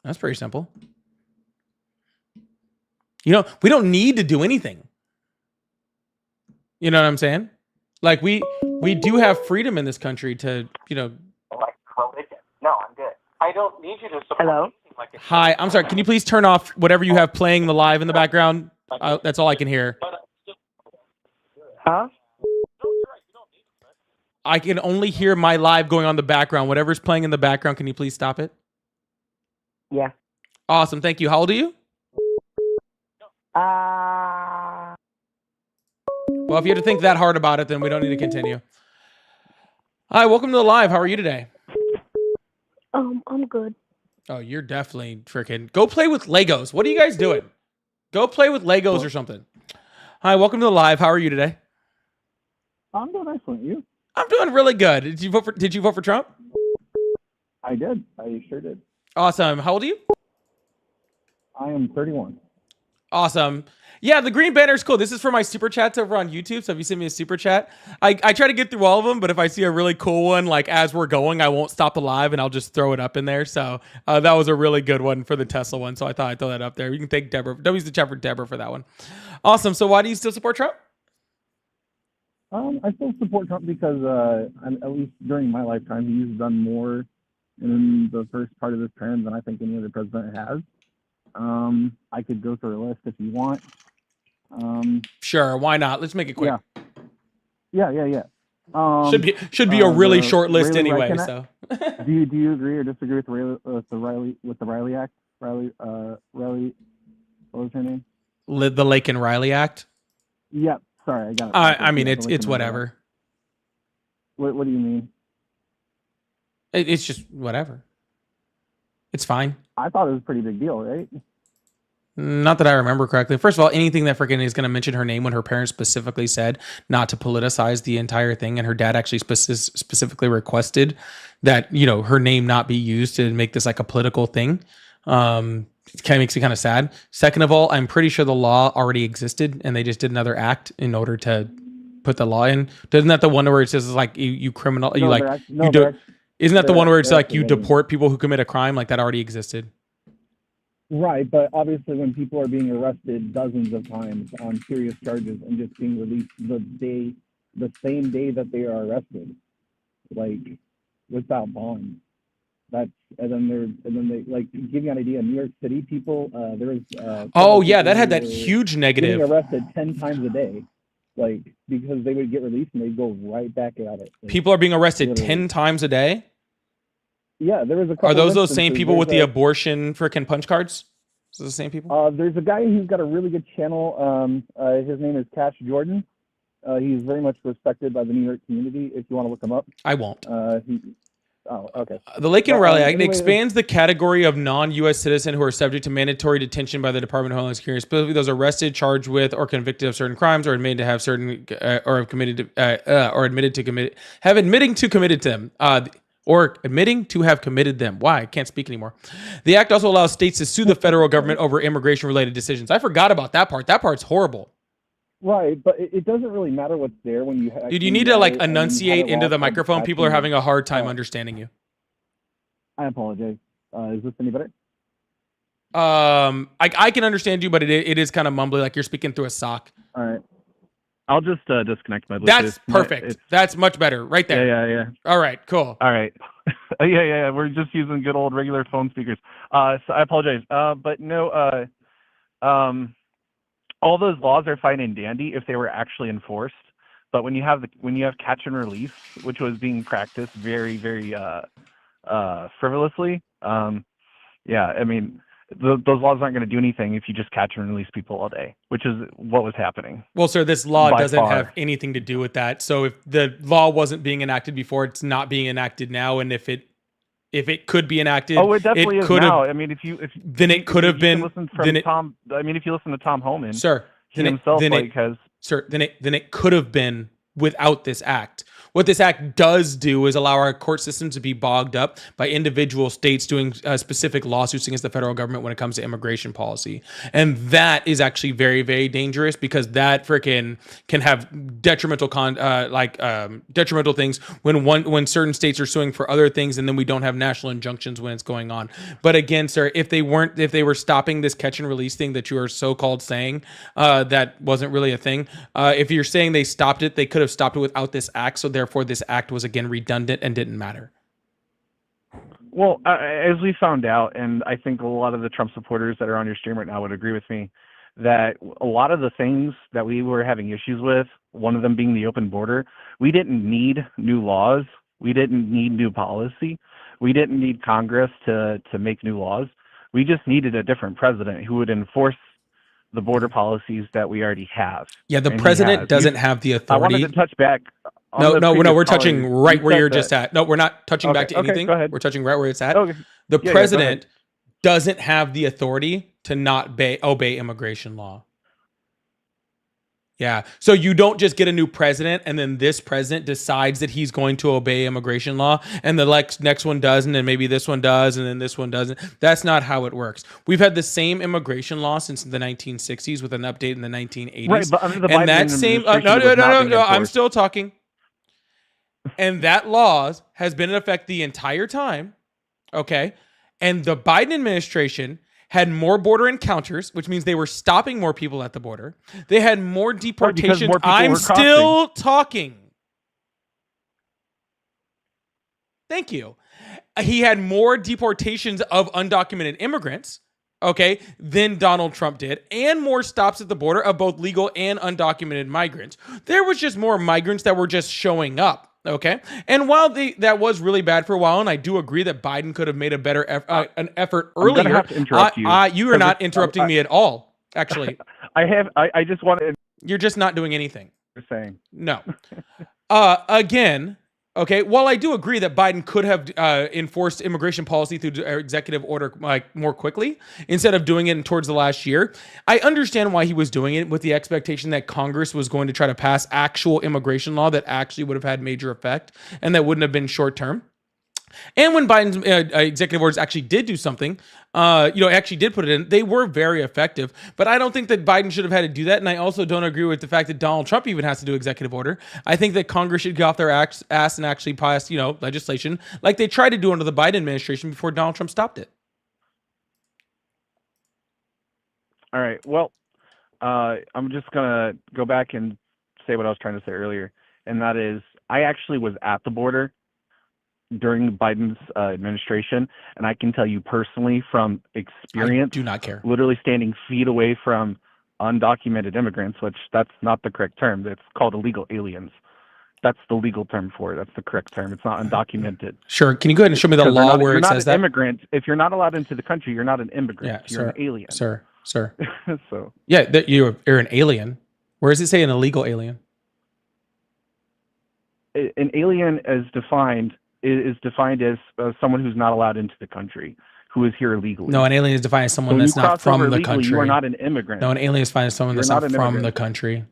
That's pretty simple. You know, we don't need to do anything. You know what I'm saying? Like we do have freedom in this country to, you know. Like religion. No, I'm good. I don't need you to support. Hello? Hi, I'm sorry. Can you please turn off whatever you have playing the live in the background? That's all I can hear. Huh? I can only hear my live going on the background. Whatever's playing in the background, can you please stop it? Yeah. Awesome. Thank you. How old are you? Well, if you had to think that hard about it, then we don't need to continue. Hi, welcome to the live. How are you today? I'm good. Oh, you're definitely freaking. Go play with Legos. What are you guys doing? Go play with Legos or something. Hi, welcome to the live. How are you today? I'm doing excellent. You? I'm doing really good. Did you vote for Trump? I did. I sure did. Awesome. How old are you? I am 31. Awesome. Yeah, the green banner is cool. This is for my super chats over on YouTube. So if you send me a super chat, I try to get through all of them. But if I see a really cool one, like as we're going, I won't stop the live and I'll just throw it up in there. So that was a really good one for the Tesla one. So I thought I'd throw that up there. You can thank Deborah. W's the chat for Deborah for that one. Awesome. So why do you still support Trump? I still support Trump because, at least during my lifetime, he's done more in the first part of his term than I think any other president has. I could go through a list if you want. Sure, why not? Let's make it quick. Yeah. Should be a really short list Riley anyway. Reich So, do you agree or disagree with the Riley Act? Riley, what was her name? The Lake and Riley Act. Yep. Sorry, I got it. I mean, it's whatever. What do you mean? It's just whatever. It's fine. I thought it was a pretty big deal, right? Not that I remember correctly. First of all, anything that freaking is going to mention her name when her parents specifically said not to politicize the entire thing, and her dad actually specifically requested that, you know, her name not be used to make this like a political thing. It kind of makes me kind of sad. Second of all, I'm pretty sure the law already existed and they just did another act in order to put the law in? Isn't that the one where it says like you criminal, you No, like they're act- no, you they're do? act- Isn't that the one where it's they're like actually you letting- deport people who commit a crime? Like that already existed. Right, but obviously when people are being arrested dozens of times on serious charges and just being released the same day that they are arrested, like without bond. And then they like to give you an idea. In New York City, people there was Oh yeah, that had who that were huge getting negative. arrested 10 times a day, like because they would get released and they'd go right back at it. Like, People are being arrested literally. 10 times a day. Yeah, there was a couple. Are those instances. same people with There's the abortion freaking punch cards? Is it the same people? There's a guy who's got a really good channel. His name is Cash Jordan. He's very much respected by the New York community. If you want to look him up, I won't. Okay. The Lakin But, Rally Act anyway, expands the category of non-U.S. citizens who are subject to mandatory detention by the Department of Homeland Security, specifically those arrested, charged with, or convicted of certain crimes, or admitted to have certain, or have committed to, or admitted to commit, have admitting to committed to them, or admitting to have committed them. Why? I can't speak anymore. The act also allows states to sue the federal government over immigration-related decisions. I forgot about that part. That part's horrible. Right, but it doesn't really matter what's there when you. Dude, you need to like enunciate into the microphone. People are having a hard time understanding you. I apologize. Is this any better? I can understand you, but it is kind of mumbly, like you're speaking through a sock. All right. I'll just disconnect my Bluetooth. That's perfect. That's much better, right there. Yeah. All right, cool. All right. yeah. We're just using good old regular phone speakers. So I apologize. But no. All those laws are fine and dandy if they were actually enforced. But when you have catch and release, which was being practiced very, very frivolously, I mean, those laws aren't going to do anything if you just catch and release people all day, which is what was happening. Well, sir, this law By doesn't far. have anything to do with that. So if the law wasn't being enacted before, it's not being enacted now, and if it could be enacted, it definitely is could now. have. I mean, if then it could have been. Tom. I mean, if you listen to Tom Homan, Sir, he himself has. Sir, then it could have been without this act. What this act does do is allow our court systems to be bogged up by individual states doing specific lawsuits against the federal government when it comes to immigration policy. And that is actually very, very dangerous because that freaking can have detrimental detrimental things when certain states are suing for other things and then we don't have national injunctions when it's going on. But again, sir, if they were stopping this catch and release thing that you are so-called saying, that wasn't really a thing. If you're saying they stopped it, they could have stopped it without this act. So therefore, this act was again redundant and didn't matter. Well, as we found out, and I think a lot of the Trump supporters that are on your stream right now would agree with me, that a lot of the things that we were having issues with, one of them being the open border, we didn't need new laws. We didn't need new policy. We didn't need Congress to make new laws. We just needed a different president who would enforce the border policies that we already have. Yeah, the president doesn't have the authority. I wanted to touch back. No, we're touching right where you're just at. No, we're not touching back to anything. Go ahead. We're touching right where it's at. Okay. The Yeah, president doesn't have the authority to not obey immigration law. Yeah. So you don't just get a new president and then this president decides that he's going to obey immigration law and the next one doesn't and maybe this one does and then this one doesn't. That's not how it works. We've had the same immigration law since the 1960s with an update in the 1980s. Right, but under the and Biden that same no, I'm still talking. And that law has been in effect the entire time. Okay. And the Biden administration had more border encounters, which means they were stopping more people at the border. They had more deportations. More people I'm were still talking. Thank you. He had more deportations of undocumented immigrants, okay, than Donald Trump did, and more stops at the border of both legal and undocumented migrants. There was just more migrants that were just showing up. Okay. And while that was really bad for a while, and I do agree that Biden could have made a better an effort earlier. I'm gonna have to interrupt you. You are not interrupting me at all, actually. I just wanted. You're just not doing anything. You're saying. No. Again, okay, while I do agree that Biden could have enforced immigration policy through executive order like more quickly instead of doing it towards the last year, I understand why he was doing it with the expectation that Congress was going to try to pass actual immigration law that actually would have had major effect and that wouldn't have been short term. And when Biden's executive orders actually did do something, actually did put it in, they were very effective. But I don't think that Biden should have had to do that. And I also don't agree with the fact that Donald Trump even has to do executive order. I think that Congress should get off their ass and actually pass, legislation like they tried to do under the Biden administration before Donald Trump stopped it. All right. Well, I'm just going to go back and say what I was trying to say earlier. And that is, I actually was at the border during Biden's administration, and I can tell you personally from experience, I do not care. Literally standing feet away from undocumented immigrants, which that's not the correct term. It's called illegal aliens. That's the legal term for it. That's the correct term. It's not undocumented. Sure. Can you go ahead and show me the law where it says that? Immigrant. If you're not allowed into the country, you're not an immigrant. You're an alien. Sir. So yeah, that you're an alien. Where does it say an illegal alien? An alien is defined as someone who's not allowed into the country, who is here illegally. No, an alien is defined as someone that's not from the country. You are not an immigrant. No, an alien is defined as someone that's not from the country.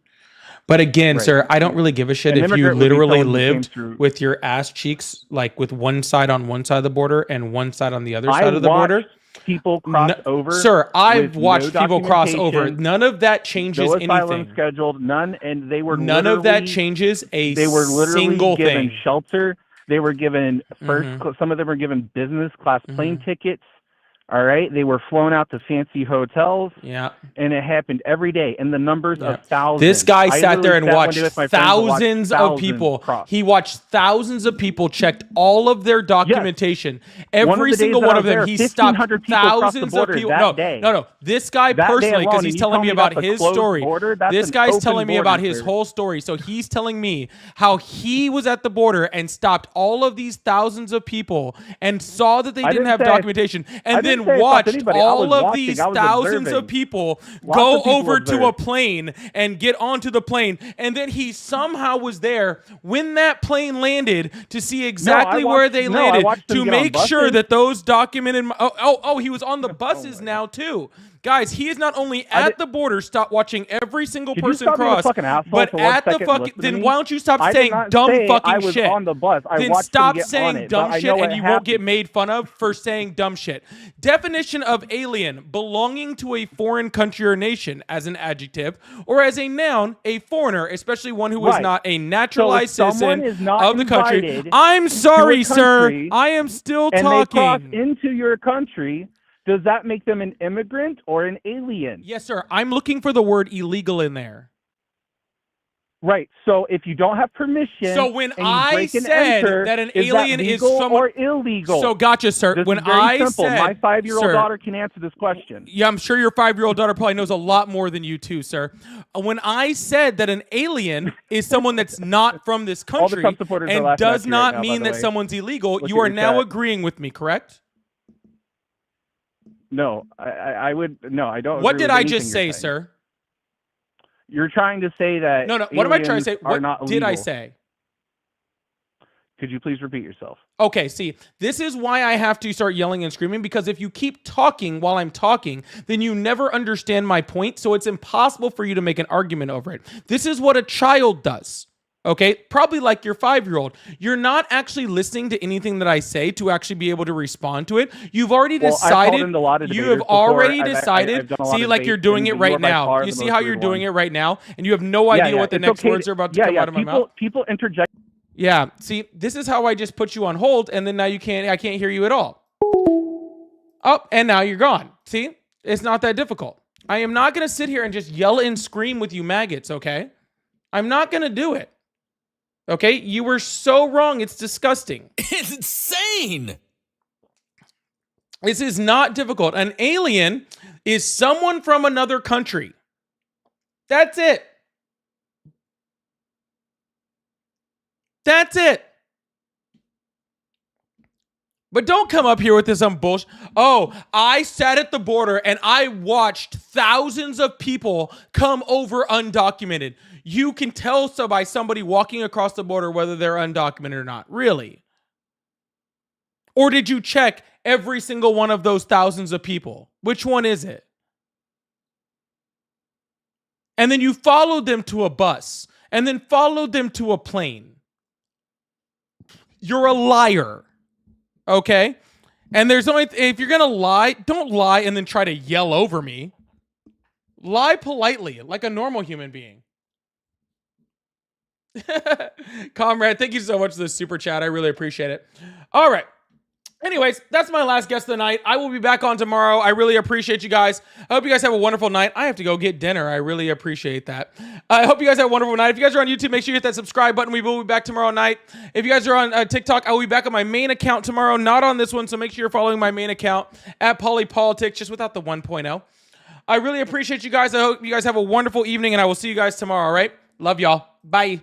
But again, sir, I don't really give a shit if you literally lived with your ass cheeks, like with one side on one side of the border and one side on the other side of the border. People cross over. Sir, I've watched people cross over. None of that changes anything. Scheduled, none, and they were none of that changes a they were literally single given thing. Shelter. They were given some of them were given business class plane tickets. All right. They were flown out to fancy hotels. Yeah. And it happened every day. And the numbers of thousands. This guy sat there and watched thousands of people. He watched thousands of people, checked all of their documentation. Yes. Every single one of them. He stopped thousands of people. No. This guy personally, because he's telling me about his story. This guy's telling me about his whole story. So he's telling me how he was at the border and stopped all of these thousands of people and saw that they didn't have documentation. And then watched all of these thousands of people go over to a plane and get onto the plane. And then he somehow was there when that plane landed to see exactly where they landed to make sure that those documented. He was on the buses now too. Guys, he is not only at the border, stop watching every single person cross, but at the fucking. Then why don't you stop saying dumb fucking shit? On the bus. Then stop saying dumb shit, and you won't get made fun of for saying dumb shit. Definition of alien: belonging to a foreign country or nation, as an adjective, or as a noun, a foreigner, especially one who is not a naturalized citizen of the country. I'm sorry, sir. I am still talking. And they cross into your country. Does that make them an immigrant or an alien? Yes, sir. I'm looking for the word illegal in there. Right. So if you don't have permission, so when I said that an alien is someone or illegal, so gotcha, sir. This when is very I simple. said, my 5-year-old daughter can answer this question. Yeah, I'm sure your 5-year-old daughter probably knows a lot more than you too, sir. When I said that an alien is someone that's not from this country and does not mean that someone's illegal, you are now agreeing with me, correct? No, I would. No, I don't. What did I just say, sir? You're trying to say that. No. What am I trying to say? What did I say? Could you please repeat yourself? Okay, see, this is why I have to start yelling and screaming, because if you keep talking while I'm talking, then you never understand my point, so it's impossible for you to make an argument over it. This is what a child does. Okay, probably like your 5-year-old. You're not actually listening to anything that I say to actually be able to respond to it. You've already decided. You have already decided. See, like you're doing it right now. You see how you're doing it right now, and you have no idea what the next words are about to come out of my mouth. People interject. Yeah. See, this is how I just put you on hold, and then now you can't. I can't hear you at all. Oh, and now you're gone. See, it's not that difficult. I am not going to sit here and just yell and scream with you maggots. Okay, I'm not going to do it. Okay, you were so wrong. It's disgusting. It's insane. This is not difficult. An alien is someone from another country. That's it. That's it. But don't come up here with this bullshit. Oh, I sat at the border and I watched thousands of people come over undocumented. You can tell by somebody walking across the border whether they're undocumented or not. Really? Or did you check every single one of those thousands of people? Which one is it? And then you followed them to a bus and then followed them to a plane. You're a liar. Okay. And there's only, if you're going to lie, don't lie and then try to yell over me. Lie politely, like a normal human being. Comrade, thank you so much for the super chat. I really appreciate it. All right. Anyways, that's my last guest of the night. I will be back on tomorrow. I really appreciate you guys. I hope you guys have a wonderful night. I have to go get dinner. I really appreciate that. I hope you guys have a wonderful night. If you guys are on YouTube, make sure you hit that subscribe button. We will be back tomorrow night. If you guys are on TikTok, I will be back on my main account tomorrow, not on this one. So make sure you're following my main account at Polypolitics, just without the 1.0. I really appreciate you guys. I hope you guys have a wonderful evening, and I will see you guys tomorrow, all right? Love y'all. Bye.